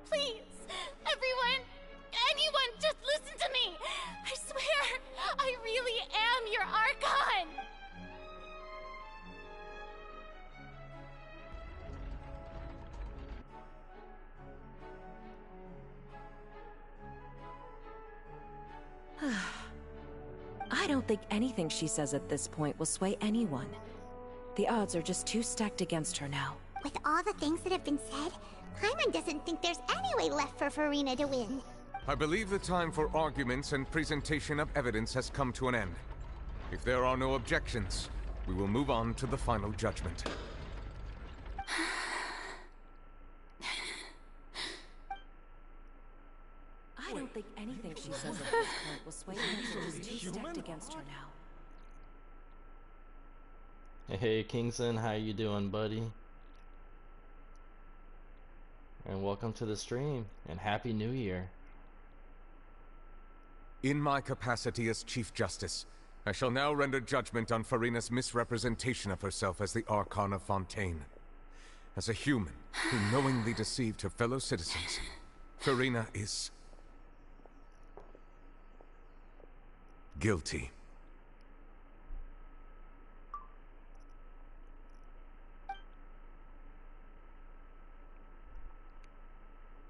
Please, anyone, just listen to me! I swear, I really am your Archon! I don't think anything she says at this point will sway anyone. The odds are just too stacked against her now. With all the things that have been said, Paimon doesn't think there's any way left for Farina to win. I believe the time for arguments and presentation of evidence has come to an end. If there are no objections, we will move on to the final judgment. I don't think anything she says at this point will sway anyone. She's too stacked against her now. Hey Kingston, how you doing, buddy? And welcome to the stream, and Happy New Year. In my capacity as Chief Justice, I shall now render judgment on Farina's misrepresentation of herself as the Archon of Fontaine. As a human who knowingly deceived her fellow citizens, Farina is... guilty.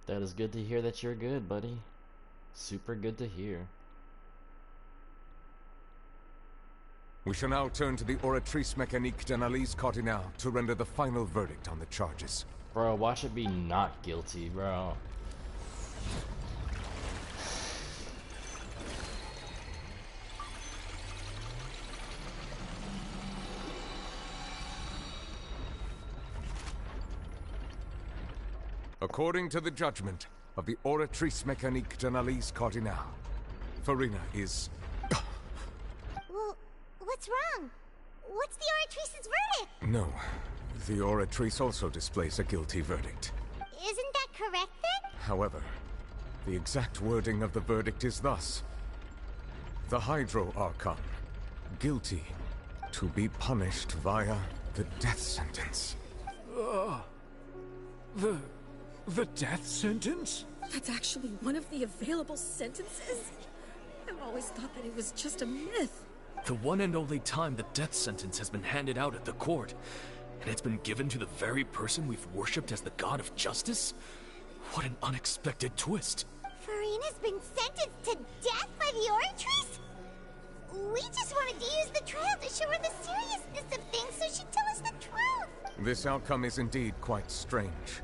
That is good to hear that you're good, buddy. Super good to hear. We shall now turn to the Oratrice Mécanique d'Analyse Cardinale to render the final verdict on the charges. Bro, why should be not guilty, bro? According to the judgment of the Oratrice Mécanique d'Analyse Cardinale, Farina is... Well, what's wrong? What's the Oratrice's verdict? No. The Oratrice also displays a guilty verdict. Isn't that correct, then? However, the exact wording of the verdict is thus. The Hydro Archon, guilty to be punished via the death sentence. The death sentence? That's actually one of the available sentences? I've always thought that it was just a myth. The one and only time the death sentence has been handed out at the court, and it's been given to the very person we've worshipped as the god of justice? What an unexpected twist. Farina's been sentenced to death by the Oratrice? We just wanted to use the trial to show her the seriousness of things so she'd tell us the truth. This outcome is indeed quite strange.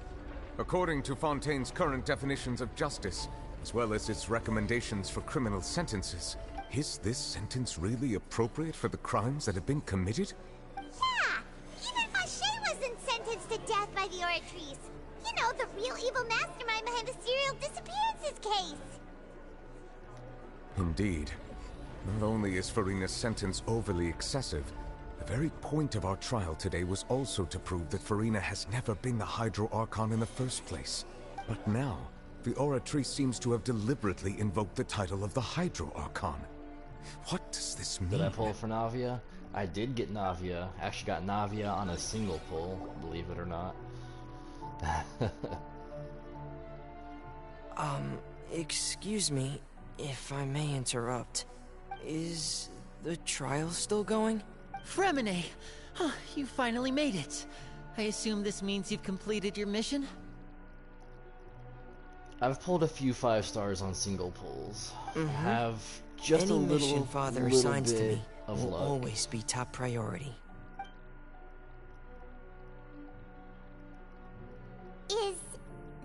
According to Fontaine's current definitions of justice, as well as its recommendations for criminal sentences, is this sentence really appropriate for the crimes that have been committed? Yeah! Even Fache wasn't sentenced to death by the Oratrice. You know, the real evil mastermind behind the serial disappearances case. Indeed. Not only is Farina's sentence overly excessive, the very point of our trial today was also to prove that Farina has never been the Hydro Archon in the first place. But now, the Oratrice seems to have deliberately invoked the title of the Hydro Archon. What does this mean? Did I pull for Navia? I did get Navia. Actually got Navia on a single pull, believe it or not. Excuse me, if I may interrupt. Is the trial still going? Fremine! You finally made it. I assume this means you've completed your mission? I've pulled a few 5 stars on single pulls. Mm-hmm. Have just Any a little, mission Father little assigns bit to me of will luck. always be top priority. Is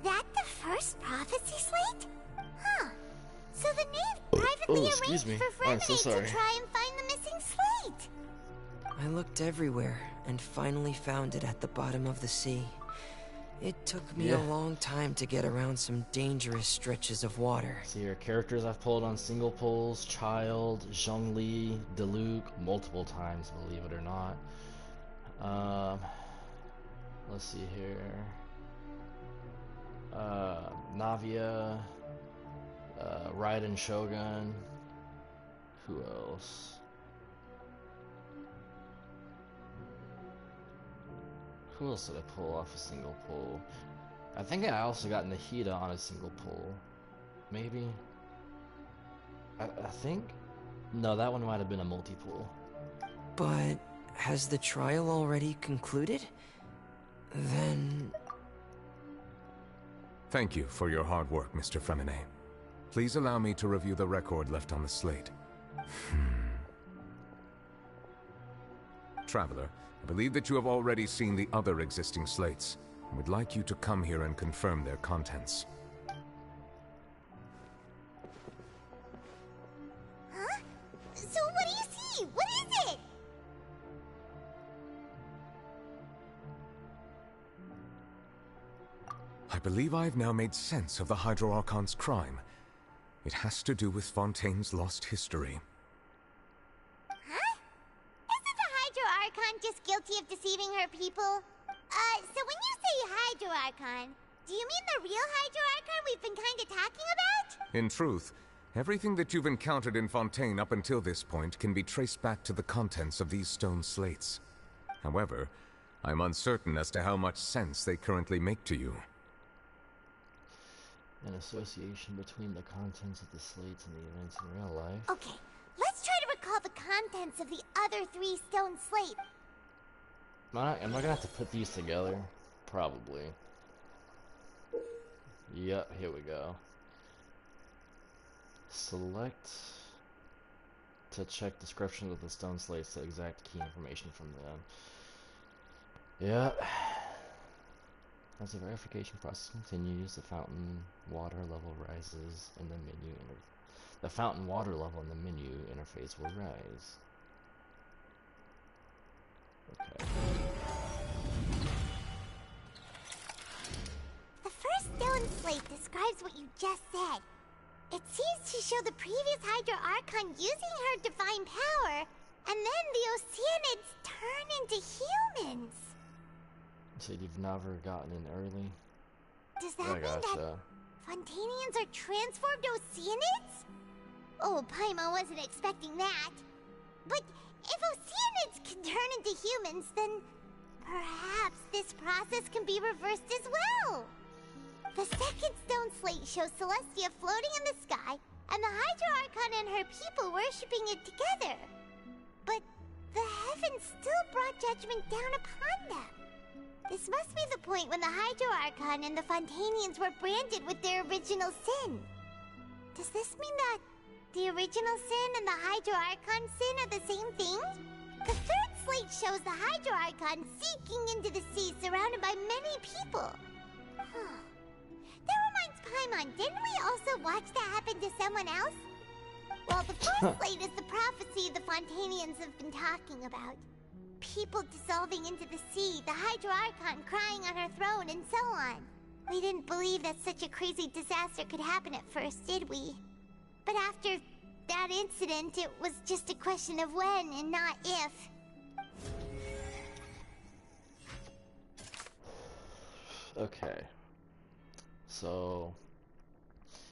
that the first prophecy slate? Huh. So the knave privately arranged for Fremine to try and find the missing slate. I looked everywhere and finally found it at the bottom of the sea. It took me a long time to get around some dangerous stretches of water. See here, characters I've pulled on single pulls: Child, Zhongli, Diluc, multiple times, believe it or not. Let's see here. Navia, Raiden Shogun. Who else? Who else did I pull off a single pull? I think I also got Nahida on a single pull. Maybe? I think? No, that one might have been a multi-pull. But has the trial already concluded? Then... Thank you for your hard work, Mr. Fremine. Please allow me to review the record left on the slate. Traveler, I believe that you have already seen the other existing slates, and would like you to come here and confirm their contents. Huh? So what do you see? What is it? I believe I have now made sense of the Hydro Archon's crime. It has to do with Fontaine's lost history. Huh? Isn't the Hydro Archon just guilty of deceiving her people? So when you say Hydro Archon, do you mean the real Hydro Archon we've been kinda talking about? In truth, everything that you've encountered in Fontaine up until this point can be traced back to the contents of these stone slates. However, I'm uncertain as to how much sense they currently make to you. An association between the contents of the slates and the events in real life. Okay, let's try to recall the contents of the other 3 stone slates. Am I gonna have to put these together? Probably. Yep, here we go. Select to check descriptions of the stone slates to exact key information from them. Yep. As the verification process continues, the fountain water level rises and the menu the fountain water level in the menu interface will rise. Okay. The first stone slate describes what you just said. It seems to show the previous Hydro Archon using her divine power, and then the Oceanids turn into humans. So you've never gotten in early? Does that mean that Fontanians are transformed Oceanids? Oh, Paimon wasn't expecting that. But if Oceanids can turn into humans, then perhaps this process can be reversed as well. The second stone slate shows Celestia floating in the sky, and the Hydro Archon and her people worshipping it together. But the heavens still brought judgment down upon them. This must be the point when the Hydro Archon and the Fontanians were branded with their original sin. Does this mean that the original sin and the Hydro Archon sin are the same thing? The third slate shows the Hydro Archon sinking into the sea surrounded by many people. That reminds Paimon, didn't we also watch that happen to someone else? Well, the fourth slate is the prophecy the Fontanians have been talking about. People dissolving into the sea, the Hydro Archon crying on her throne, and so on. We didn't believe that such a crazy disaster could happen at first, did we? But after that incident, it was just a question of when and not if. Okay. So,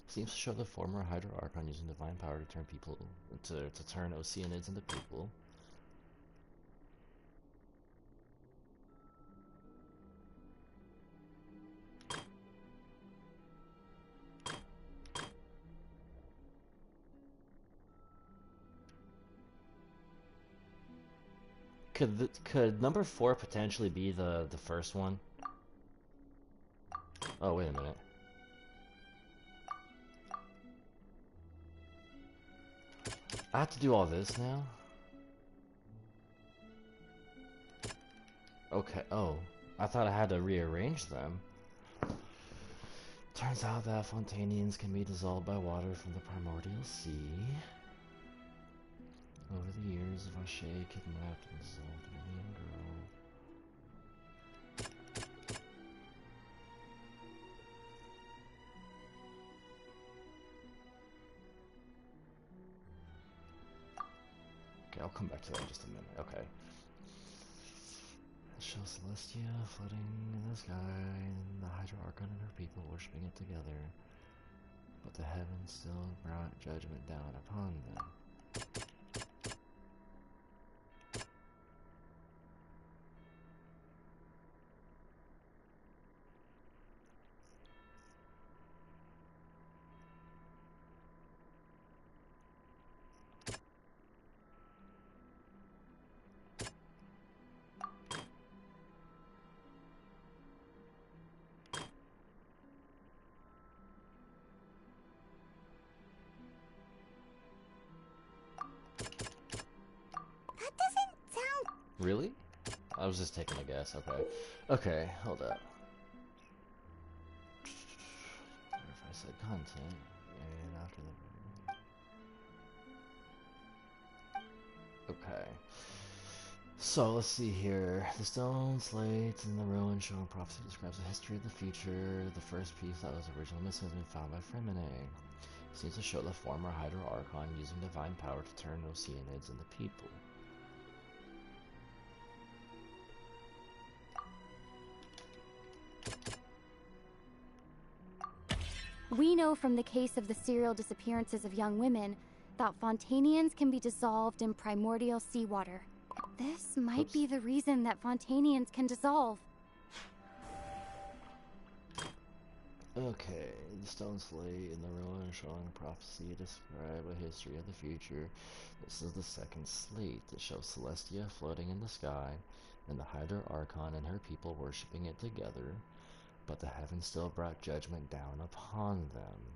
seems to show the former Hydro Archon using divine power to turn people to turn Oceanids into people. Could number 4 potentially be the first one? Oh, wait a minute. I have to do all this now? Okay, oh. I thought I had to rearrange them. Turns out that Fontanians can be dissolved by water from the primordial sea. Over the years, Vache kidnapped and dissolved many a girl. Okay, I'll come back to that in just a minute. Okay. It shows Celestia floating in the sky, and the Hydro Archon and her people worshipping it together. But the heavens still brought judgment down upon them. Really? I was just taking a guess, okay. Okay, hold up. What if I said content, and after the... Okay. So, let's see here. The stone slates in the ruin showing prophecy describes the history of the future. The first piece that was originally missing has been found by Fremine. It seems to show the former Hydro Archon using divine power to turn Oceanids into people. We know from the case of the serial disappearances of young women that Fontanians can be dissolved in primordial seawater. This might be the reason that Fontanians can dissolve. Okay, the stone slate in the ruin showing prophecy describe a history of the future. This is the second slate that shows Celestia floating in the sky, and the Hydro Archon and her people worshipping it together. But the heavens still brought judgment down upon them.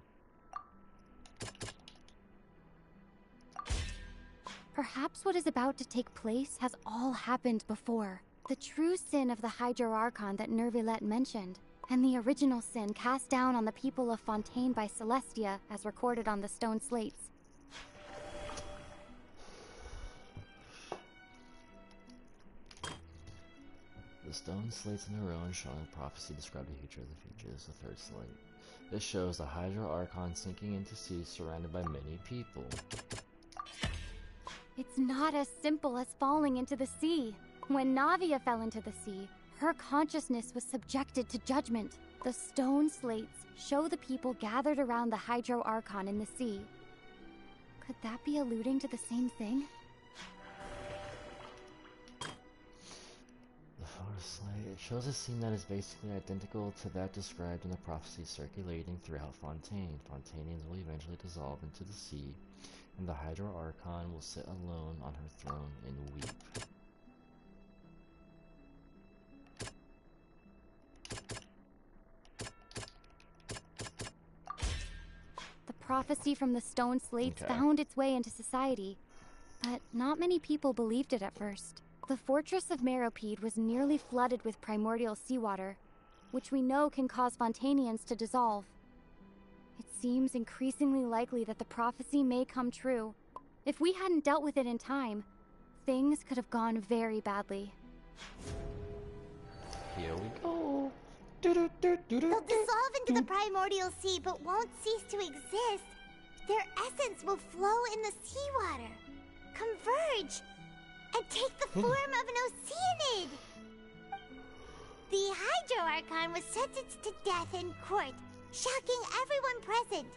Perhaps what is about to take place has all happened before. The true sin of the Hydro Archon that Nervilette mentioned, and the original sin cast down on the people of Fontaine by Celestia, as recorded on the stone slates. The stone slates in the ruin showing prophecy describe the future of the future is the third slate. This shows the Hydro Archon sinking into sea surrounded by many people. It's not as simple as falling into the sea. When Navia fell into the sea, her consciousness was subjected to judgment. The stone slates show the people gathered around the Hydro Archon in the sea. Could that be alluding to the same thing? The photo slate, it shows a scene that is basically identical to that described in the prophecy circulating throughout Fontaine. Fontanians will eventually dissolve into the sea, and the Hydro Archon will sit alone on her throne and weep. The prophecy from the stone slates found its way into society, but not many people believed it at first. The fortress of Meropide was nearly flooded with primordial seawater, which we know can cause Fontanians to dissolve. It seems increasingly likely that the prophecy may come true. If we hadn't dealt with it in time, things could have gone very badly. Here we go. They'll dissolve into the primordial sea but won't cease to exist. Their essence will flow in the seawater, converge, and take the form of an Oceanid. The Hydro Archon was sentenced to death in court, shocking everyone present.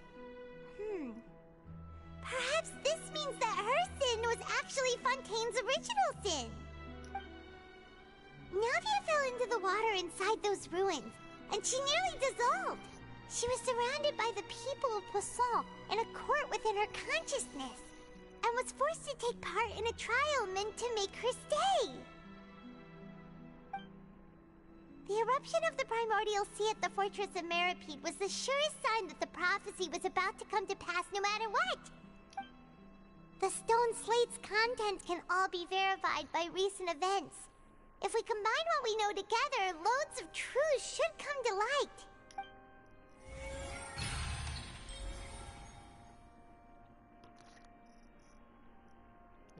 Perhaps this means that her sin was actually Fontaine's original sin. Navia fell into the water inside those ruins, and she nearly dissolved. She was surrounded by the people of Poisson in a court within her consciousness, and was forced to take part in a trial meant to make her stay. The eruption of the primordial sea at the fortress of Meropide was the surest sign that the prophecy was about to come to pass no matter what. The stone slate's content can all be verified by recent events. If we combine what we know together, loads of truths should come to light.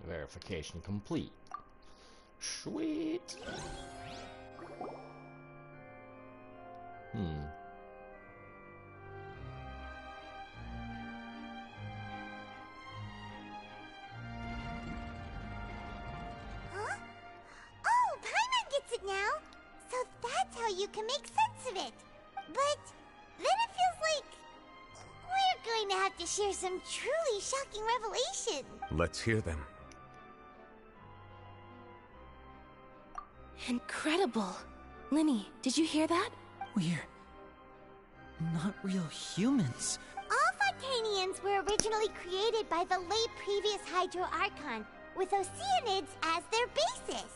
Verification complete. Sweet. Huh? Oh, Paimon gets it now! So that's how you can make sense of it. But then it feels like we're going to have to share some truly shocking revelation. Let's hear them. Incredible. Linny, did you hear that? We're not real humans. All Fontanians were originally created by the late previous Hydro Archon, with Oceanids as their basis.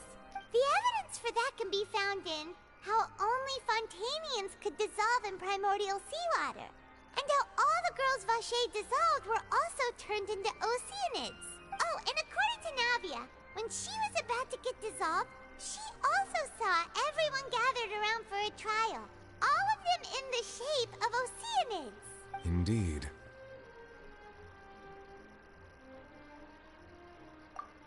The evidence for that can be found in how only Fontanians could dissolve in primordial seawater, and how all the girls Vacher dissolved were also turned into Oceanids. Oh, and according to Navia, when she was about to get dissolved, she also saw everyone gathered around for a trial, all of them in the shape of Oceanids. Indeed.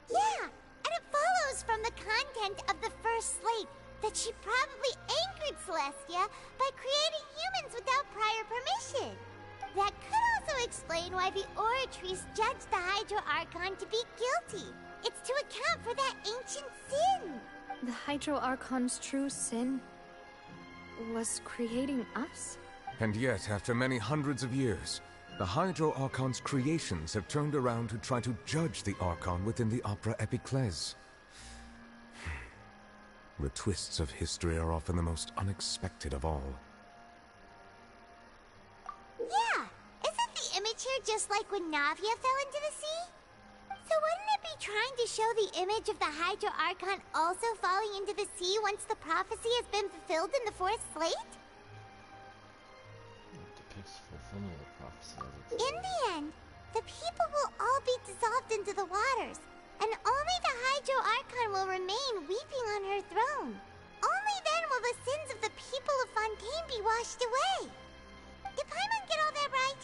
Yeah, and it follows from the content of the first slate that she probably angered Celestia by creating humans without prior permission. That could also explain why the Oratrice judged the Hydro Archon to be guilty. It's to account for that ancient sin. The Hydro Archon's true sin was creating us? And yet, after many hundreds of years, the Hydro Archon's creations have turned around to try to judge the Archon within the Opera Epiclese. The twists of history are often the most unexpected of all. Yeah, isn't the image here just like when Navia fell into the sea? So wouldn't it be trying to show the image of the Hydro Archon also falling into the sea once the prophecy has been fulfilled in the fourth slate? It depicts fulfillment of the prophecy of its... In the end, the people will all be dissolved into the waters, and only the Hydro Archon will remain weeping on her throne. Only then will the sins of the people of Fontaine be washed away. Did Paimon get all that right?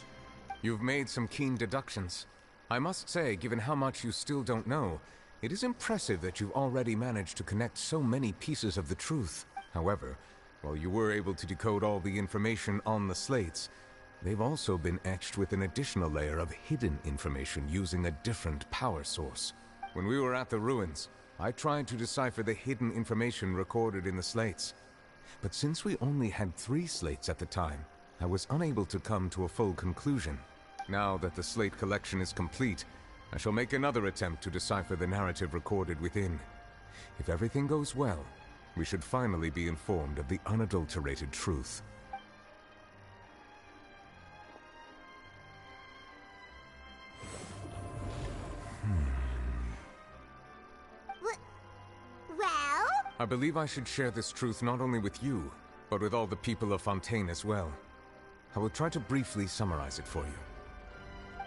You've made some keen deductions. I must say, given how much you still don't know, it is impressive that you've already managed to connect so many pieces of the truth. However, while you were able to decode all the information on the slates, they've also been etched with an additional layer of hidden information using a different power source. When we were at the ruins, I tried to decipher the hidden information recorded in the slates. But since we only had 3 slates at the time, I was unable to come to a full conclusion. Now that the slate collection is complete, I shall make another attempt to decipher the narrative recorded within. If everything goes well, we should finally be informed of the unadulterated truth. Well? I believe I should share this truth not only with you, but with all the people of Fontaine as well. I will try to briefly summarize it for you.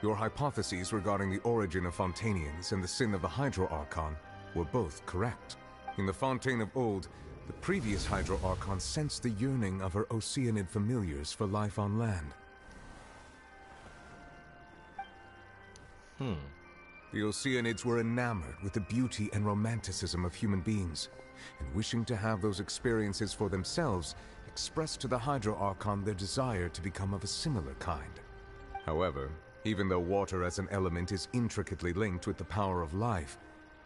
Your hypotheses regarding the origin of Fontanians and the sin of the Hydro Archon were both correct. In the Fontaine of old, the previous Hydro Archon sensed the yearning of her Oceanid familiars for life on land. The Oceanids were enamored with the beauty and romanticism of human beings, and wishing to have those experiences for themselves, expressed to the Hydro Archon their desire to become of a similar kind. However, even though water as an element is intricately linked with the power of life,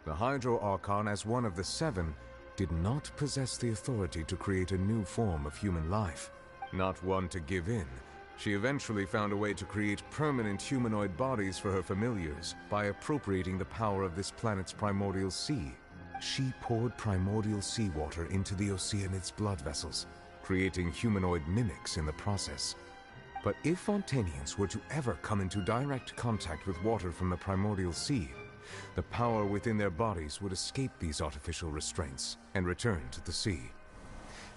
the Hydro Archon, as one of the seven, did not possess the authority to create a new form of human life. Not one to give in, she eventually found a way to create permanent humanoid bodies for her familiars by appropriating the power of this planet's primordial sea. She poured primordial seawater into the Oceanids' blood vessels, creating humanoid mimics in the process. But if Fontanians were to ever come into direct contact with water from the primordial sea, the power within their bodies would escape these artificial restraints and return to the sea.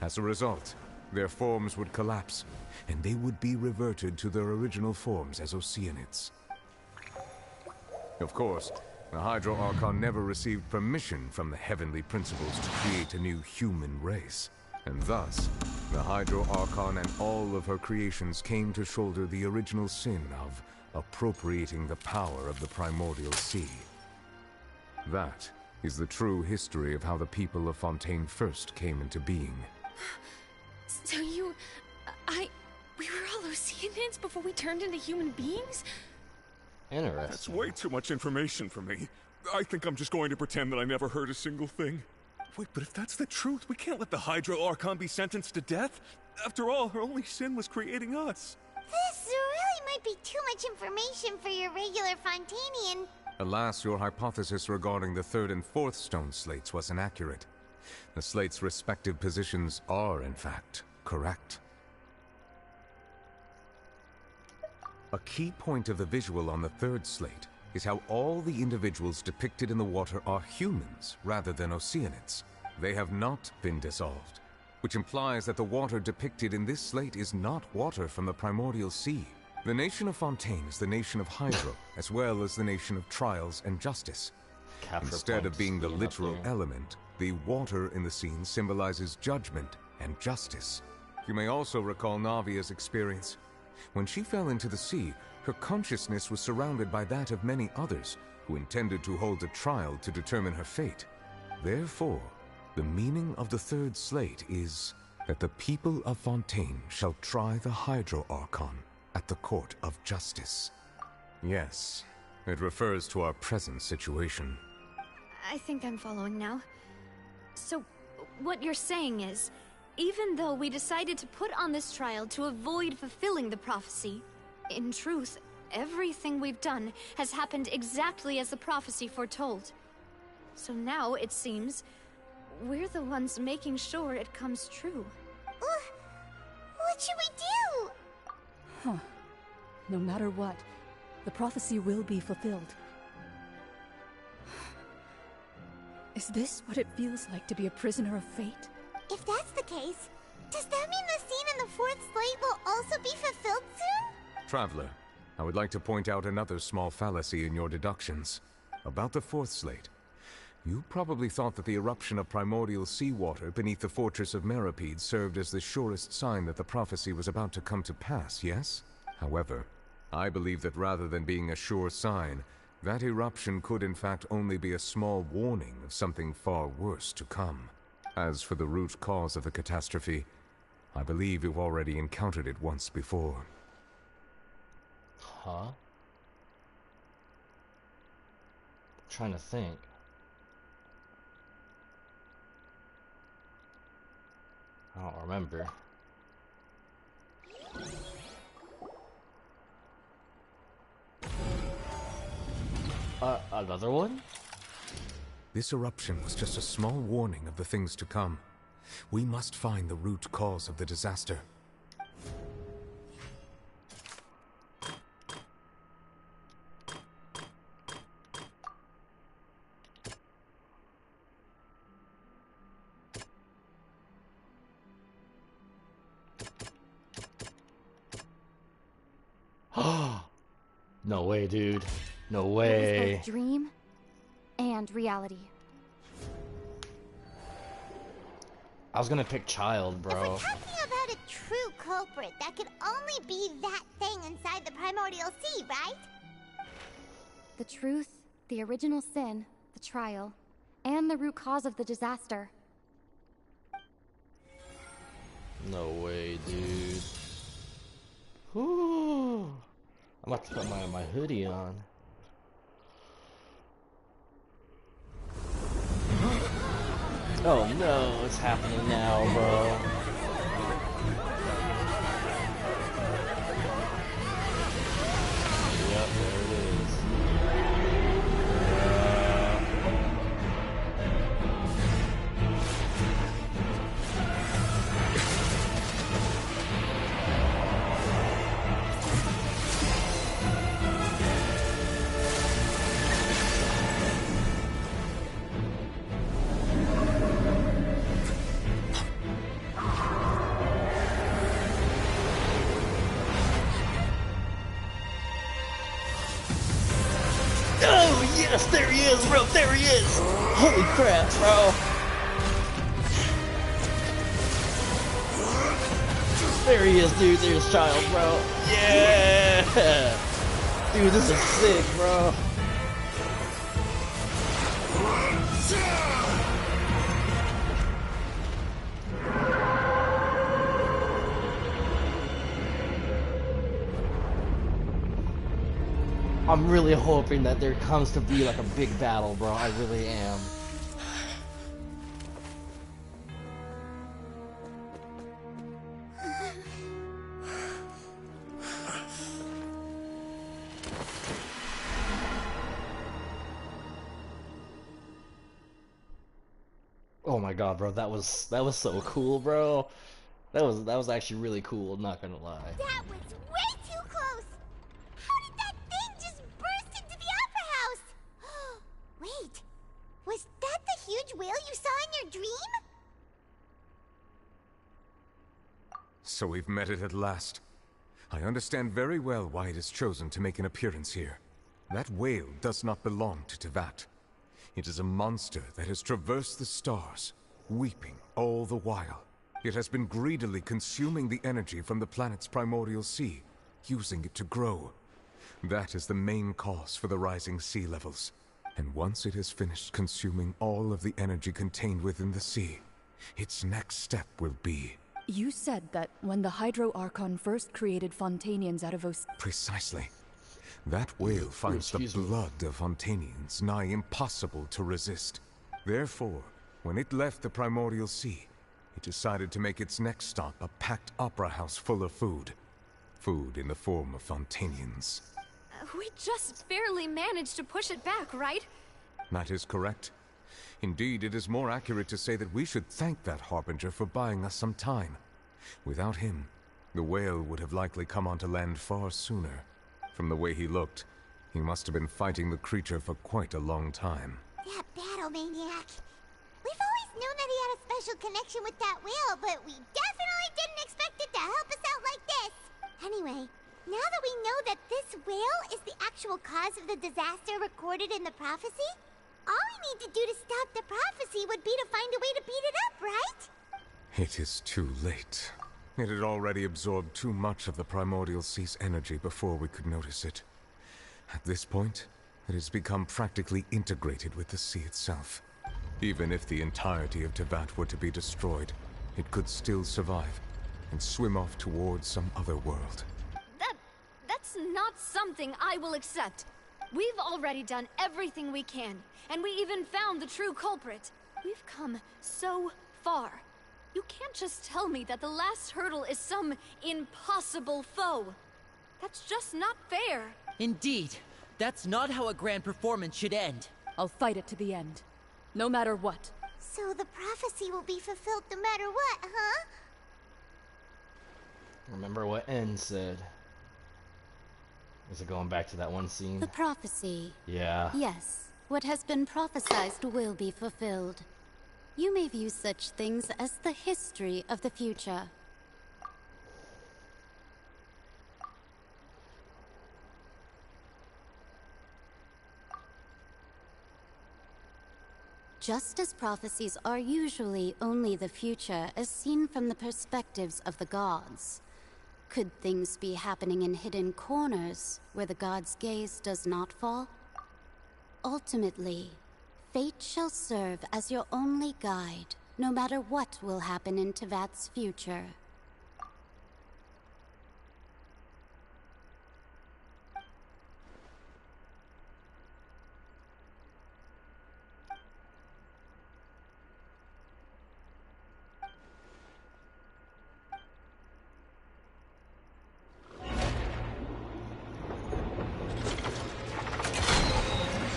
As a result, their forms would collapse, and they would be reverted to their original forms as Oceanids. Of course, the Hydro Archon never received permission from the heavenly principles to create a new human race, and thus, the Hydro Archon and all of her creations came to shoulder the original sin of appropriating the power of the primordial sea. That is the true history of how the people of Fontaine first came into being. So we were all Oceanids before we turned into human beings? Interesting. That's way too much information for me. I think I'm just going to pretend that I never heard a single thing. Wait, but if that's the truth, we can't let the Hydro Archon be sentenced to death. After all, her only sin was creating us. This really might be too much information for your regular Fontanian. Alas, your hypothesis regarding the third and fourth stone slates was inaccurate. The slates' respective positions are, in fact, correct. A key point of the visual on the third slate is how all the individuals depicted in the water are humans rather than Oceanids. They have not been dissolved, which implies that the water depicted in this slate is not water from the primordial sea. The nation of Fontaine is the nation of Hydro, as well as the nation of trials and justice. Instead of being the literal element, the water in the scene symbolizes judgment and justice. You may also recall Navia's experience. When she fell into the sea, her consciousness was surrounded by that of many others who intended to hold a trial to determine her fate. Therefore, the meaning of the third slate is that the people of Fontaine shall try the Hydro Archon at the court of justice. Yes, it refers to our present situation. I think I'm following now. So, what you're saying is, even though we decided to put on this trial to avoid fulfilling the prophecy, in truth, everything we've done has happened exactly as the prophecy foretold. So now, it seems, we're the ones making sure it comes true. What should we do? Huh. No matter what, the prophecy will be fulfilled. Is this what it feels like to be a prisoner of fate? If that's the case, does that mean the scene in the fourth slate will also be fulfilled soon? Traveler, I would like to point out another small fallacy in your deductions. About the fourth slate. You probably thought that the eruption of primordial seawater beneath the fortress of Meripede served as the surest sign that the prophecy was about to come to pass, yes? However, I believe that rather than being a sure sign, that eruption could in fact only be a small warning of something far worse to come. As for the root cause of the catastrophe, I believe you've already encountered it once before. Huh? Trying to think. I don't remember. Another one? This eruption was just a small warning of the things to come. We must find the root cause of the disaster. No way, dude. No It was way. both dream and reality. I was gonna pick child, If bro. we're talking about a true culprit, that could only be that thing inside the primordial sea, right? The truth, the original sin, the trial, and the root cause of the disaster. No way, dude. Whew. I'm about to put my hoodie on. Oh no, it's happening now, bro. Yep, there it is. Oh yes, there he is, bro. There he is. Holy crap, bro. There he is, dude. There's child, bro. Yeah. Dude, this is sick, bro. I'm really hoping that there comes to be like a big battle, bro. I really am. Oh my god, bro, that was so cool, bro. That was actually really cool, not gonna lie. That was way too close! How did that thing just burst into the opera house? Wait, was that the huge whale you saw in your dream? So we've met it at last. I understand very well why it has chosen to make an appearance here. That whale does not belong to Tevat. It is a monster that has traversed the stars, weeping all the while. It has been greedily consuming the energy from the planet's primordial sea, using it to grow. That is the main cause for the rising sea levels. And once it has finished consuming all of the energy contained within the sea, its next step will be... You said that when the Hydro Archon first created Fontanians out of Precisely. That whale finds the blood of Fontanians nigh impossible to resist. Therefore, when it left the primordial sea, it decided to make its next stop a packed opera house full of food. Food in the form of Fontanians. We just barely managed to push it back, right? That is correct. Indeed, it is more accurate to say that we should thank that Harbinger for buying us some time. Without him, the whale would have likely come onto land far sooner. From the way he looked, he must have been fighting the creature for quite a long time. That battle maniac. We've always known that he had a special connection with that whale, but we definitely didn't expect it to help us out like this. Anyway, now that we know that this whale is the actual cause of the disaster recorded in the prophecy, all we need to do to stop the prophecy would be to find a way to beat it up, right? It is too late. It had already absorbed too much of the primordial sea's energy before we could notice it. At this point, it has become practically integrated with the sea itself. Even if the entirety of Tevat were to be destroyed, it could still survive and swim off towards some other world. That's not something I will accept. We've already done everything we can, and we even found the true culprit. We've come so far. You can't just tell me that the last hurdle is some impossible foe. That's just not fair. Indeed. That's not how a grand performance should end. I'll fight it to the end. No matter what. So the prophecy will be fulfilled no matter what, huh? Remember what N said. Is it going back to that one scene? The prophecy. Yeah. Yes. What has been prophesied will be fulfilled. You may view such things as the history of the future. Just as prophecies are usually only the future as seen from the perspectives of the gods, could things be happening in hidden corners where the gods' gaze does not fall? Ultimately, fate shall serve as your only guide, no matter what will happen in Tevat's future.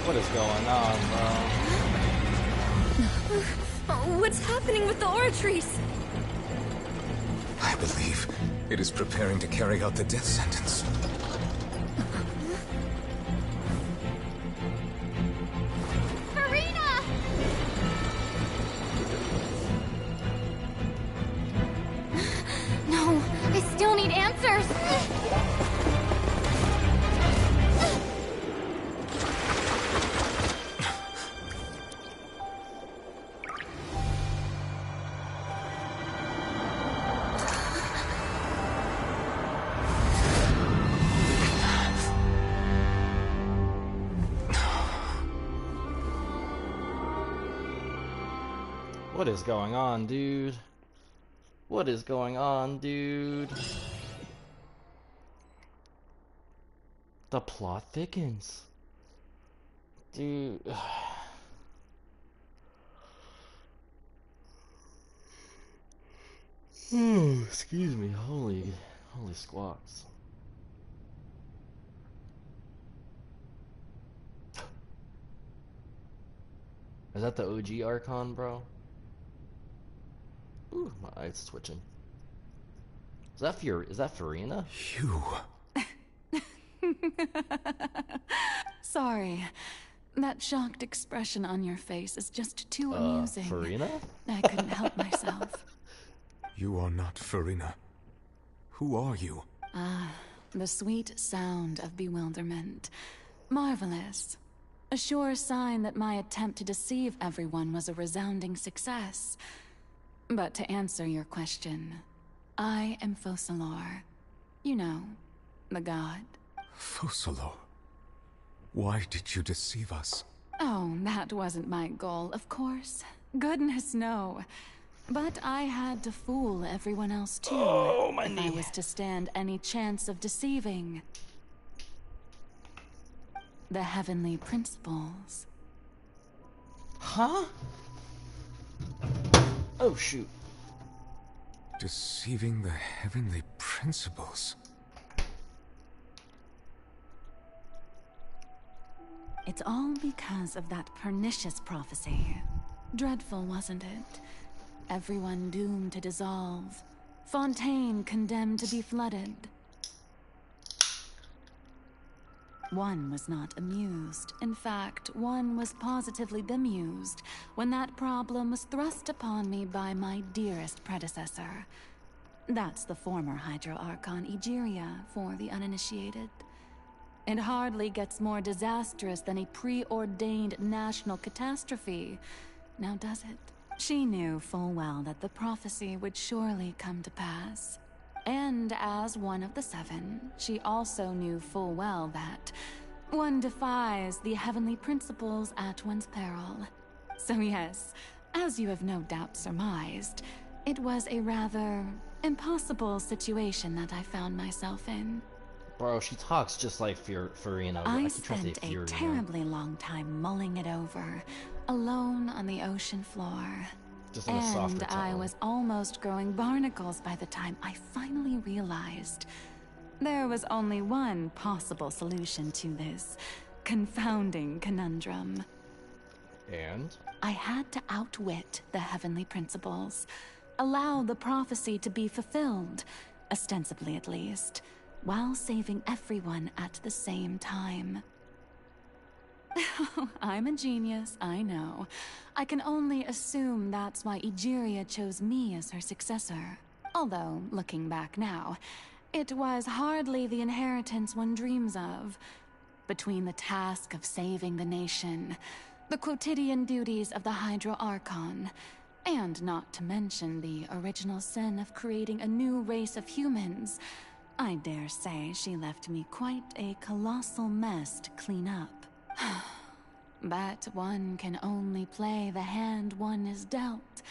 What is going on, bro? What's happening with the aura trees? I believe it is preparing to carry out the death sentence. Farina! No, I still need answers. What is going on, dude? What is going on, dude? The plot thickens. Dude. Oh, excuse me. Holy squawks. Is that the OG Archon, bro? Ooh, my eyes twitching. Is that Farina? You. Sorry. That shocked expression on your face is just too amusing. Farina? I couldn't help myself. You are not Farina. Who are you? Ah, the sweet sound of bewilderment. Marvelous. A sure sign that my attempt to deceive everyone was a resounding success. But to answer your question, I am Focalor. You know, the god. Focalor? Why did you deceive us? Oh, that wasn't my goal, of course. Goodness, no. But I had to fool everyone else too, Oh, my if knee. I was to stand any chance of deceiving. The heavenly principles. Huh? Oh, shoot. Deceiving the heavenly principles. It's all because of that pernicious prophecy. Dreadful, wasn't it? Everyone doomed to dissolve. Fontaine condemned to be flooded. One was not amused. In fact, one was positively bemused when that problem was thrust upon me by my dearest predecessor. That's the former Hydro Archon Egeria for the uninitiated. It hardly gets more disastrous than a preordained national catastrophe, now does it? She knew full well that the prophecy would surely come to pass. And as one of the seven, she also knew full well that one defies the heavenly principles at one's peril. So yes, as you have no doubt surmised, it was a rather impossible situation that I found myself in. Bro, she talks just like Farina. I keep trying to spent say a Fiorina. terribly long time mulling it over, alone on the ocean floor. Just in a softer And I tone. was almost growing barnacles by the time I finally realized there was only one possible solution to this confounding conundrum. And? I had to outwit the heavenly principles, allow the prophecy to be fulfilled, ostensibly at least, while saving everyone at the same time. I'm a genius, I know. I can only assume that's why Egeria chose me as her successor. Although, looking back now, it was hardly the inheritance one dreams of. Between the task of saving the nation, the quotidian duties of the Hydro Archon, and not to mention the original sin of creating a new race of humans, I dare say she left me quite a colossal mess to clean up. But one can only play the hand one is dealt.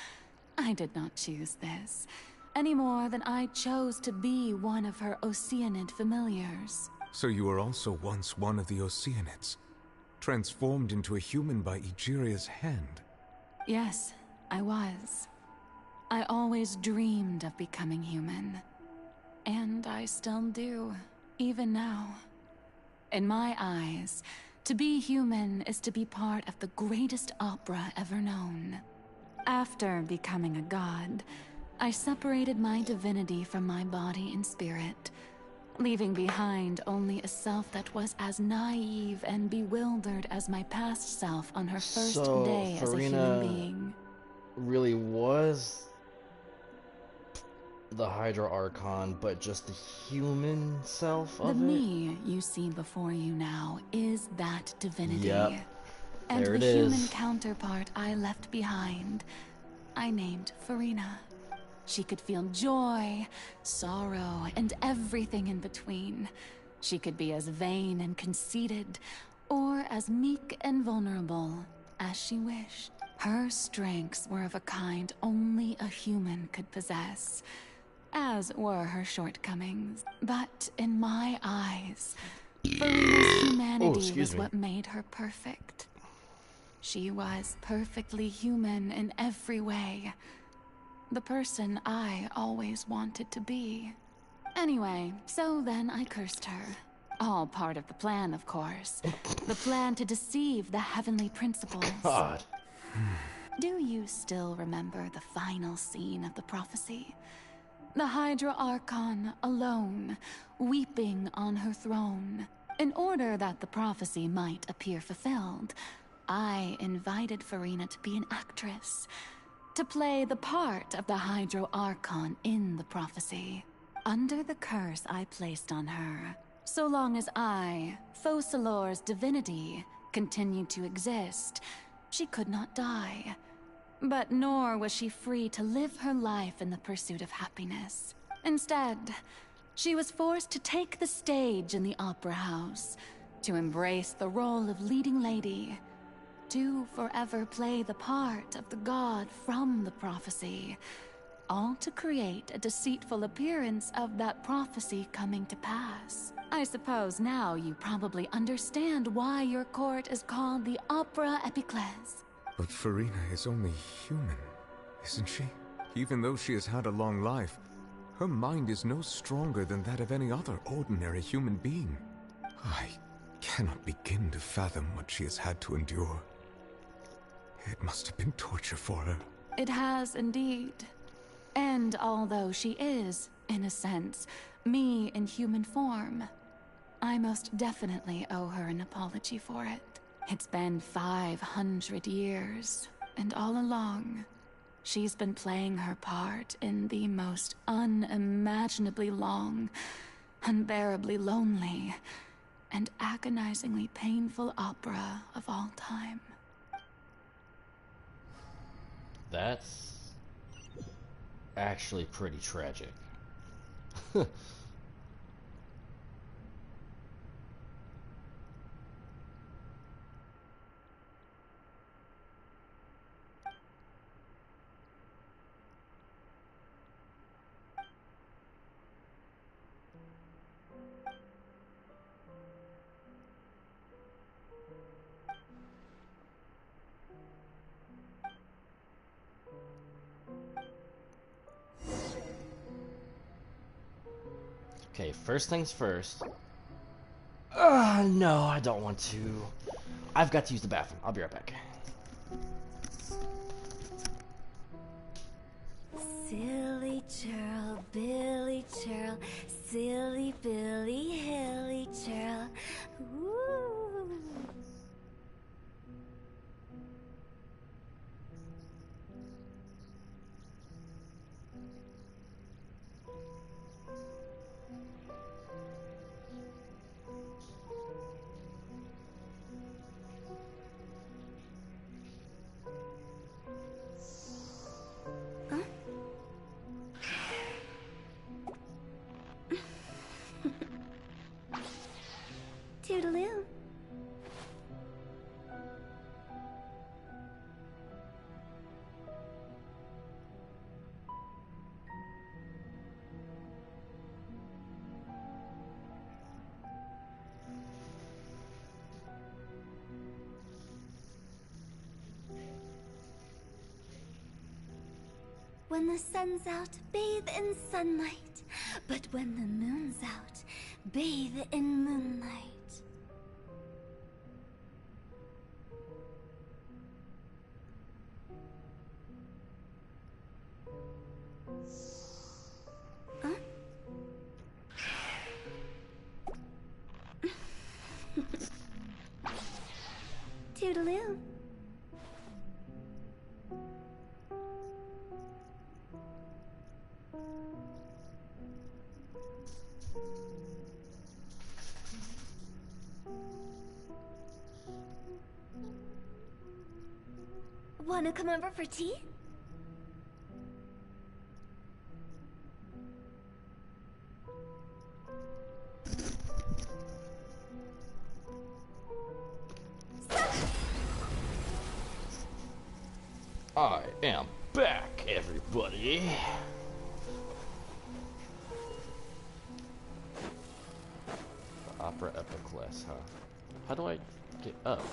I did not choose this, any more than I chose to be one of her Oceanid familiars. So you were also once one of the Oceanids, transformed into a human by Egeria's hand. Yes, I was. I always dreamed of becoming human. And I still do, even now. In my eyes, to be human is to be part of the greatest opera ever known. After becoming a god, I separated my divinity from my body and spirit, leaving behind only a self that was as naive and bewildered as my past self on her first day as a human being. Really was the Hydra Archon, but just the human self of the it? me you see before you now is that divinity. Yep. And There the it human is. counterpart I left behind, I named Farina. She could feel joy, sorrow, and everything in between. She could be as vain and conceited, or as meek and vulnerable as she wished. Her strengths were of a kind only a human could possess, as were her shortcomings. But in my eyes, Farina's humanity was what made her perfect. She was perfectly human in every way. The person I always wanted to be. Anyway, so then I cursed her. All part of the plan, of course. The plan to deceive the heavenly principles. God. Do you still remember the final scene of the prophecy? The Hydra Archon alone, weeping on her throne. In order that the prophecy might appear fulfilled, I invited Farina to be an actress, to play the part of the Hydro Archon in the prophecy. Under the curse I placed on her, so long as I, Focalor's divinity, continued to exist, she could not die. But nor was she free to live her life in the pursuit of happiness. Instead, she was forced to take the stage in the opera house, to embrace the role of leading lady, to forever play the part of the god from the prophecy, all to create a deceitful appearance of that prophecy coming to pass. I suppose now you probably understand why your court is called the Opera Epiclese. But Farina is only human, isn't she? Even though she has had a long life, her mind is no stronger than that of any other ordinary human being. I cannot begin to fathom what she has had to endure. It must have been torture for her. It has indeed. And although she is, in a sense, me in human form, I most definitely owe her an apology for it. It's been 500 years, and all along, she's been playing her part in the most unimaginably long, unbearably lonely, and agonizingly painful opera of all time. That's actually pretty tragic. Okay, first things first. No, I don't want to. I've got to use the bathroom. I'll be right back. Silly churl, Billy churl, silly Billy, hilly churl. Ooh. When the sun's out, bathe in sunlight. But when the moon's out, bathe in moonlight. Huh? Toodaloo. Wanna come over for tea? I am back, everybody. The opera epicless, huh? How do I get up?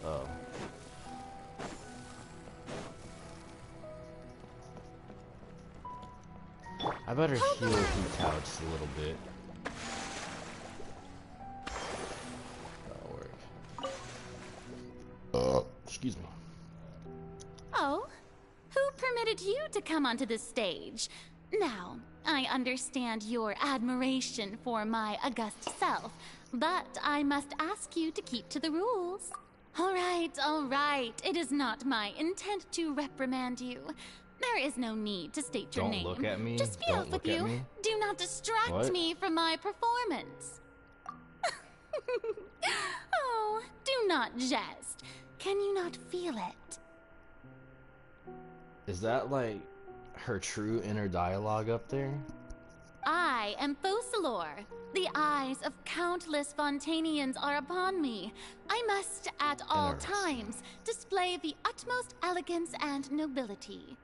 Oh. I better heal Hutao just a little bit. That'll work. Excuse me. Oh? Who permitted you to come onto the stage? Now, I understand your admiration for my august self, but I must ask you to keep to the rules. All right. It is not my intent to reprimand you. There is no need to state your name. Don't look at me. Just be off with you. Do not distract me from my performance. Oh, do not jest. Can you not feel it? Is that like her true inner dialogue up there? I am Focalor. The eyes of countless Fontanians are upon me. I must, at all times, display the utmost elegance and nobility.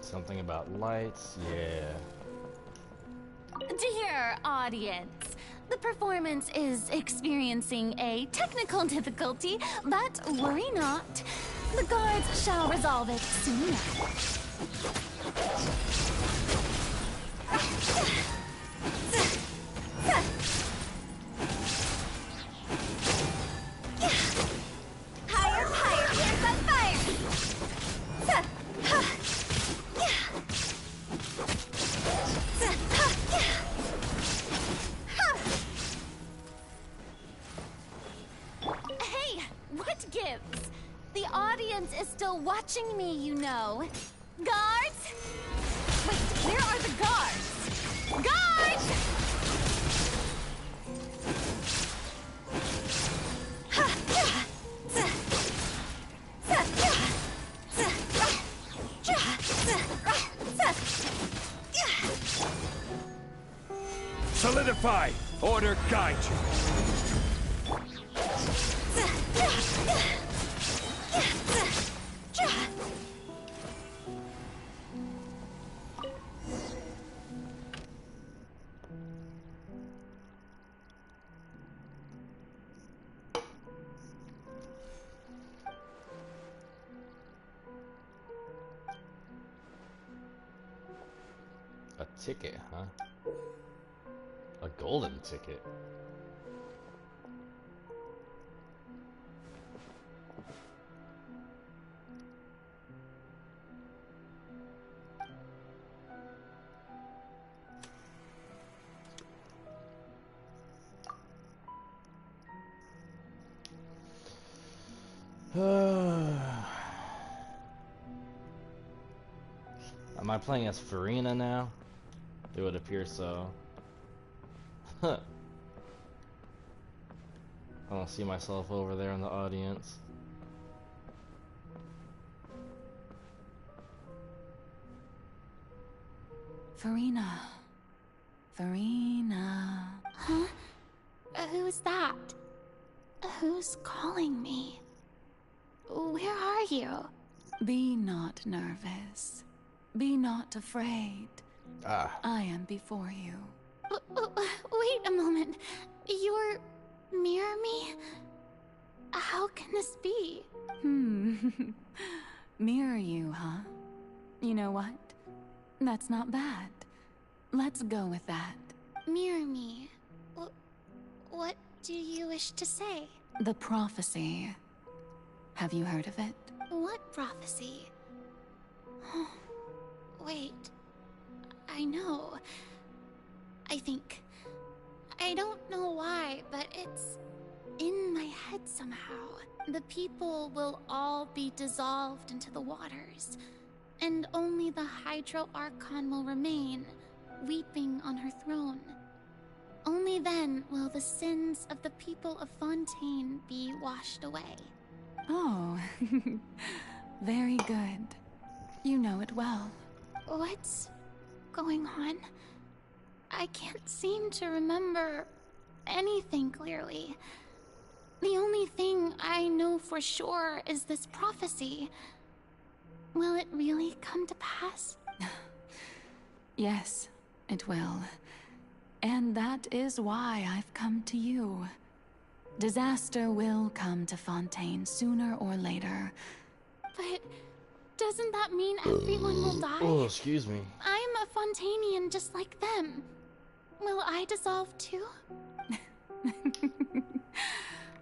Something about lights, yeah. Dear audience, the performance is experiencing a technical difficulty, but worry not. The guards shall resolve it soon enough. Higher, hands on fire! Hey, what gives? The audience is still watching me, you know. Guards? Wait, where are the guards? Guards! Solidify! Order guide you! A ticket, huh? A golden ticket. Am I playing as Farina now? It would appear so. I don't see myself over there in the audience. Farina. Huh? Who's that? Who's calling me? Where are you? Be not nervous. Be not afraid. Ah. I am before you. Wait a moment. You're mirror me? How can this be? Mirror you, huh? You know what? That's not bad. Let's go with that. Mirror me. What do you wish to say? The prophecy. Have you heard of it? What prophecy? Wait. I know. I think. I don't know why, but it's in my head somehow. The people will all be dissolved into the waters, and only the Hydro Archon will remain, weeping on her throne. Only then will the sins of the people of Fontaine be washed away. Oh, very good. You know it well. What's going on? I can't seem to remember anything clearly. The only thing I know for sure is this prophecy. Will it really come to pass? Yes, it will. And that is why I've come to you. Disaster will come to Fontaine sooner or later. But doesn't that mean everyone will die? Oh, excuse me. I'm a Fontainian just like them. Will I dissolve too?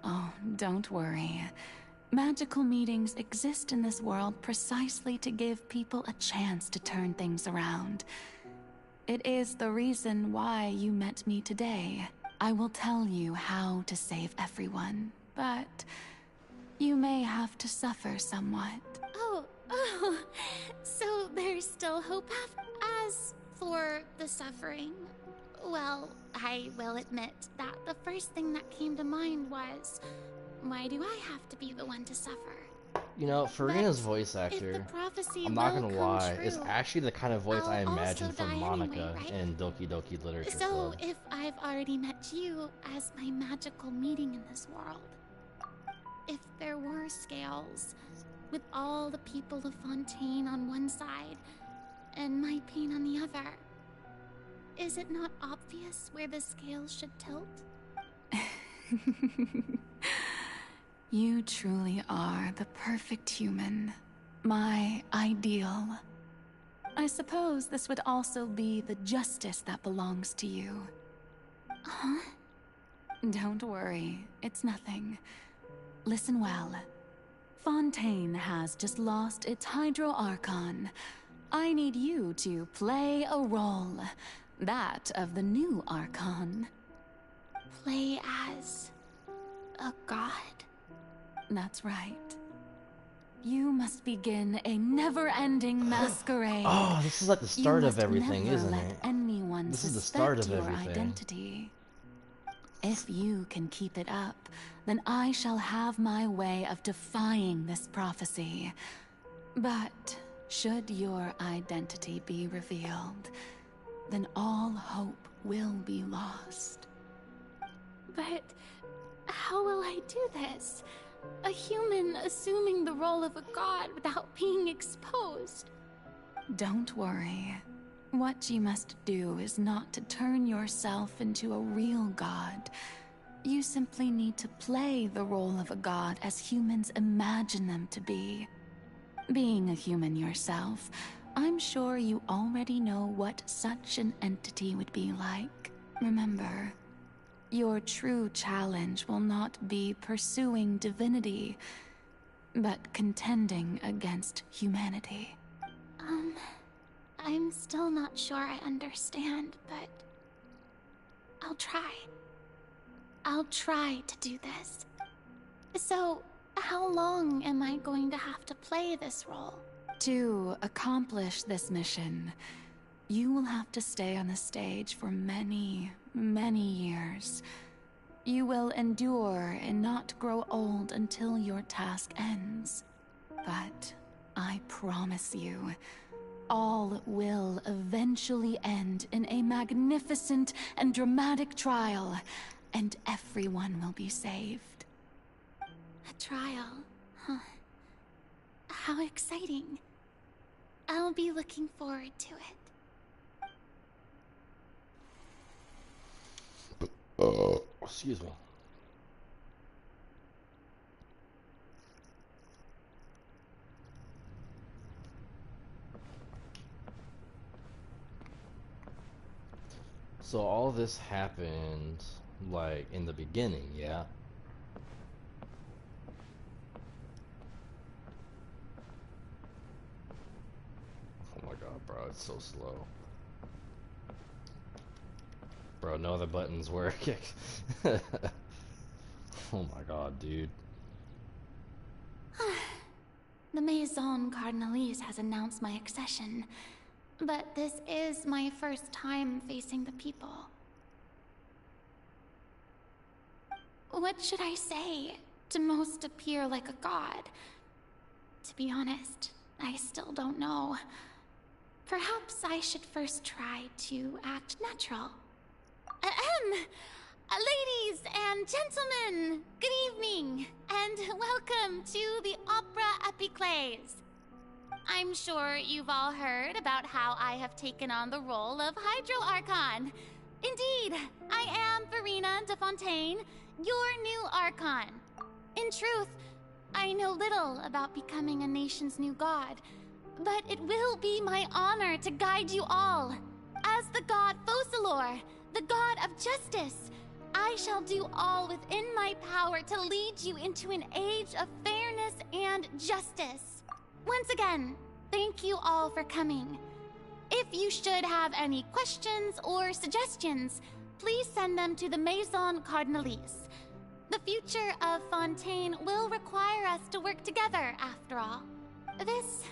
Oh, don't worry. Magical meetings exist in this world precisely to give people a chance to turn things around. It is the reason why you met me today. I will tell you how to save everyone, but you may have to suffer somewhat. Oh, so there's still hope as for the suffering. Well, I will admit that the first thing that came to mind was, why do I have to be the one to suffer? You know, Farina's voice actor, I'm not gonna lie, is actually the kind of voice I imagine for Monica in Doki Doki Literature Club. So if I've already met you as my magical meeting in this world, if there were scales, with all the people of Fontaine on one side, and my pain on the other, is it not obvious where the scales should tilt? You truly are the perfect human. My ideal. I suppose this would also be the justice that belongs to you. Huh? Don't worry, it's nothing. Listen well. Fontaine has just lost its Hydro Archon. I need you to play a role. That of the new Archon. Play as a god? That's right. You must begin a never-ending masquerade. Oh, this is like the start of everything, isn't let it? Anyone This is the start of your everything. identity. If you can keep it up, then I shall have my way of defying this prophecy. But should your identity be revealed, then all hope will be lost. But how will I do this? A human assuming the role of a god without being exposed. Don't worry. What you must do is not to turn yourself into a real god. You simply need to play the role of a god as humans imagine them to be. Being a human yourself, I'm sure you already know what such an entity would be like. Remember, your true challenge will not be pursuing divinity, but contending against humanity. I'm still not sure I understand, but I'll try. I'll try to do this. So, how long am I going to have to play this role? To accomplish this mission, you will have to stay on the stage for many, many years. You will endure and not grow old until your task ends. But I promise you, all will eventually end in a magnificent and dramatic trial, and everyone will be saved. A trial, huh? How exciting. I'll be looking forward to it. Excuse me. So all this happened, like, in the beginning, yeah? Oh my god, bro, it's so slow. Bro, no other buttons work. Oh my god, dude. The Maison Cardinalise has announced my accession, but this is my first time facing the people. What should I say to most appear like a god? To be honest, I still don't know. Perhaps I should first try to act natural. Ladies and gentlemen, good evening, and welcome to the Opera Epiclese. I'm sure you've all heard about how I have taken on the role of Hydro Archon. Indeed, I am Verena de Fontaine, your new Archon. In truth, I know little about becoming a nation's new god, but it will be my honor to guide you all. As the god Focalor, the god of justice, I shall do all within my power to lead you into an age of fairness and justice. Once again, thank you all for coming. If you should have any questions or suggestions, please send them to the Maison Cardinalise. The future of Fontaine will require us to work together, after all. This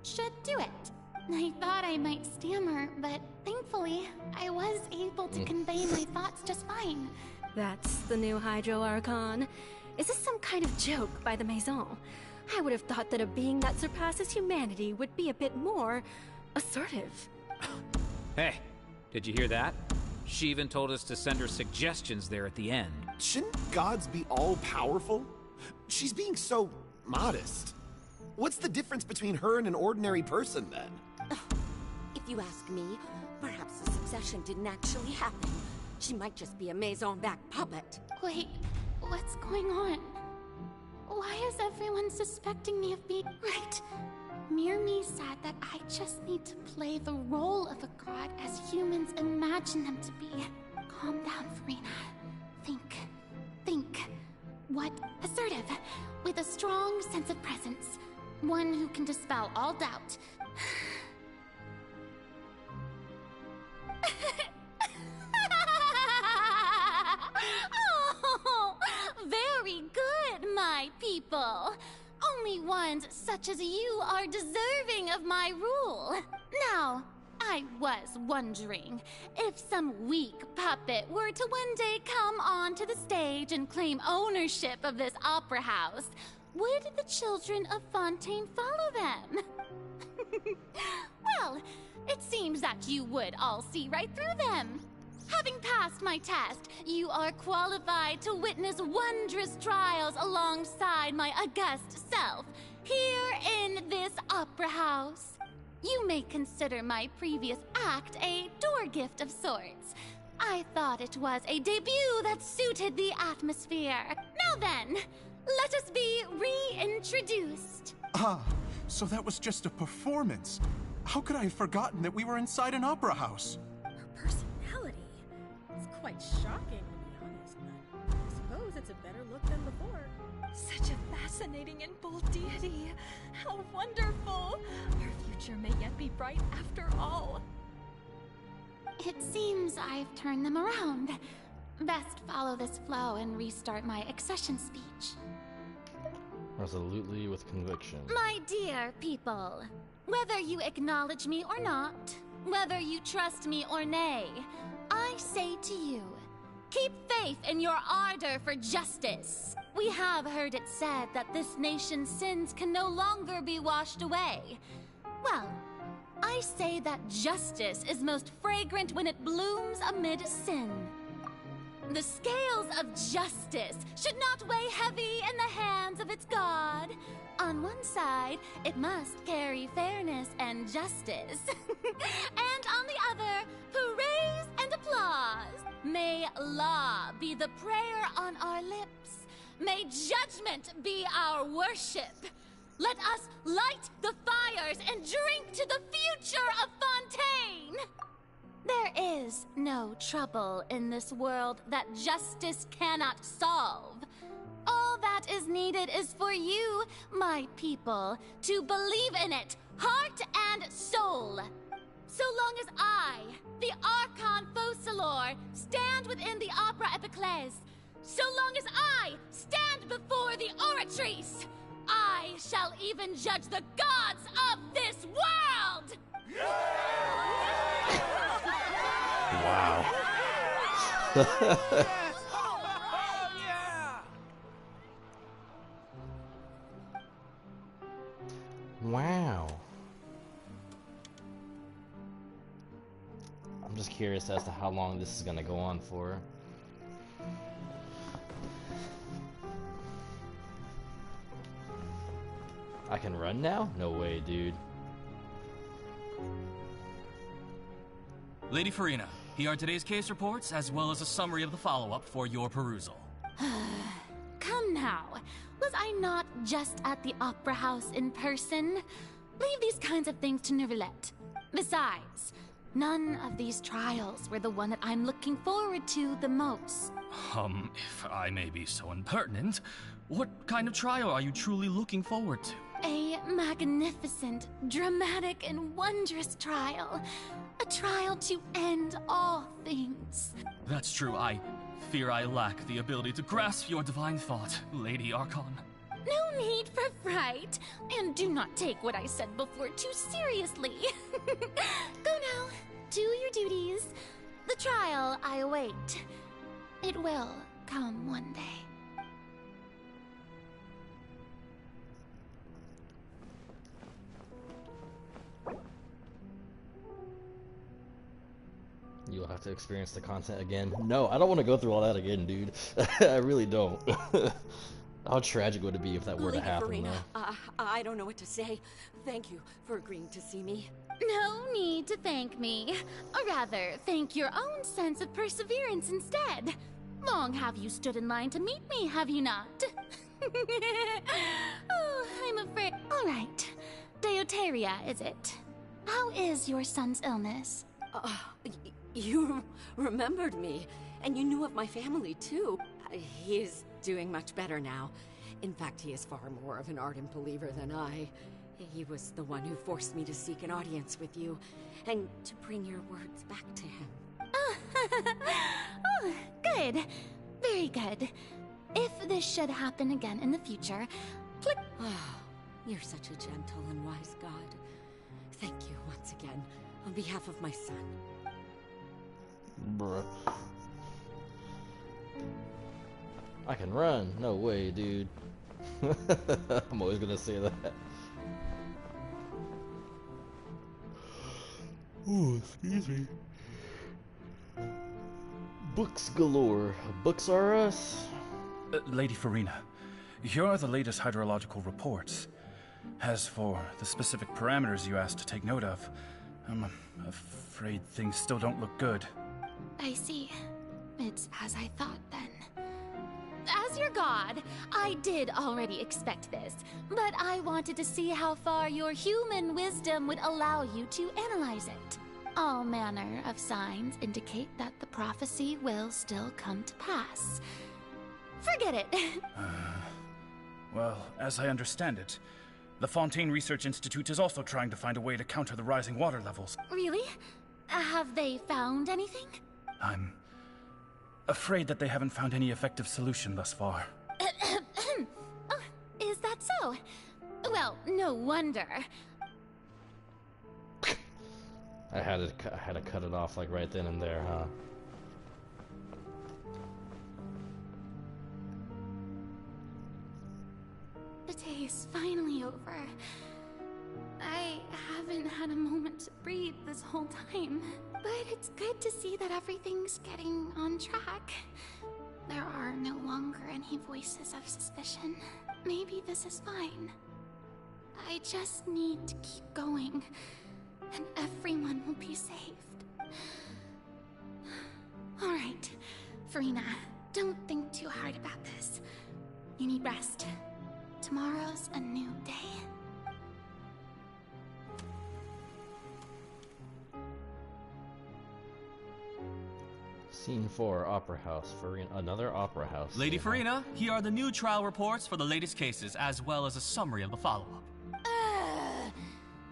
should do it. I thought I might stammer, but thankfully, I was able to convey my thoughts just fine. That's the new Hydro Archon. Is this some kind of joke by the Maison? I would have thought that a being that surpasses humanity would be a bit more assertive. Hey, did you hear that? She even told us to send her suggestions there at the end. Shouldn't gods be all-powerful? She's being so modest. What's the difference between her and an ordinary person, then? If you ask me, perhaps the succession didn't actually happen. She might just be a Maison-back puppet. Wait, what's going on? Why is everyone suspecting me of being right? Mirmi said that I just need to play the role of a god as humans imagine them to be. Calm down, Verena. Think. What? Assertive, with a strong sense of presence. One who can dispel all doubt. Oh, very good, my people. Only ones such as you are deserving of my rule. Now, I was wondering, if some weak puppet were to one day come onto the stage and claim ownership of this opera house, would the children of Fontaine follow them? Well, it seems that you would all see right through them. Having passed my test, you are qualified to witness wondrous trials alongside my august self, here in this opera house. You may consider my previous act a door gift of sorts. I thought it was a debut that suited the atmosphere. Now then, let us be reintroduced. Ah, so that was just a performance. How could I have forgotten that we were inside an opera house? Her personality. It's quite shocking, to be honest, but I suppose it's a better look than before. Such a fascinating and bold deity. How wonderful! Our future may yet be bright after all. It seems I've turned them around. Best follow this flow and restart my accession speech. Resolutely with conviction. My dear people, whether you acknowledge me or not, whether you trust me or nay, I say to you, keep faith in your ardor for justice. We have heard it said that this nation's sins can no longer be washed away. Well, I say that justice is most fragrant when it blooms amid sin. The scales of justice should not weigh heavy in the hands of its god. On one side, it must carry fairness and justice. And on the other, praise and applause. May law be the prayer on our lips. May judgment be our worship. Let us light the fires and drink to the future of Fontaine! There is no trouble in this world that justice cannot solve. All that is needed is for you, my people, to believe in it, heart and soul. So long as I, the Archon Focalor, stand within the Opera Epiclese, so long as I stand before the Oratrice, I shall even judge the gods of this world! Wow. Wow. I'm just curious as to how long this is gonna go on for. I can run now? No way, dude. Lady Farina, here are today's case reports, as well as a summary of the follow-up for your perusal. Come now. Was I not just at the Opera House in person? Leave these kinds of things to Neuvillette. Besides, none of these trials were the one that I'm looking forward to the most. If I may be so impertinent, what kind of trial are you truly looking forward to? A magnificent, dramatic, and wondrous trial. A trial to end all things. That's true. I fear I lack the ability to grasp your divine thought, Lady Archon. No need for fright, and do not take what I said before too seriously. Go now, do your duties. The trial I await. It will come one day. You'll have to experience the content again. No, I don't want to go through all that again, dude. I really don't. How tragic would it be if that were to happen, Farina, though? I don't know what to say. Thank you for agreeing to see me. No need to thank me. Or rather, thank your own sense of perseverance instead. Long have you stood in line to meet me, have you not? Oh, I'm afraid. All right. Deoteria, is it? How is your son's illness? You remembered me, and you knew of my family, too. He is doing much better now. In fact, he is far more of an ardent believer than I. He was the one who forced me to seek an audience with you, and to bring your words back to him. Oh, good. Very good. If this should happen again in the future, please... You're such a gentle and wise God. Thank you once again, on behalf of my son. Bruh. I can run. No way, dude. I'm always gonna say that. Ooh, excuse me. Books galore. Books are us. Lady Farina, here are the latest hydrological reports. As for the specific parameters you asked to take note of, I'm afraid things still don't look good. I see. It's as I thought, then. As your god, I did already expect this, but I wanted to see how far your human wisdom would allow you to analyze it. All manner of signs indicate that the prophecy will still come to pass. Forget it. Well, as I understand it, the Fontaine Research Institute is also trying to find a way to counter the rising water levels. Really? Have they found anything? I'm afraid that they haven't found any effective solution thus far. Oh, is that so? Well, no wonder. I had to cut it off like right then and there, huh? The day is finally over. I haven't haven't had a moment to breathe this whole time. But it's good to see that everything's getting on track. There are no longer any voices of suspicion. Maybe this is fine. I just need to keep going, and everyone will be saved. Alright, Farina, don't think too hard about this. You need rest. Tomorrow's a new day. Scene 4, Opera House. Farina, another Opera House. Lady Farina, here are the new trial reports for the latest cases, as well as a summary of the follow-up.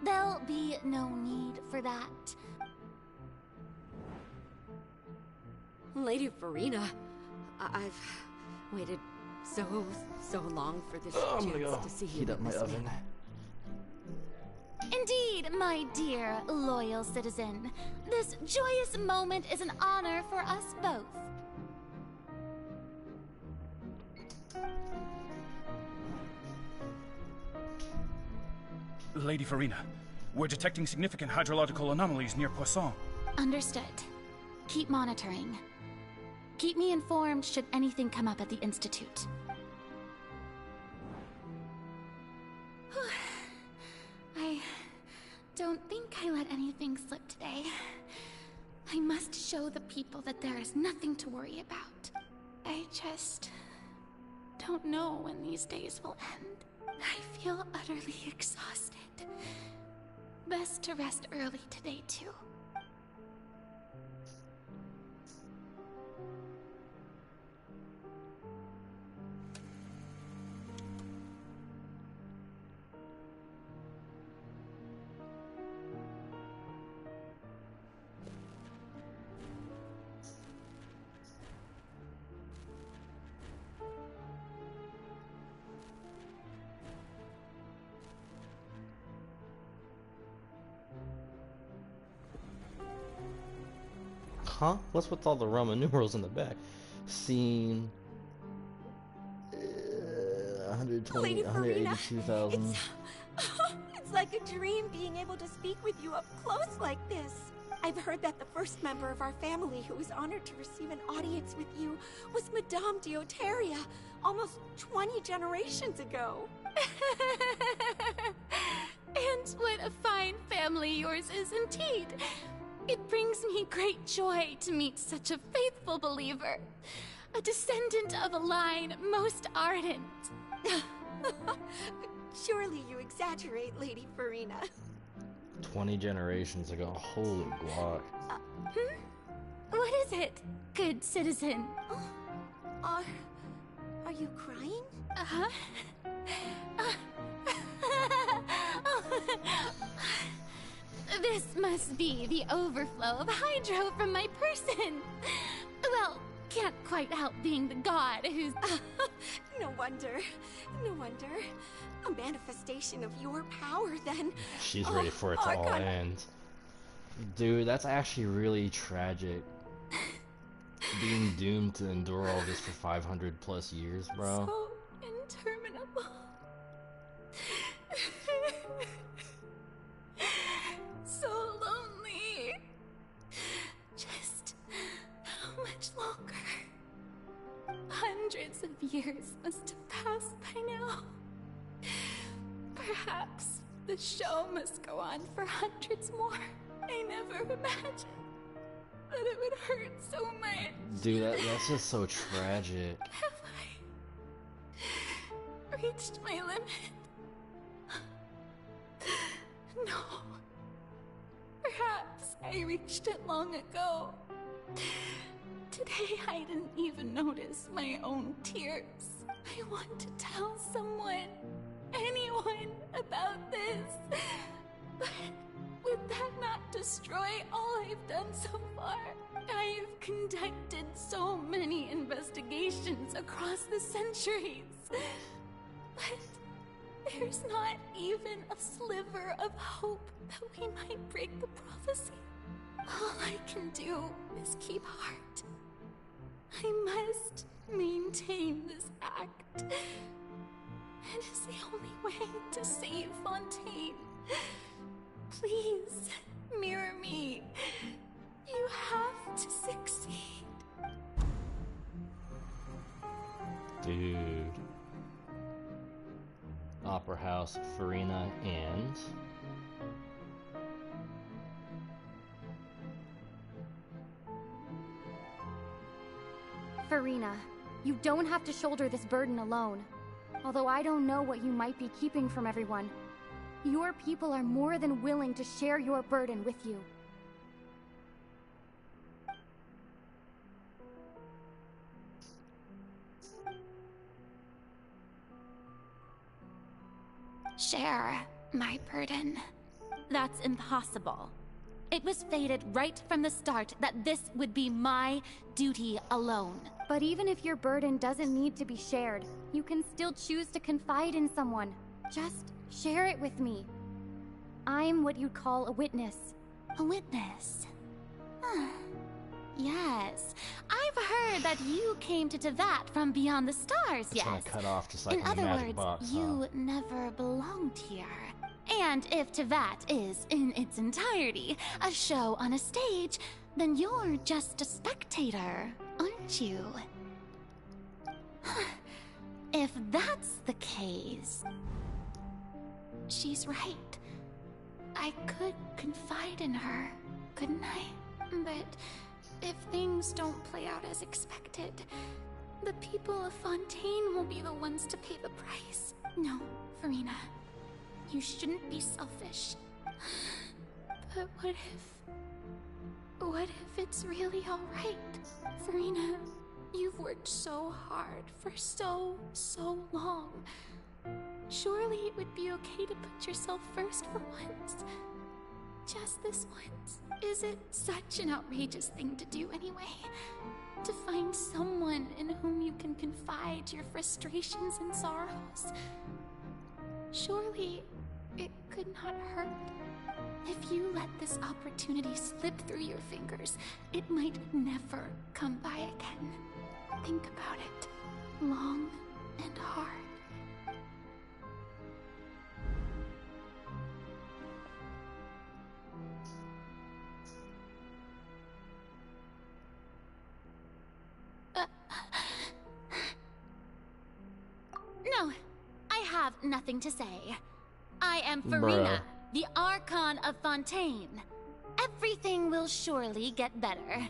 There'll be no need for that. Lady Farina, I've waited so long for this I'm gonna chance go to see you heat up my this oven. way. Indeed, my dear, loyal citizen. This joyous moment is an honor for us both. Lady Farina, we're detecting significant hydrological anomalies near Poisson. Understood. Keep monitoring. Keep me informed should anything come up at the Institute. I don't think I let anything slip today. I must show the people that there is nothing to worry about. I just don't know when these days will end. I feel utterly exhausted. Best to rest early today, too. Huh? What's with all the Roman numerals in the back? Scene 120, Lady Farina, 182,000. It's like a dream being able to speak with you up close like this. I've heard that the first member of our family who was honored to receive an audience with you was Madame Dioteria, almost 20 generations ago. And what a fine family yours is indeed. It brings me great joy to meet such a faithful believer, a descendant of a line most ardent. Surely you exaggerate, Lady Farina. 20 generations ago. Holy guac. What is it, good citizen? Are you crying? Uh-huh. This must be the overflow of hydro from my person. Well, can't quite help being the god who's... No wonder. No wonder. A manifestation of your power, then. She's ready for it to all end. Dude, that's actually really tragic. Being doomed to endure all this for 500 plus years, bro. So interminable. So lonely. Just how much longer? Hundreds of years must have passed by now. Perhaps the show must go on for hundreds more. I never imagined that it would hurt so much. Dude, that's just so tragic. Have I reached my limit? No. Perhaps I reached it long ago. Today I didn't even notice my own tears. I want to tell someone, anyone, about this. But would that not destroy all I've done so far? I've conducted so many investigations across the centuries. But there's not even a sliver of hope that we might break the prophecy. All I can do is keep heart. I must maintain this act. It is the only way to save Fontaine. Please, mirror me. You have to succeed. Dude. Opera House, Farina, and... Farina, you don't have to shoulder this burden alone. Although I don't know what you might be keeping from everyone. Your people are more than willing to share your burden with you. Share my burden. That's impossible. It was fated right from the start that this would be my duty alone. But even if your burden doesn't need to be shared, you can still choose to confide in someone. Just share it with me. I'm what you'd call a witness. A witness? Yes. I've heard that you came to Tevat from beyond the stars, yes. Trying to cut off just like in in the other magic words, box, you never belonged here. And if Tevat is, in its entirety, a show on a stage, then you're just a spectator, aren't you? If that's the case... She's right. I could confide in her, couldn't I? But if things don't play out as expected, the people of Fontaine will be the ones to pay the price. No, Farina. You shouldn't be selfish. But what if it's really alright? Farina, you've worked so hard for so long. Surely it would be okay to put yourself first for once. Just this once. Is it such an outrageous thing to do anyway? To find someone in whom you can confide your frustrations and sorrows? Surely it could not hurt. If you let this opportunity slip through your fingers, it might never come by again. Think about it long and hard. No, I have nothing to say. I am Farina, the Archon of Fontaine. Everything will surely get better.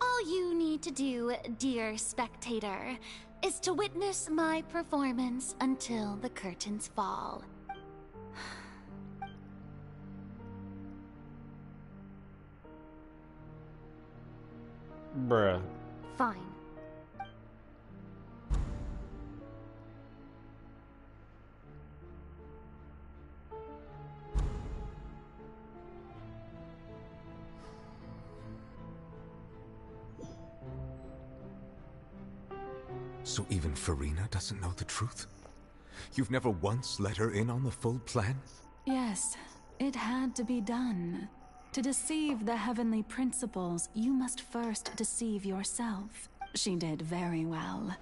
All you need to do, dear spectator, is to witness my performance until the curtains fall. Bruh. Fine. So even Farina doesn't know the truth? You've never once let her in on the full plan? Yes, it had to be done. To deceive the heavenly principles, you must first deceive yourself. She did very well.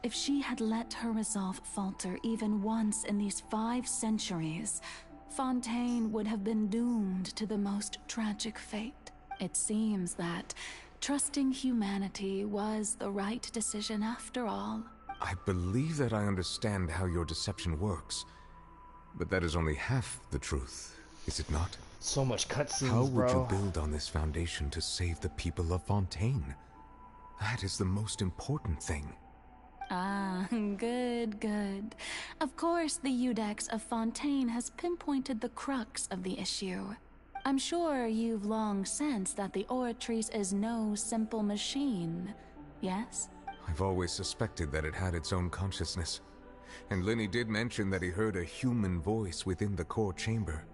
If she had let her resolve falter even once in these 5 centuries, Fontaine would have been doomed to the most tragic fate. It seems that trusting humanity was the right decision after all. I believe that I understand how your deception works, but that is only half the truth, is it not? So much cutscenes, How would bro. you build on this foundation to save the people of Fontaine? That is the most important thing. Ah, good, good. Of course, the Iudex of Fontaine has pinpointed the crux of the issue. I'm sure you've long sensed that the Oratrice is no simple machine, yes? I've always suspected that it had its own consciousness. And Lenny did mention that he heard a human voice within the core chamber.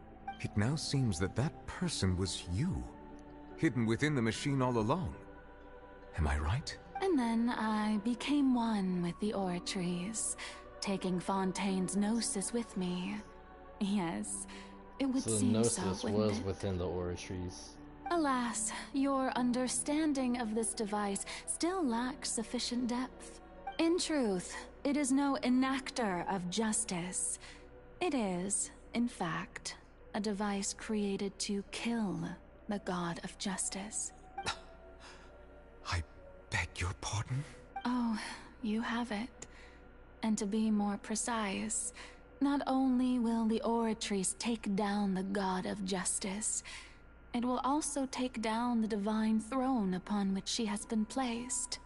It now seems that that person was you, hidden within the machine all along. Am I right? And then I became one with the Oratrice, taking Fontaine's gnosis with me. Yes, it would So the seem so, Gnosis wouldn't was it? within the Oratrice. Alas, your understanding of this device still lacks sufficient depth. In truth, it is no enactor of justice. It is, in fact, a device created to kill the god of justice. I beg your pardon? Oh, you have it. And to be more precise, not only will the Oratrice take down the god of justice, it will also take down the divine throne upon which she has been placed.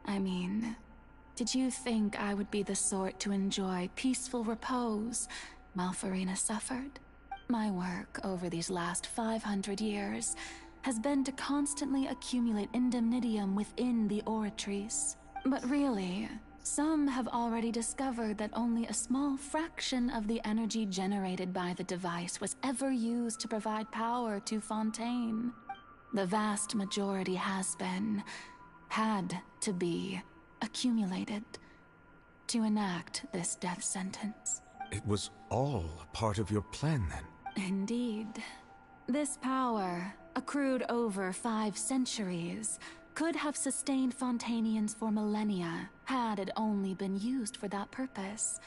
I mean, did you think I would be the sort to enjoy peaceful repose while Farina suffered? My work over these last 500 years has been to constantly accumulate indemnitium within the Oratrice. But really, some have already discovered that only a small fraction of the energy generated by the device was ever used to provide power to Fontaine. The vast majority had to be, accumulated to enact this death sentence. It was all a part of your plan, then? Indeed. This power, accrued over 5 centuries, could have sustained Fontainians for millennia, had it only been used for that purpose.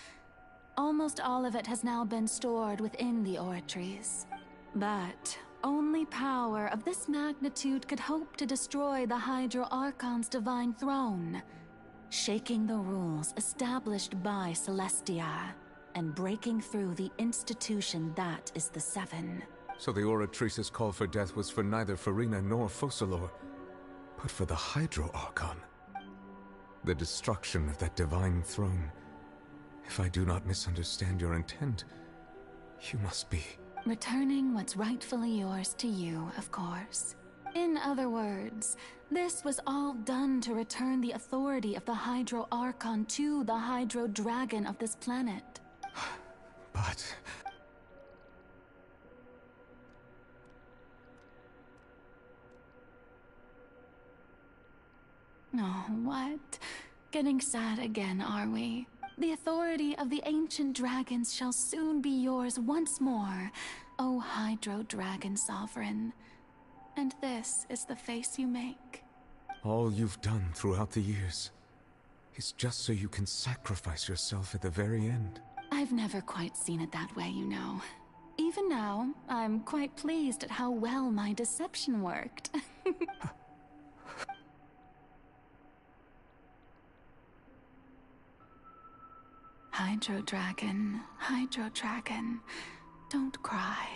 Almost all of it has now been stored within the Oratrice. But only power of this magnitude could hope to destroy the Hydro Archon's divine throne, shaking the rules established by Celestia, and breaking through the institution that is the Seven. So the Oratrice's call for death was for neither Farina nor Focalor, but for the Hydro Archon. The destruction of that divine throne. If I do not misunderstand your intent, you must be... returning what's rightfully yours to you, of course. In other words, this was all done to return the authority of the Hydro Archon to the Hydro Dragon of this planet. But... Oh, what? Getting sad again, are we? The authority of the ancient dragons shall soon be yours once more, O Hydro Dragon Sovereign. And this is the face you make. all you've done throughout the years is just so you can sacrifice yourself at the very end. I've never quite seen it that way, you know. Even now, I'm quite pleased at how well my deception worked. Hydro Dragon, don't cry.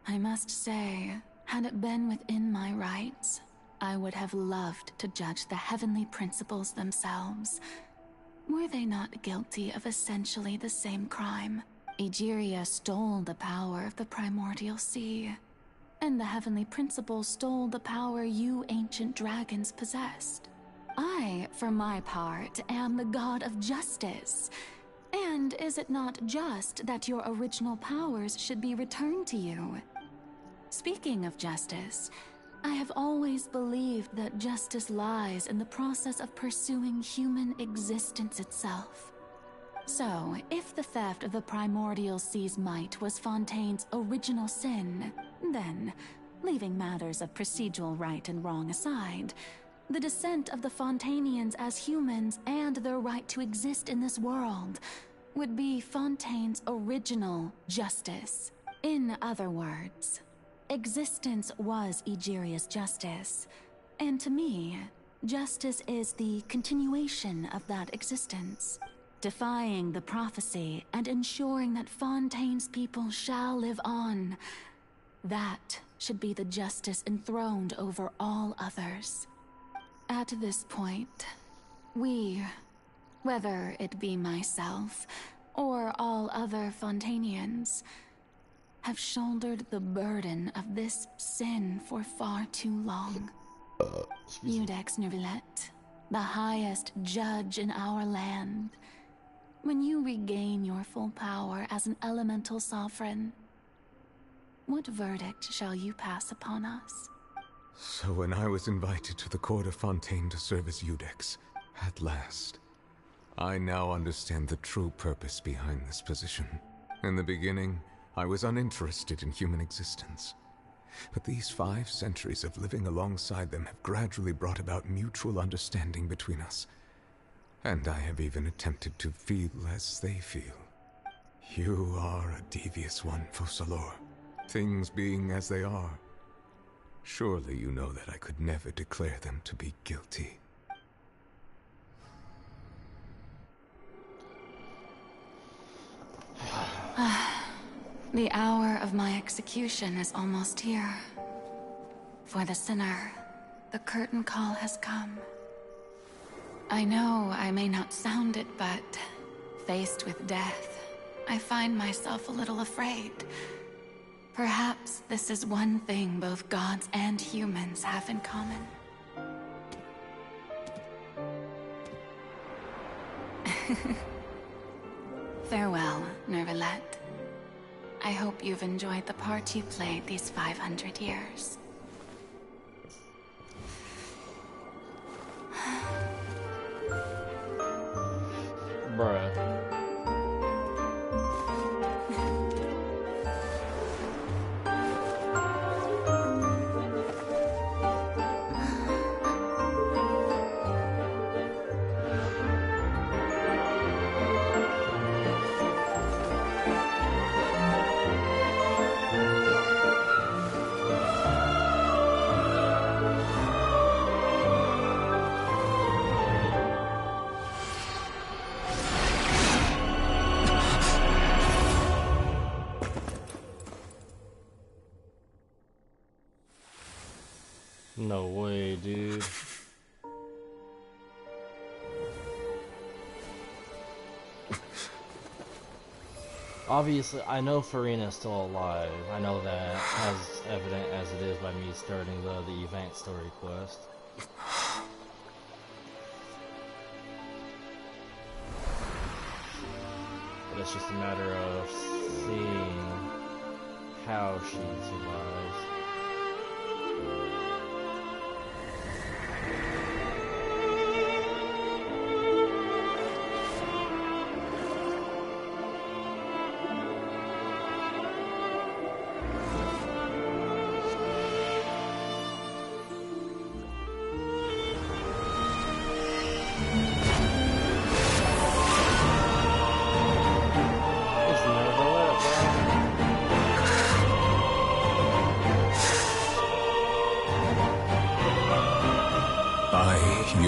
I must say, had it been within my rights, I would have loved to judge the heavenly principles themselves. Were they not guilty of essentially the same crime? Egeria stole the power of the primordial sea, and the heavenly principles stole the power you ancient dragons possessed. I, for my part, am the god of justice. And is it not just that your original powers should be returned to you? Speaking of justice, I have always believed that justice lies in the process of pursuing human existence itself. So, if the theft of the primordial sea's might was Fontaine's original sin, then, leaving matters of procedural right and wrong aside, the descent of the Fontainians as humans and their right to exist in this world would be Fontaine's original justice. In other words, existence was Egeria's justice, and to me, justice is the continuation of that existence, defying the prophecy and ensuring that Fontaine's people shall live on. That should be the justice enthroned over all others. At this point, we, whether it be myself or all other Fontainians, have shouldered the burden of this sin for far too long. Iudex Nervillet, the highest judge in our land, when you regain your full power as an elemental sovereign, what verdict shall you pass upon us? So when I was invited to the court of Fontaine to serve as Iudex, at last, I now understand the true purpose behind this position. In the beginning, I was uninterested in human existence. But these 5 centuries of living alongside them have gradually brought about mutual understanding between us. And I have even attempted to feel as they feel. You are a devious one, Focalor. Things being as they are, surely you know that I could never declare them to be guilty. The hour of my execution is almost here. For the sinner, the curtain call has come. I know I may not sound it, but faced with death, I find myself a little afraid. Perhaps this is one thing both gods and humans have in common. Farewell, Nervalette. I hope you've enjoyed the part you played these 500 years. Bruh. No way, dude. Obviously, I know Furina's still alive. I know that, as evident as it is by me starting the event story quest. But it's just a matter of seeing how she survives.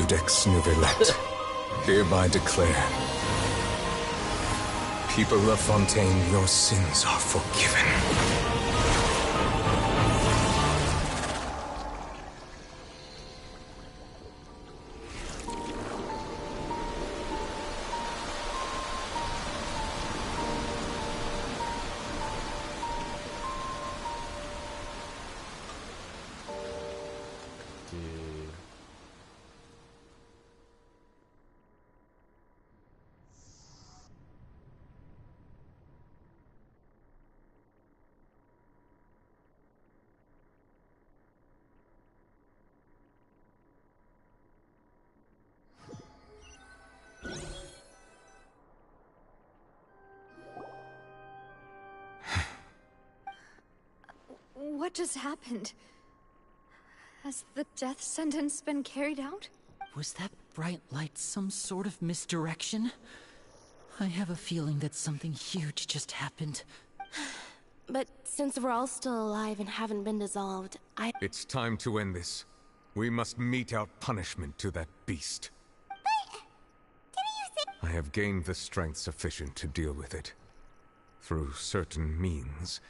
Ex Nervalette, hereby declare, people of Fontaine, your sins are forgiven. What just happened? Has the death sentence been carried out? Was that bright light some sort of misdirection? I have a feeling that something huge just happened. But since we're all still alive and haven't been dissolved, It's time to end this. We must mete out punishment to that beast. I have gained the strength sufficient to deal with it. Through certain means,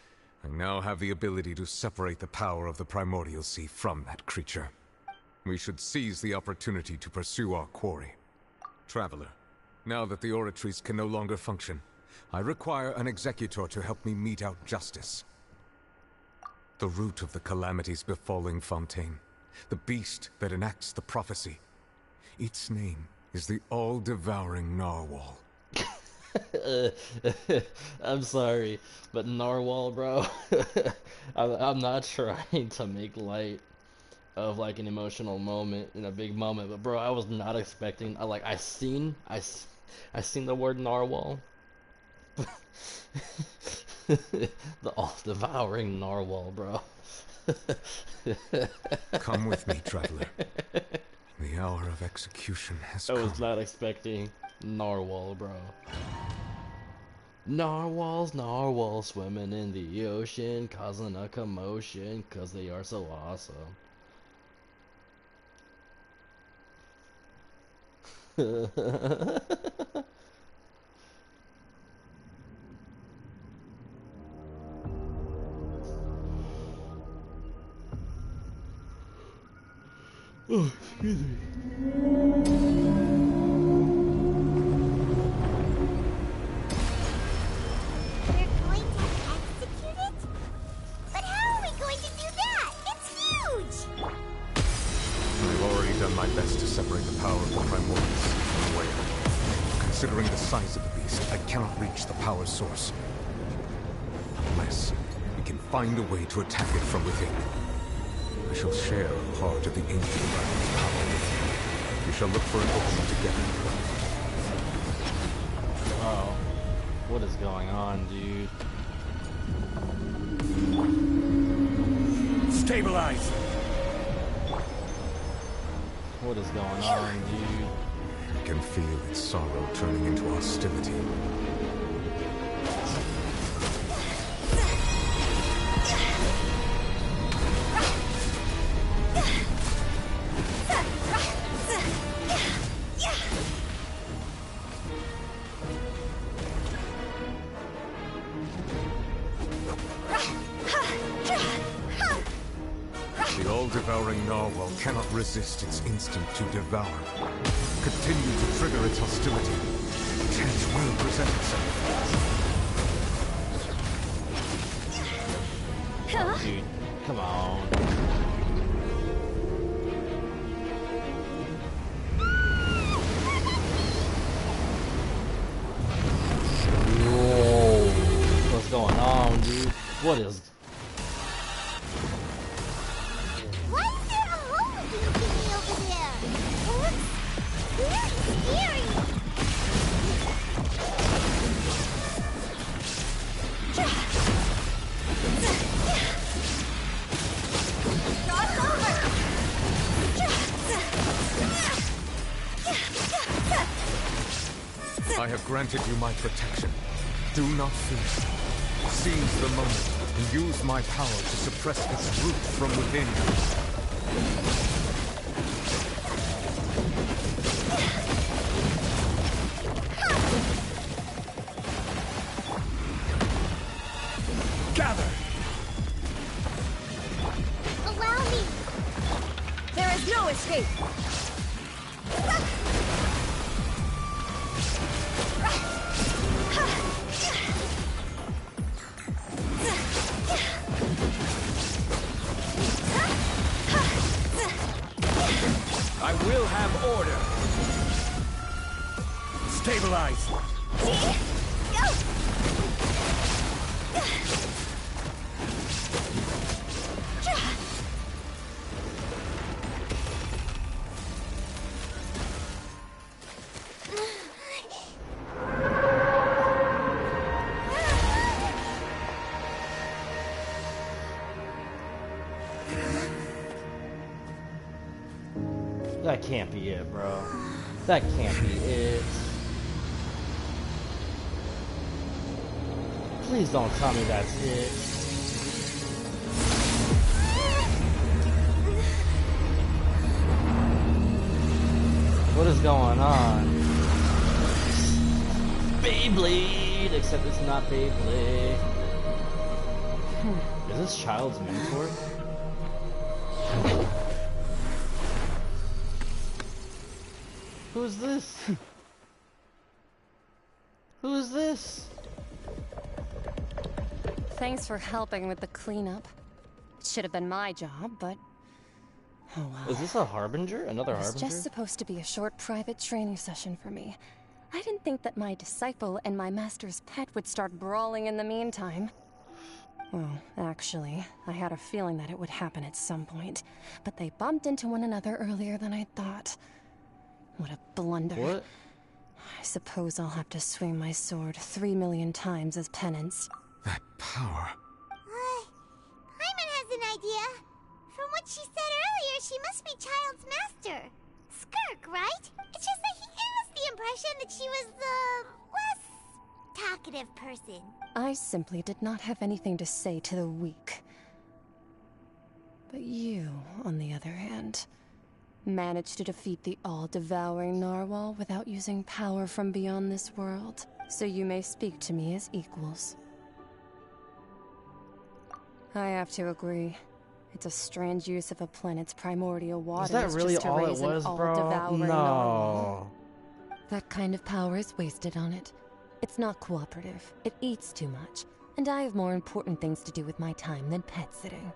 I now have the ability to separate the power of the Primordial Sea from that creature. We should seize the opportunity to pursue our quarry. Traveler, now that the oratories can no longer function, I require an executor to help me mete out justice. The root of the calamities befalling Fontaine, the beast that enacts the prophecy. Its name is the all-devouring Narwhal. I'm sorry, but Narwhal, bro. I'm not trying to make light of like an emotional moment in a big moment, but bro, I was not expecting. I seen the word Narwhal. The all-devouring Narwhal, bro. Come with me, traveler. The hour of execution has I come. was not expecting narwhal, bro. Narwhals swimming in the ocean, causing a commotion, cause they are so awesome. Oh, excuse me. We're going to execute it? But how are we going to do that? It's huge! I've already done my best to separate the power of the primordials from the whale. Considering the size of the beast, I cannot reach the power source. Unless we can find a way to attack it from within. We shall share a part of the ancient dragon's power. We shall look for an opening together. Wow. What is going on, dude? Stabilize! What is going on, dude? I can feel its sorrow turning into hostility. The all-devouring narwhal cannot resist its instinct to devour. Continue to trigger its hostility. Chance will present itself. Dude, come on. Whoa. What's going on, dude? What is... Why is there a hole thingy over there? It looks very scary. Cross over. I have granted you my protection. Do not fear. Seize the moment and use my power to suppress its root from within. Gather! Allow me. There is no escape. I will have order. Stabilize. That can't be it, bro. That can't be it. Please don't tell me that's it. What is going on? Beyblade! Except it's not Beyblade. Is this Child's mentor? Who is this? Who is this? Thanks for helping with the cleanup. It should have been my job, but... oh well. Is this a Harbinger? Another It was Harbinger? just supposed to be a short private training session for me. I didn't think that my disciple and my master's pet would start brawling in the meantime. Well, actually, I had a feeling that it would happen at some point, but they bumped into one another earlier than I thought. What a blunder. What? I suppose I'll have to swing my sword 3 million times as penance. That power. Paimon has an idea. From what she said earlier, she must be Child's master. jerk, right? It's just that he gave us the impression that she was the less talkative person. I simply did not have anything to say to the weak. But you, on the other hand, managed to defeat the all-devouring narwhal without using power from beyond this world. So you may speak to me as equals. I have to agree. It's a strange use of a planet's primordial waters. Is that really just to all it raise was, an bro? all-devouring No. narwhal. That kind of power is wasted on it. It's not cooperative. It eats too much. And I have more important things to do with my time than pet sitting.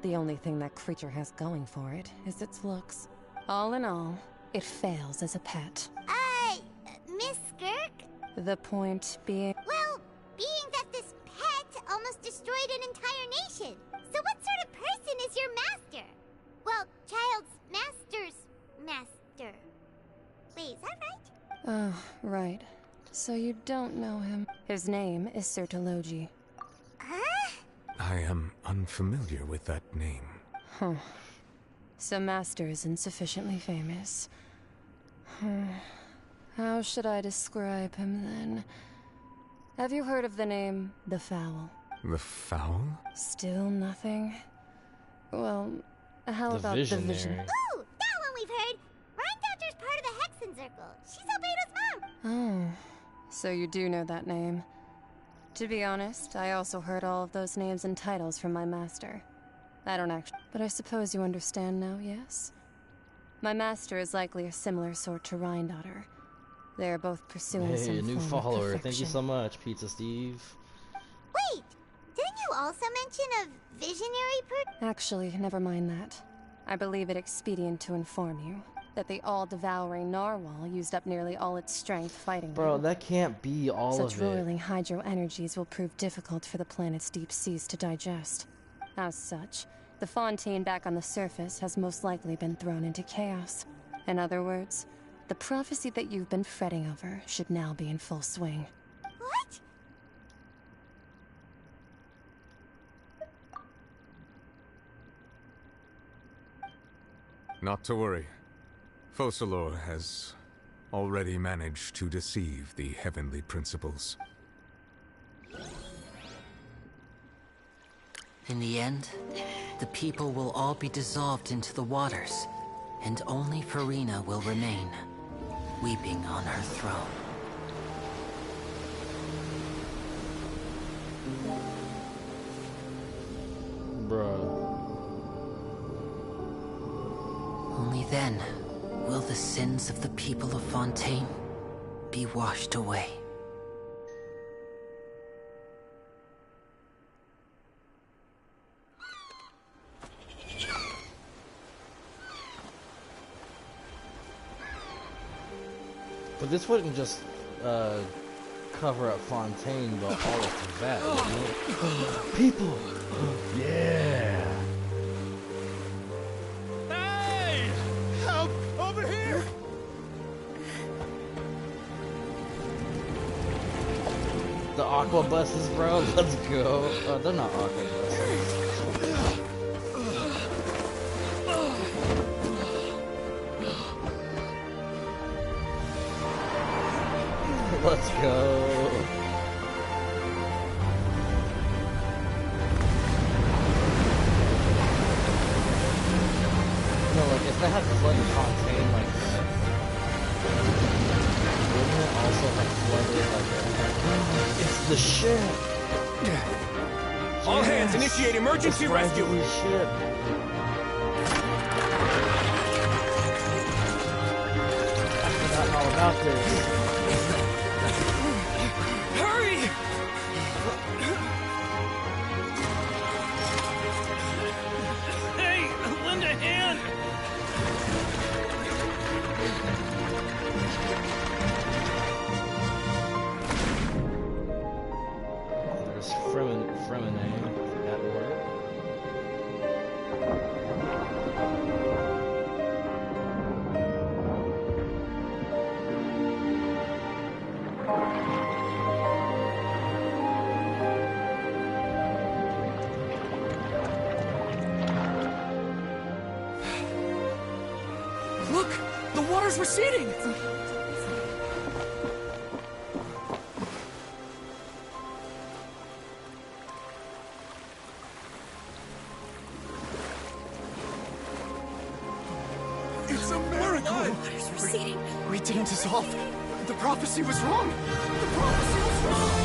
The only thing that creature has going for it is its looks. All in all, it fails as a pet. Miss Skirk? The point being... Well, being that this pet almost destroyed an entire nation. So what sort of person is your master? Well, child's master's master. Wait, is that right? Oh, right. So you don't know him. His name is Sertologi. Huh? I am unfamiliar with that name. Huh. So Master isn't sufficiently famous. How should I describe him then? Have you heard of the name The Fowl? The Fowl? Still nothing? Well, how The about Visionary. the Vision? Ooh, that one we've heard. Rhine Doctor's part of the Hexen Circle. She's Albedo's mom. Oh, so you do know that name. To be honest, I also heard all of those names and titles from my master. I don't actually, but I suppose you understand now, yes? My master is likely a similar sort to Rhine Daughter. They are both pursuing Hey, some a new form of follower. Thank you perfection. so much, Pizza Steve. Wait, didn't you also mention a visionary Actually, never mind that. I believe it expedient to inform you that the all-devouring narwhal used up nearly all its strength fighting Bro, me. that can't be all Such of it. roiling hydro energies will prove difficult for the planet's deep seas to digest. As such, the Fontaine back on the surface has most likely been thrown into chaos. In other words, the prophecy that you've been fretting over should now be in full swing. What? Not to worry. Focalor has already managed to deceive the heavenly principles. In the end, the people will all be dissolved into the waters, and only Farina will remain, weeping on her throne. Bruh. Only then will the sins of the people of Fontaine be washed away. But this wouldn't just cover up Fontaine, but all of that, wouldn't it? People! Yeah! Hey! Help! Over here! The aqua buses, bro, let's go. Oh, they're not aqua buses. Let's go. No, like, if they had flooded Fontaine like that, wouldn't it also have flooded like a... It's the ship! All hands, initiate emergency rescue! Ship. I forgot all about this. Hurry! Hey, lend a hand! There's Fremine at work. Look! The water water's receding! It's a miracle! Water's receding. We didn't dissolve. The prophecy was wrong. The prophecy was wrong!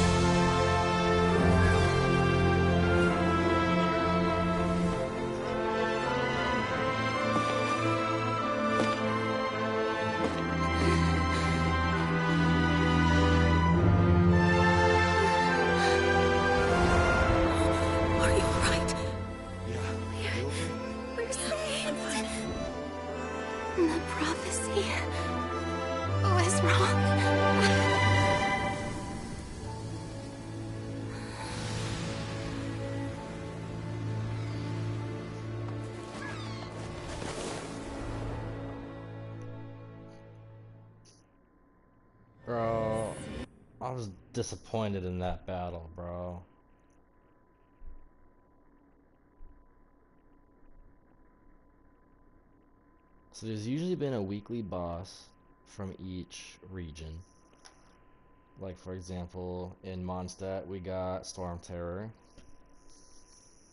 Are you right? Yeah. We're saved. The prophecy was wrong. Bro, I was disappointed in that battle, bro. So there's usually been a weekly boss from each region. Like for example, in Mondstadt we got Storm Terror.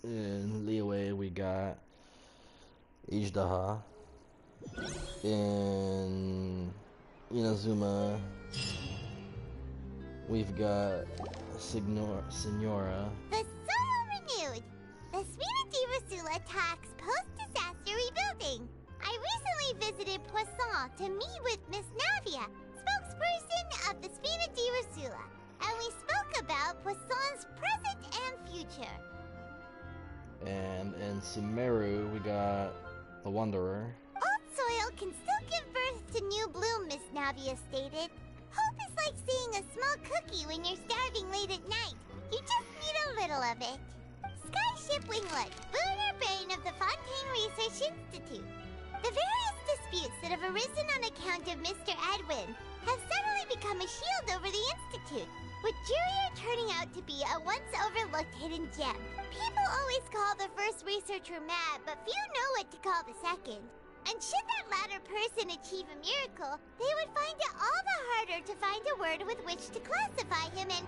In Liyue we got Ijdaha. In Inazuma we've got Signora. The soul renewed. The Spina di Rasula talks post-disaster rebuilding. I recently visited Poisson to meet with Miss Navia, spokesperson of the Spina di Rasula, and we spoke about Poisson's present and future. And in Sumeru we got the Wanderer. Old soil can still give birth to new bloom, Miss Navia stated. Hope is like seeing a small cookie when you're starving late at night. You just need a little of it. Skyship Winglet, lunar brain of the Fontaine Research Institute. The various disputes that have arisen on account of Mr. Edwin have suddenly become a shield over the Institute, with Jurier turning out to be a once overlooked hidden gem. People always call the first researcher mad, but few know what to call the second. And should that latter person achieve a miracle, they would find it all the harder to find a word with which to classify him in.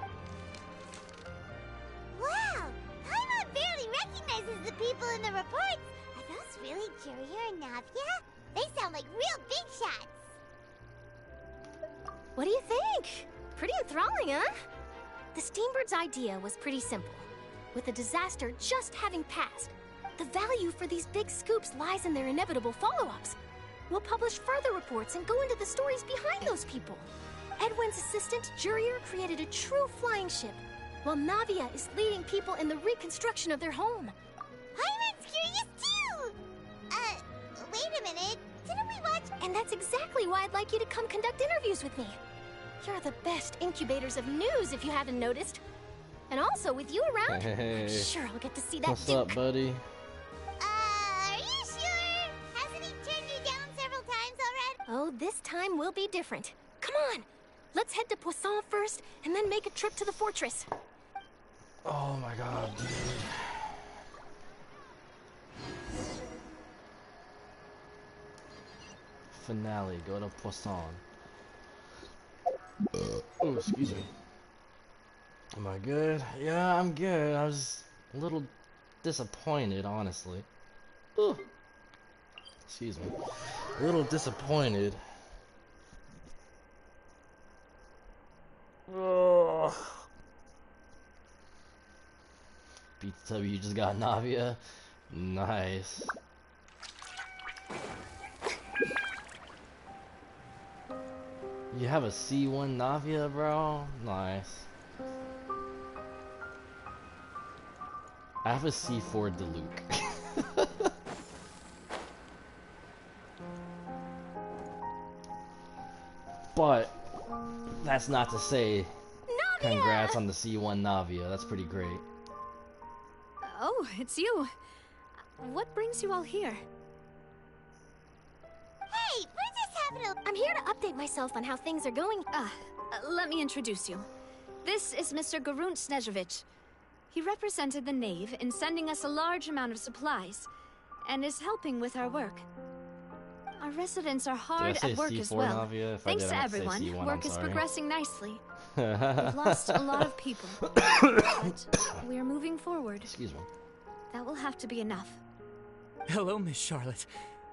Wow! Paimon barely recognizes the people in the reports. Are those really Jurier and Navia? They sound like real big shots. What do you think? Pretty enthralling, huh? The Steambird's idea was pretty simple. With the disaster just having passed, the value for these big scoops lies in their inevitable follow-ups. We'll publish further reports and go into the stories behind those people. Edwin's assistant, Jurier, created a true flying ship, while Navia is leading people in the reconstruction of their home. Paimon's curious too! Wait a minute. Didn't we watch? And that's exactly why I'd like you to come conduct interviews with me. You're the best incubators of news, if you haven't noticed. And also, with you around, Hey. I'm sure I'll get to see that What's Duke. up, buddy? Are you sure? Hasn't he turned you down several times already? Oh, this time will be different. Come on! Let's head to Poisson first, and then make a trip to the fortress. Oh my god, dude. Finale, go to Poisson. Oh, excuse me. Am I good? Yeah, I'm good. I was a little disappointed, honestly. Ugh. Excuse me. A little disappointed. Ugh. BTW just got Navia. Nice. You have a C1 Navia, bro? Nice. I have a C4 Diluc. But that's not to say Navia! congrats on the C1 Navia. That's pretty great. Oh, it's you. What brings you all here? Hey, we're just having a... I'm here to update myself on how things are going. Let me introduce you. This is Mr. Garunt Snežević. He represented the Knave in sending us a large amount of supplies, and is helping with our work. Our residents are Did I hard say at work as C4, well. Navia? If Thanks I did, to I meant to say everyone, C1, work I'm is sorry. progressing nicely. We've lost a lot of people, but we're moving forward. Excuse me. That will have to be enough. Hello, Miss Charlotte.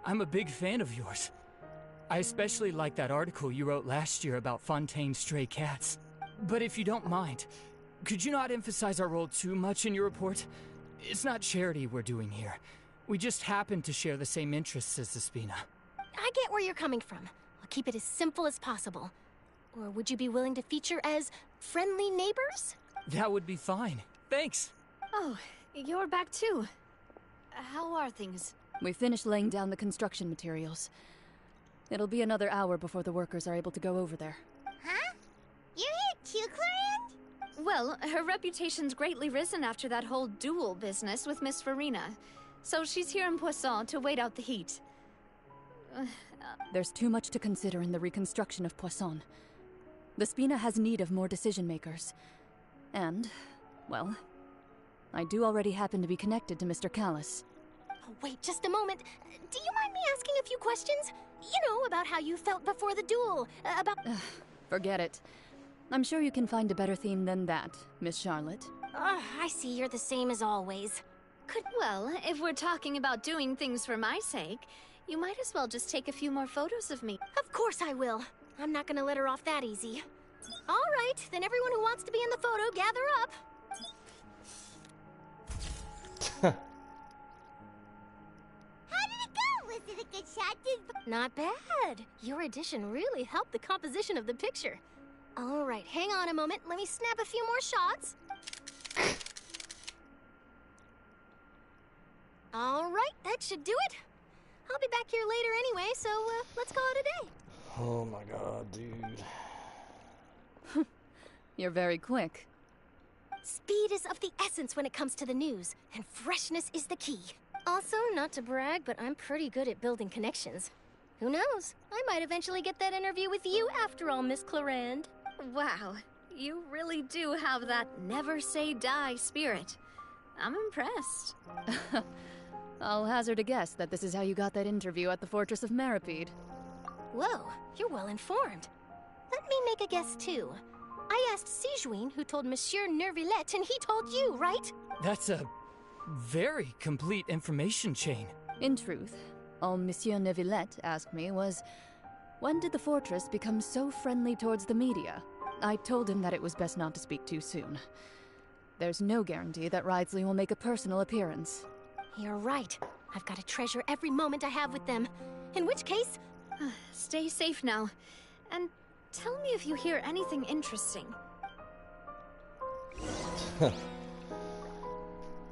I'm a big fan of yours. I especially like that article you wrote last year about Fontaine's stray cats. But if you don't mind, could you not emphasize our role too much in your report? It's not charity we're doing here. We just happen to share the same interests as Despina. I get where you're coming from. I'll keep it as simple as possible. Or would you be willing to feature as friendly neighbors? That would be fine. Thanks. Oh, you're back too. How are things? We finished laying down the construction materials. It'll be another hour before the workers are able to go over there. Huh? You're here too, Clarant? Well, her reputation's greatly risen after that whole duel business with Miss Farina. So she's here in Poisson to wait out the heat. There's too much to consider in the reconstruction of Poisson. The Spina has need of more decision-makers. And, well, I do already happen to be connected to Mr. Callis. Oh, wait just a moment. Do you mind me asking a few questions? You know, about how you felt before the duel, about... Forget it. I'm sure you can find a better theme than that, Miss Charlotte. I see you're the same as always. Well, if we're talking about doing things for my sake, you might as well just take a few more photos of me. Of course I will. I'm not gonna let her off that easy. All right, then everyone who wants to be in the photo, gather up. How did it go? Was it a good shot? Not bad. Your addition really helped the composition of the picture. All right, hang on a moment. Let me snap a few more shots. All right, that should do it. I'll be back here later anyway, so let's call it a day. Oh my god, dude. You're very quick. Speed is of the essence when it comes to the news, and freshness is the key. Also, not to brag, but I'm pretty good at building connections. Who knows? I might eventually get that interview with you after all, Miss Clarand. Wow, you really do have that never say die spirit. I'm impressed. I'll hazard a guess that this is how you got that interview at the Fortress of Meripede. Whoa, you're well informed. Let me make a guess too. I asked Sijuin, who told Monsieur Nervillette, and he told you, right? That's a very complete information chain. In truth, all Monsieur Neuvillette asked me was, when did the fortress become so friendly towards the media? I told him that it was best not to speak too soon. There's no guarantee that Ridesley will make a personal appearance. You're right. I've got to treasure every moment I have with them. In which case... Stay safe now. And tell me if you hear anything interesting.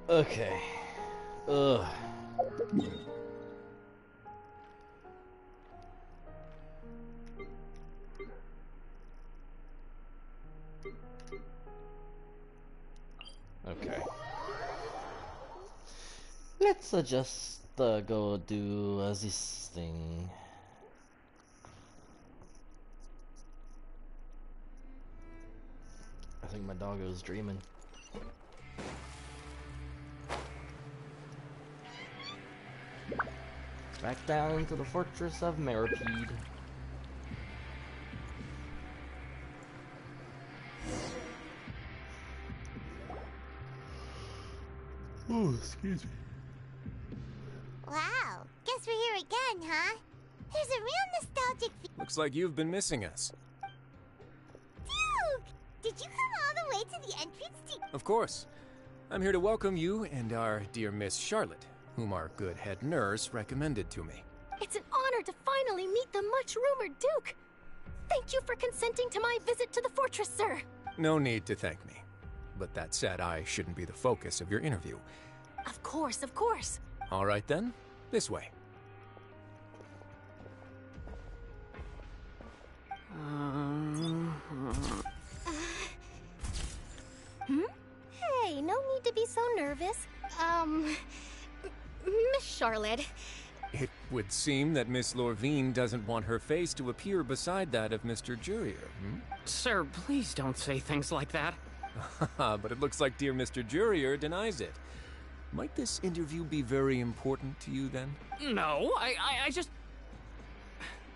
Okay. Ugh. Okay. Let's just go do this thing. I think my doggo's dreaming. Back down into the Fortress of Meripede. Oh, excuse me. Wow, guess we're here again, huh? There's a real nostalgic Looks like you've been missing us. Duke! Did you come all the way to the entrance to... Of course. I'm here to welcome you and our dear Miss Charlotte, whom our good head nurse recommended to me. It's an honor to finally meet the much-rumored Duke. Thank you for consenting to my visit to the fortress, sir. No need to thank me. But that said, I shouldn't be the focus of your interview. Of course, of course. All right then, this way. Hey, no need to be so nervous. Miss Charlotte. It would seem that Miss Lorvine doesn't want her face to appear beside that of Mr. Jurier, Sir, please don't say things like that. But it looks like dear Mr. Jurier denies it. Might this interview be very important to you then? No, I just...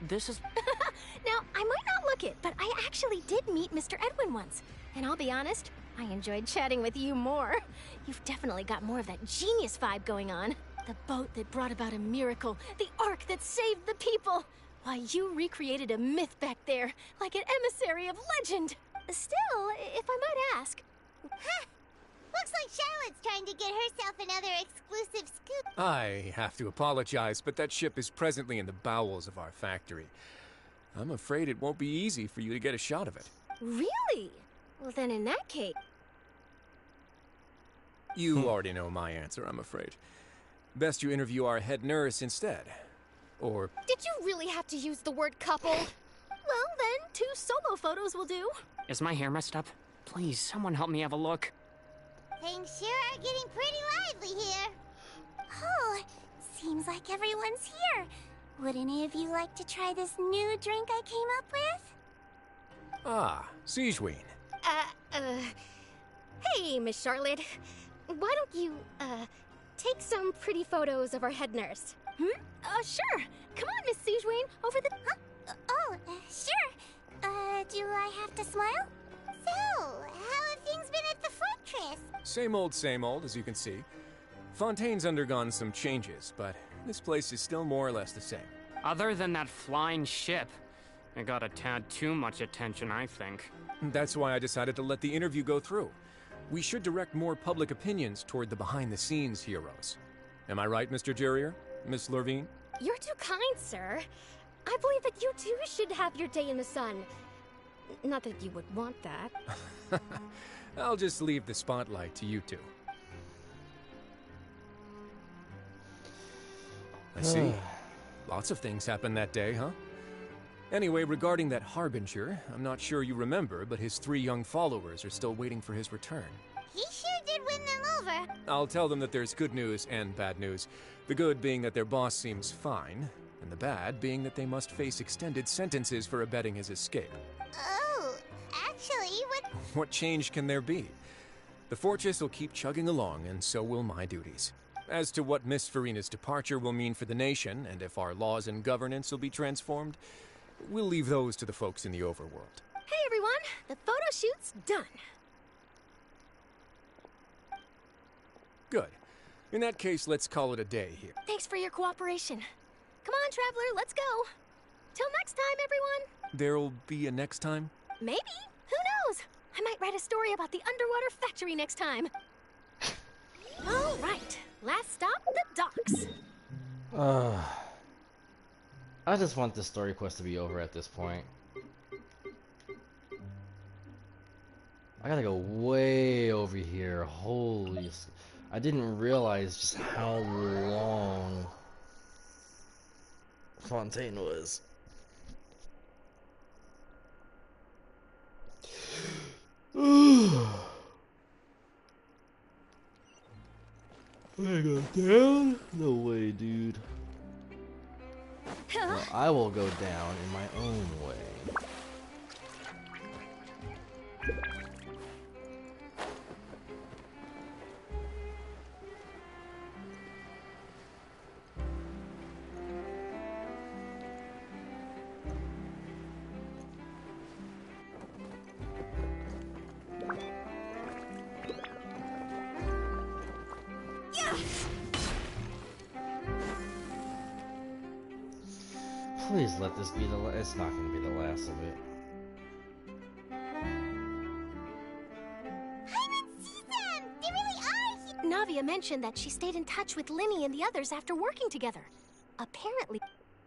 this is... Now, I might not look it, but I actually did meet Mr. Edwin once. And I'll be honest, I enjoyed chatting with you more. You've definitely got more of that genius vibe going on. The boat that brought about a miracle, the ark that saved the people. Why, you recreated a myth back there, like an emissary of legend. Still, if I might ask... Huh. Looks like Charlotte's trying to get herself another exclusive scoop. I have to apologize, but that ship is presently in the bowels of our factory. I'm afraid it won't be easy for you to get a shot of it. Really? Well, then in that case... You already know my answer, I'm afraid. Best you interview our head nurse instead. Or... Did you really have to use the word couple? Well, then, 2 solo photos will do. Is my hair messed up? Please, someone help me have a look. Things sure are getting pretty lively here. Oh, seems like everyone's here. Would any of you like to try this new drink I came up with? Ah, Siegeween. Hey, Miss Charlotte. Why don't you, take some pretty photos of our head nurse? Sure. Come on, Miss Siegeween, over the... Huh? Sure. Do I have to smile? So, how have things been at the fortress? Same old, as you can see. Fontaine's undergone some changes, but this place is still more or less the same. Other than that flying ship, it got a tad too much attention, I think. That's why I decided to let the interview go through. We should direct more public opinions toward the behind-the-scenes heroes. Am I right, Mr. Jurrier? Miss Lurvine? You're too kind, sir. I believe that you too should have your day in the sun. Not that you would want that. I'll just leave the spotlight to you two. I see. Lots of things happened that day, huh? Anyway, regarding that Harbinger, I'm not sure you remember, but his 3 young followers are still waiting for his return. He sure did win them over. I'll tell them that there's good news and bad news. The good being that their boss seems fine, and the bad being that they must face extended sentences for abetting his escape. Oh, actually, What change can there be? The fortress will keep chugging along, and so will my duties. As to what Miss Farina's departure will mean for the nation, and if our laws and governance will be transformed, we'll leave those to the folks in the overworld. Hey, everyone. The photo shoot's done. Good. In that case, let's call it a day here. Thanks for your cooperation. Come on, Traveler, let's go. Till next time, everyone. There'll be a next time? Maybe. Who knows? I might write a story about the underwater factory next time. All right. Last stop, the docks. I just want this story quest to be over at this point. I gotta go way over here. Holy... I didn't realize just how long Fontaine was. I go down? No way, dude. Well, I will go down in my own way. Please let this be the it's not going to be the last of it. Navia mentioned that she stayed in touch with Linny and the others after working together. Apparently...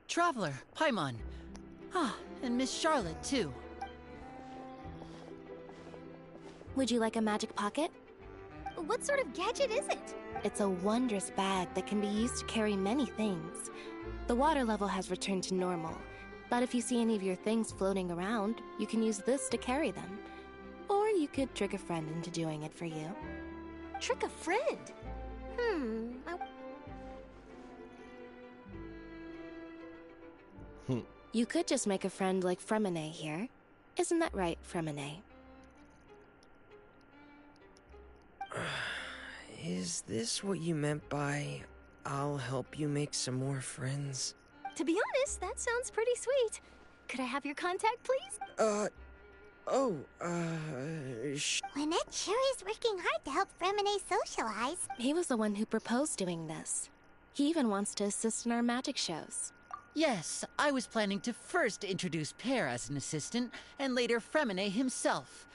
Traveler, Paimon. Ah, and Miss Charlotte, too. Would you like a magic pocket? What sort of gadget is it? It's a wondrous bag that can be used to carry many things. The water level has returned to normal, but if you see any of your things floating around, you can use this to carry them. Or you could trick a friend into doing it for you. Trick a friend? You could just make a friend like Fremine here. Isn't that right, Fremine? Is this what you meant by, I'll help you make some more friends? To be honest, that sounds pretty sweet. Could I have your contact, please? Lynette sure is working hard to help Fremine socialize. He was the one who proposed doing this. He even wants to assist in our magic shows. Yes, I was planning to first introduce Pear as an assistant, and later Fremine himself.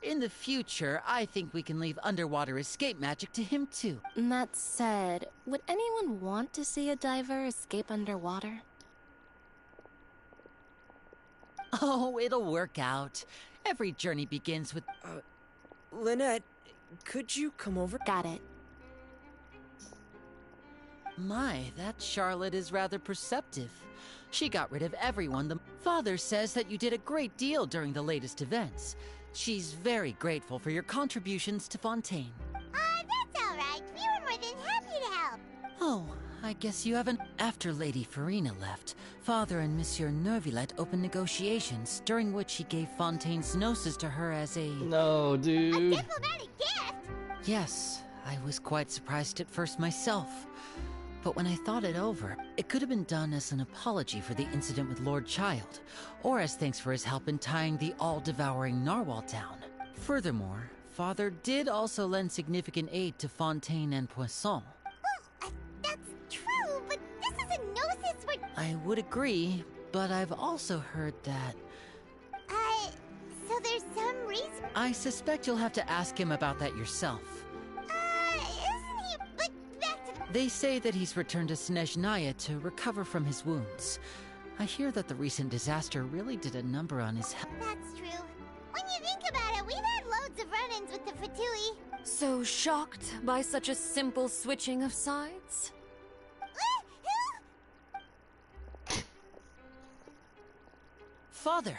In the future, I think we can leave underwater escape magic to him too. That said, would anyone want to see a diver escape underwater? Oh, it'll work out. Every journey begins with... Lynette, could you come over? Got it. My, that Charlotte is rather perceptive. She got rid of everyone. The father says that you did a great deal during the latest events. She's very grateful for your contributions to Fontaine. That's all right. We were more than happy to help. Oh, I guess you haven't... After Lady Farina left, Father and Monsieur Neuvillette opened negotiations, during which he gave Fontaine's gnosis to her as a... No, dude. A diplomatic gift? Yes, I was quite surprised at first myself. But when I thought it over, it could have been done as an apology for the incident with Lord Child, or as thanks for his help in tying the all-devouring narwhal down. Furthermore, Father did also lend significant aid to Fontaine and Poisson. That's true, but this is a gnosis for... I would agree, but I've also heard that... So there's some reason... I suspect you'll have to ask him about that yourself. Isn't he... But back to... They say that he's returned to Snezhnaya to recover from his wounds. I hear that the recent disaster really did a number on his health. That's true. When you think about it, we've had loads of run-ins with the Fatui. So shocked by such a simple switching of sides? Father!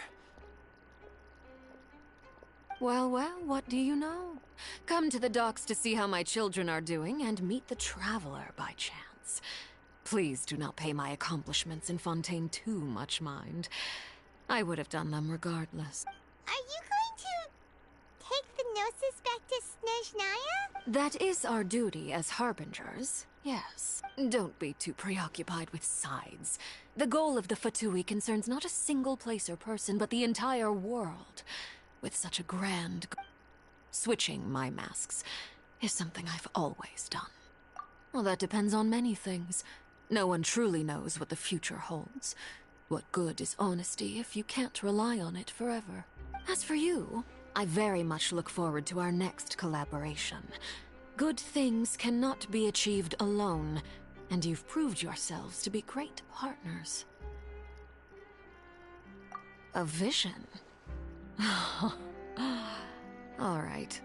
Well, well, what do you know? Come to the docks to see how my children are doing and meet the Traveler by chance. Please do not pay my accomplishments in Fontaine too much mind. I would have done them regardless. Are you going to take the gnosis back to Snezhnaya? That is our duty as harbingers, yes. Don't be too preoccupied with sides. The goal of the Fatui concerns not a single place or person, but the entire world. With such a grand... Switching my masks is something I've always done. Well, that depends on many things. No one truly knows what the future holds. What good is honesty if you can't rely on it forever? As for you, I very much look forward to our next collaboration. Good things cannot be achieved alone, and you've proved yourselves to be great partners. A vision? All right.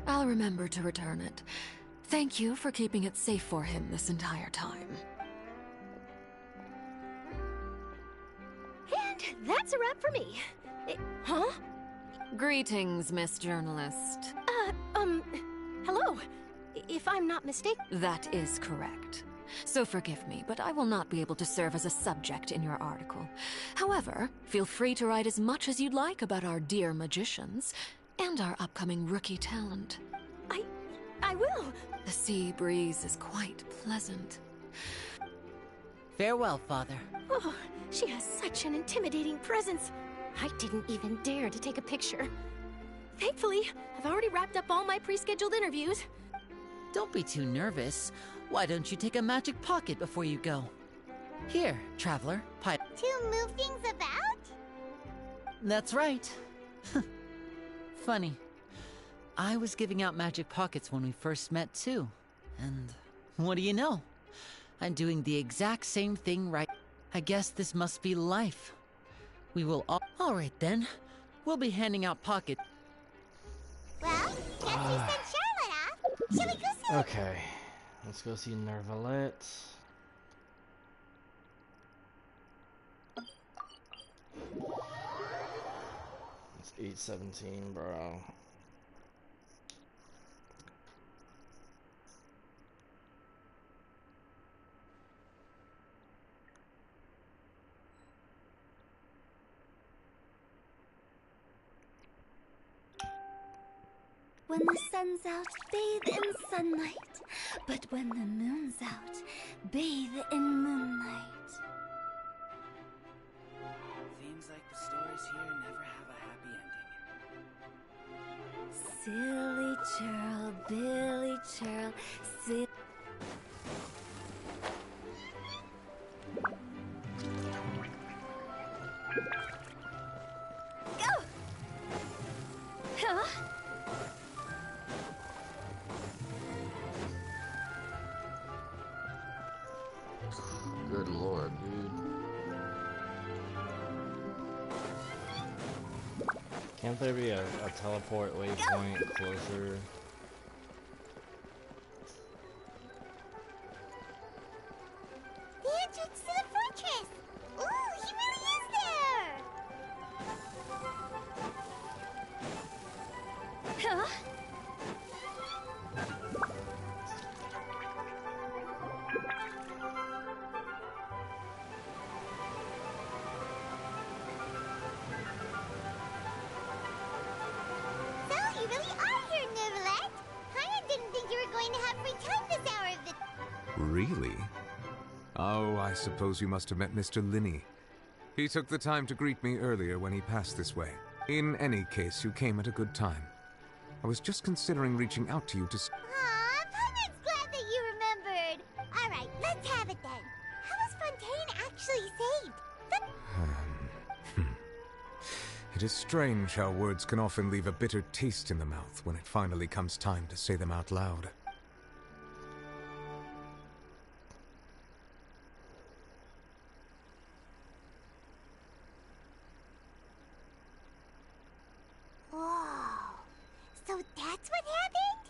I'll remember to return it. Thank you for keeping it safe for him this entire time. And that's a wrap for me. Huh? Greetings, Miss Journalist. Hello. If I'm not mistaken... That is correct. So forgive me, but I will not be able to serve as a subject in your article. However, feel free to write as much as you'd like about our dear magicians and our upcoming rookie talent. I will. The sea breeze is quite pleasant. Farewell, Father. Oh, she has such an intimidating presence. I didn't even dare to take a picture. Thankfully, I've already wrapped up all my pre-scheduled interviews. Don't be too nervous. Why don't you take a magic pocket before you go? Here, Traveler, To move things about? That's right. Funny. I was giving out magic pockets when we first met, too. And what do you know? I'm doing the exact same thing right... I guess this must be life. We will all... Alright then. We'll be handing out pockets. Well, guess we sent Charlotte off. Shall we go see... Okay. Let's go see Neuvillette. It's 8:17, bro. When the sun's out, bathe in sunlight. But when the moon's out, bathe in moonlight. stories here never have a happy ending. Silly churl, Billy churl, silly... Go! Huh? Good lord, dude. Can't there be a teleport waypoint closer? The entrance to the fortress! Ooh, he really is there! Huh? So, you really are here, Neuvillette! Paimon didn't think you were going to have free time this hour of the... Really? Oh, I suppose you must have met Mr. Linney. He took the time to greet me earlier when he passed this way. In any case, you came at a good time. I was just considering reaching out to you to... Aw, Paimon's glad that you remembered! Alright, let's have it then. How was Fontaine actually saved? It is strange how words can often leave a bitter taste in the mouth when it finally comes time to say them out loud. Whoa. So that's what happened?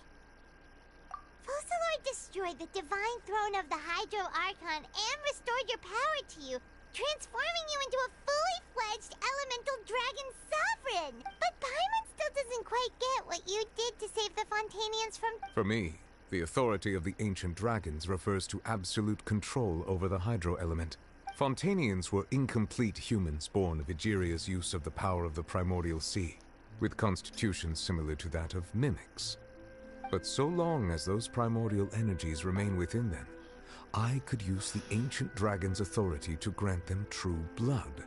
Focalor destroyed the divine throne of the Hydro Archon and restored your power to you, transforming you into a fully fledged elemental dragon sovereign! But Paimon still doesn't quite get what you did to save the Fontanians from... For me, the authority of the ancient dragons refers to absolute control over the hydro element. Fontanians were incomplete humans born of Egeria's use of the power of the primordial sea, with constitutions similar to that of mimics. But so long as those primordial energies remain within them, I could use the ancient dragon's authority to grant them true blood,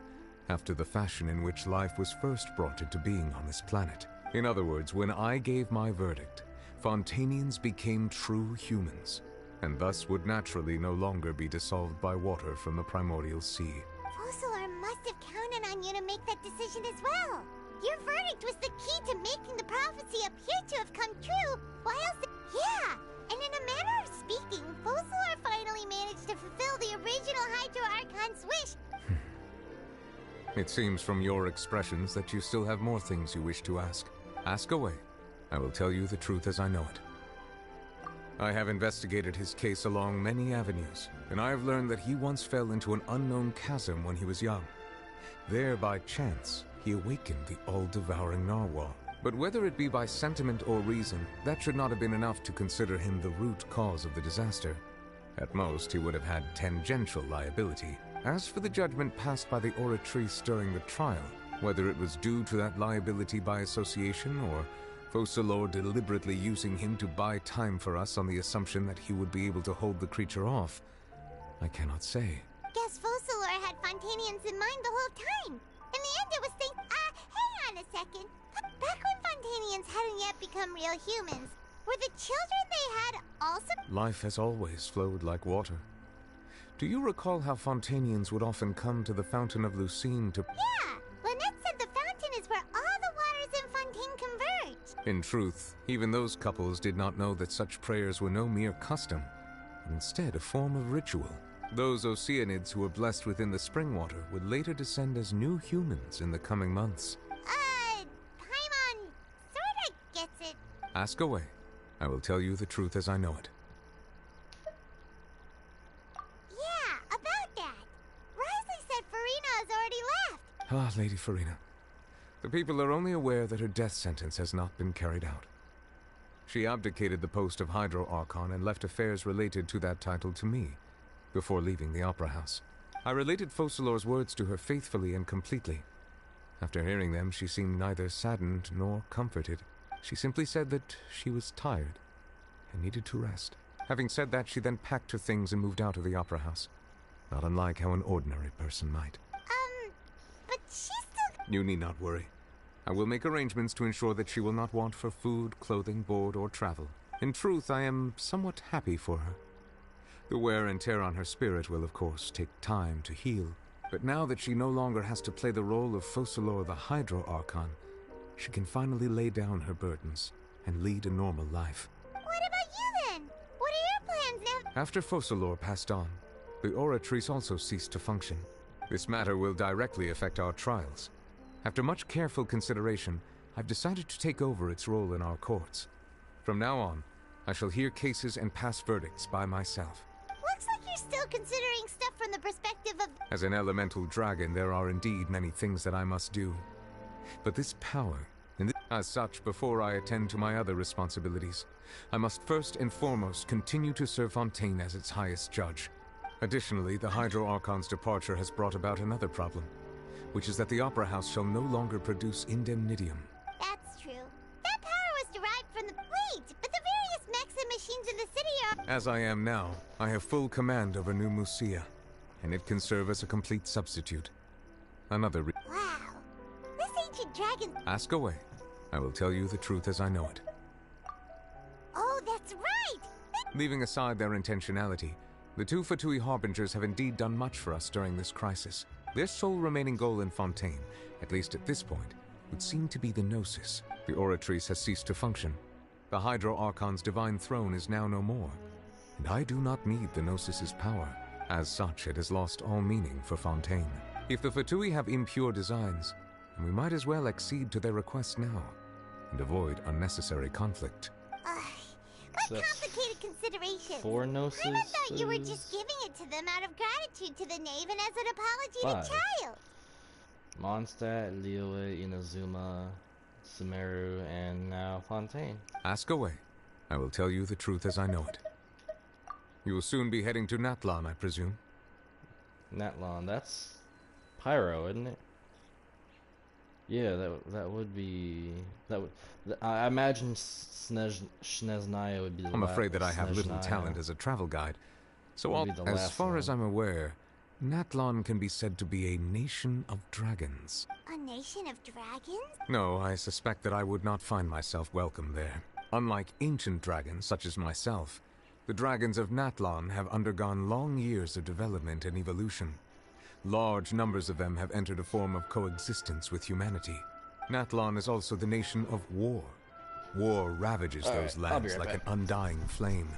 after the fashion in which life was first brought into being on this planet. In other words, when I gave my verdict, Fontanians became true humans, and thus would naturally no longer be dissolved by water from the primordial sea. Focalor must have counted on you to make that decision as well. Your verdict was the key to making the prophecy appear to have come true, whilst... Yeah, and in a manner of speaking, Focalor finally managed to fulfill the original Hydro Archon's wish. It seems from your expressions that you still have more things you wish to ask. Ask away. I will tell you the truth as I know it. I have investigated his case along many avenues, and I have learned that he once fell into an unknown chasm when he was young. There, by chance, he awakened the all-devouring narwhal. But whether it be by sentiment or reason, that should not have been enough to consider him the root cause of the disaster. At most, he would have had tangential liability. As for the judgment passed by the Oratrice during the trial, whether it was due to that liability by association or Focalor deliberately using him to buy time for us on the assumption that he would be able to hold the creature off, I cannot say. Guess Focalor had Fontanians in mind the whole time. In the end, it was hang on a second. Back when Fontanians hadn't yet become real humans, were the children they had also... Life has always flowed like water. Do you recall how Fontanians would often come to the Fountain of Lucine to... Yeah! Lynette said the fountain is where all the waters in Fontaine converge. In truth, even those couples did not know that such prayers were no mere custom, but instead a form of ritual. Those Oceanids who were blessed within the spring water would later descend as new humans in the coming months. Paimon sorta gets it. Ask away. I will tell you the truth as I know it. Yeah, about that. Risley said Farina has already left. Ah, Lady Farina. The people are only aware that her death sentence has not been carried out. She abdicated the post of Hydro Archon and left affairs related to that title to me, before leaving the Opera House. I related Focalor's words to her faithfully and completely. After hearing them, she seemed neither saddened nor comforted. She simply said that she was tired and needed to rest. Having said that, she then packed her things and moved out of the Opera House, not unlike how an ordinary person might. But she's still... You need not worry. I will make arrangements to ensure that she will not want for food, clothing, board, or travel. In truth, I am somewhat happy for her. The wear and tear on her spirit will, of course, take time to heal. But now that she no longer has to play the role of Focalor the Hydro Archon, she can finally lay down her burdens and lead a normal life. What about you then? What are your plans now? After Focalor passed on, the Oratrice also ceased to function. This matter will directly affect our trials. After much careful consideration, I've decided to take over its role in our courts. From now on, I shall hear cases and pass verdicts by myself. Looks like you're still considering stuff from the perspective of... As an elemental dragon, there are indeed many things that I must do. But this power, as such, before I attend to my other responsibilities, I must first and foremost continue to serve Fontaine as its highest judge. Additionally, the Hydro Archon's departure has brought about another problem, which is that the Opera House shall no longer produce indemnitium. That's true. That power was derived from the... Wait, but the various mechs and machines in the city are... As I am now, I have full command over New Musia, and it can serve as a complete substitute. Another Wow. This ancient dragon... Ask away. I will tell you the truth as I know it. Oh, that's right! Leaving aside their intentionality, the two Fatui Harbingers have indeed done much for us during this crisis. Their sole remaining goal in Fontaine, at least at this point, would seem to be the Gnosis. The Oratrice has ceased to function. The Hydro Archon's divine throne is now no more, and I do not need the Gnosis's power. As such, it has lost all meaning for Fontaine. If the Fatui have impure designs, then we might as well accede to their request now, and avoid unnecessary conflict. What complicated considerations. 4 Gnosis. I thought you were just giving it to them out of gratitude to the knave and as an apology 5. to Child. Mondstadt, Liyue, Inazuma, Sumeru, and now Fontaine. Ask away. I will tell you the truth as I know it. You will soon be heading to Natlan, I presume. Natlan, that's Pyro, isn't it? Yeah, that would be... I imagine Snezhnaya would be the I'm afraid that I have little talent as a travel guide. So as far as I'm aware, Natlan can be said to be a nation of dragons. A nation of dragons? No, I suspect that I would not find myself welcome there. Unlike ancient dragons such as myself, the dragons of Natlan have undergone long years of development and evolution. Large numbers of them have entered a form of coexistence with humanity. Natlan is also the nation of war. War ravages those lands like an undying flame.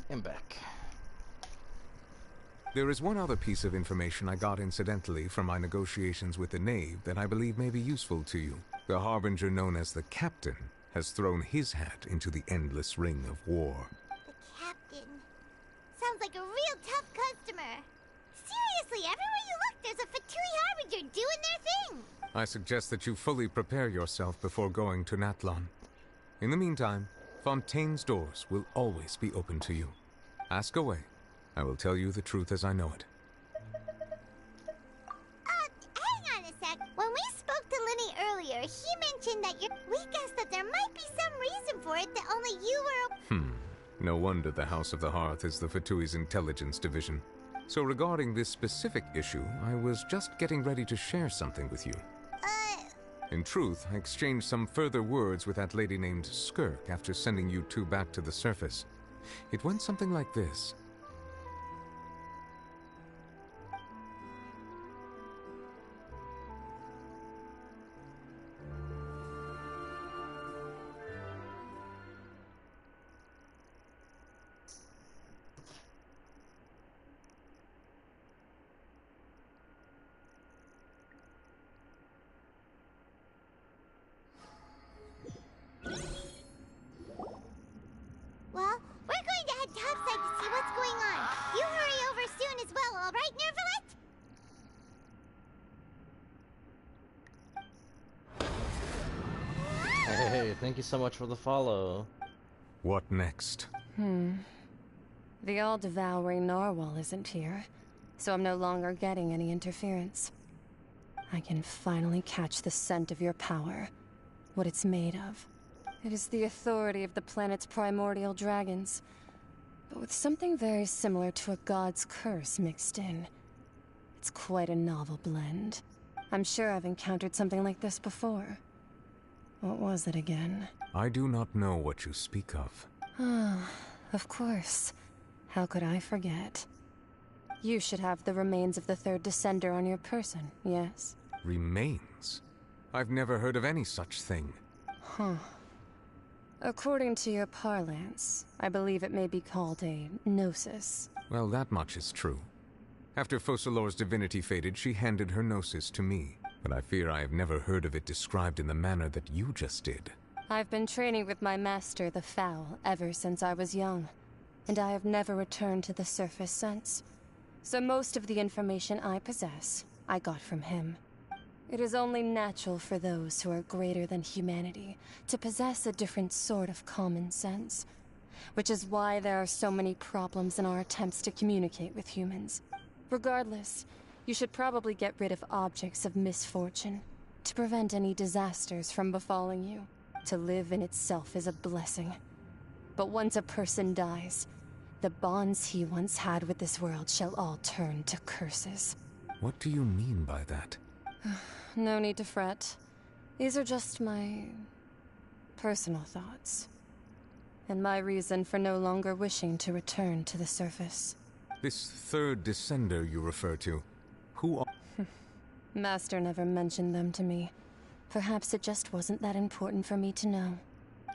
I'm back. There is one other piece of information I got incidentally from my negotiations with the Knave that I believe may be useful to you. The Harbinger known as the Captain has thrown his hat into the endless ring of war. The Captain. Sounds like a real tough customer. Seriously, everywhere you look, there's a Fatui Harbinger doing their thing. I suggest that you fully prepare yourself before going to Natlan. In the meantime, Fontaine's doors will always be open to you. Ask away. I will tell you the truth as I know it. Hang on a sec. When we spoke to Linny earlier, he mentioned that we guessed that there might be some reason for it that only you were... No wonder the House of the Hearth is the Fatui's intelligence division. So regarding this specific issue, I was just getting ready to share something with you. In truth, I exchanged some further words with that lady named Skirk after sending you two back to the surface. It went something like this. Well, we're going to head topside to see what's going on. You hurry over soon as well, all right, Nervalet? Hey, thank you so much for the follow. What next? The all-devouring narwhal isn't here, so I'm no longer getting any interference. I can finally catch the scent of your power, what it's made of. It is the authority of the planet's primordial dragons, but with something very similar to a god's curse mixed in. It's quite a novel blend. I'm sure I've encountered something like this before. What was it again? I do not know what you speak of. Ah, of course. How could I forget? You should have the remains of the third descender on your person, yes? Remains? I've never heard of any such thing. Huh. According to your parlance, I believe it may be called a gnosis. Well, that much is true. After Focalor's divinity faded, she handed her gnosis to me. But I fear I have never heard of it described in the manner that you just did. I've been training with my master, the Foul, ever since I was young, and I have never returned to the surface since. So most of the information I possess, I got from him. It is only natural for those who are greater than humanity to possess a different sort of common sense, which is why there are so many problems in our attempts to communicate with humans. Regardless, you should probably get rid of objects of misfortune to prevent any disasters from befalling you. To live in itself is a blessing. But once a person dies, the bonds he once had with this world shall all turn to curses. What do you mean by that? No need to fret. These are just my personal thoughts. And my reason for no longer wishing to return to the surface. This third descender you refer to, who are... Master never mentioned them to me. Perhaps it just wasn't that important for me to know.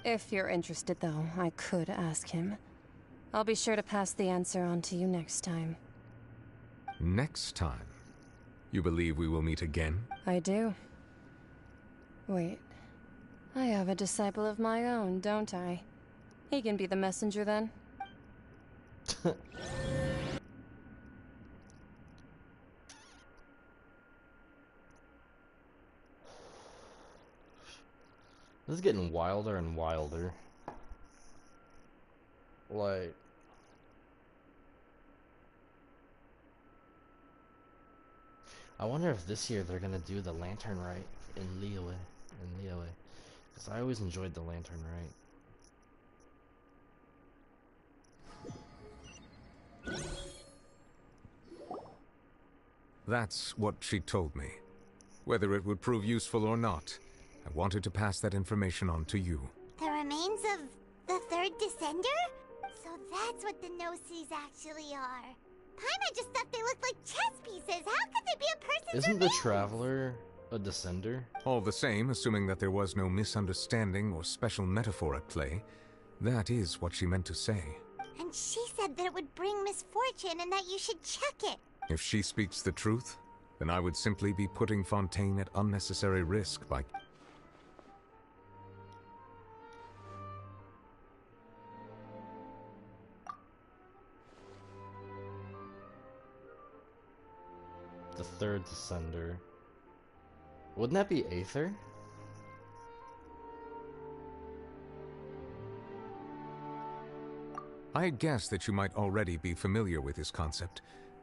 If you're interested, though, I could ask him. I'll be sure to pass the answer on to you next time. Next time? You believe we will meet again? I do. Wait. I have a disciple of my own, don't I? He can be the messenger then. This is getting wilder and wilder. Like... I wonder if this year they're gonna do the Lantern Rite in Liyue. Because I always enjoyed the Lantern Rite. That's what she told me. Whether it would prove useful or not, I wanted to pass that information on to you. The remains of the third descender? So that's what the Gnosis actually are. Paimon just thought they looked like chess pieces. How could they be a person's Isn't the remains? Traveler a descender? All the same, assuming that there was no misunderstanding or special metaphor at play, that is what she meant to say. And she said that it would bring misfortune and that you should check it. If she speaks the truth, then I would simply be putting Fontaine at unnecessary risk by... The third descender. Wouldn't that be Aether? I had guessed that you might already be familiar with this concept,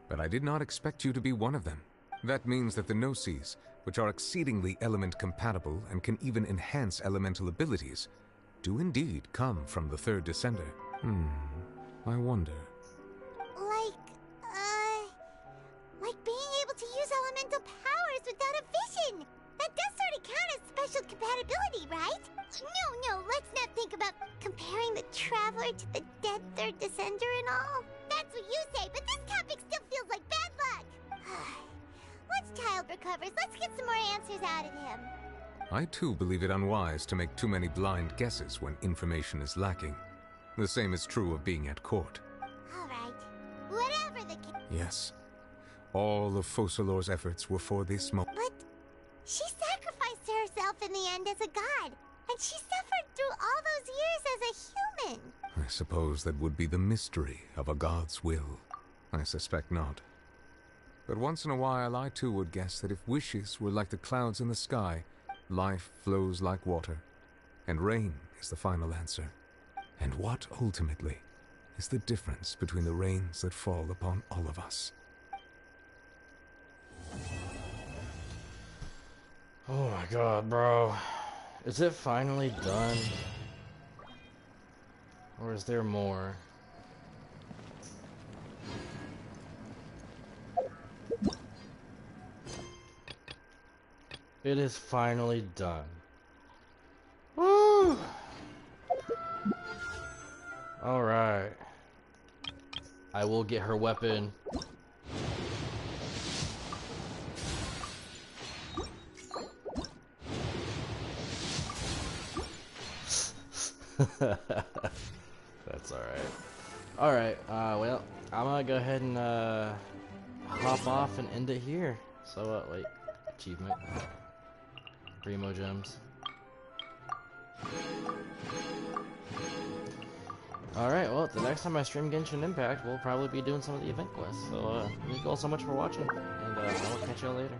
but I did not expect you to be one of them. That means that the Gnosis, which are exceedingly element compatible and can even enhance elemental abilities, do indeed come from the third descender. I wonder. Like being able to use elemental powers without a vision. That does sort of count as special compatibility, right? No, let's not think about comparing the Traveler to the dead third descender and all. That's what you say, but this topic still feels like bad luck. Once Child recovers, let's get some more answers out of him. I too believe it unwise to make too many blind guesses when information is lacking. The same is true of being at court. Alright, whatever the case. Yes. All of Focalor's efforts were for this moment. But she sacrificed herself in the end as a god, and she suffered through all those years as a human. I suppose that would be the mystery of a god's will. I suspect not. But once in a while I too would guess that if wishes were like the clouds in the sky, life flows like water, and rain is the final answer. And what, ultimately, is the difference between the rains that fall upon all of us? Oh my god, bro. Is it finally done? Or is there more? It is finally done. Woo! Alright. I will get her weapon. That's alright. Alright, well, I'm gonna go ahead and hop off and end it here. So, wait. Achievement. Primo gems. Alright, well, the next time I stream Genshin Impact, we'll probably be doing some of the event quests. So, thank you all so much for watching, and I will catch y'all later.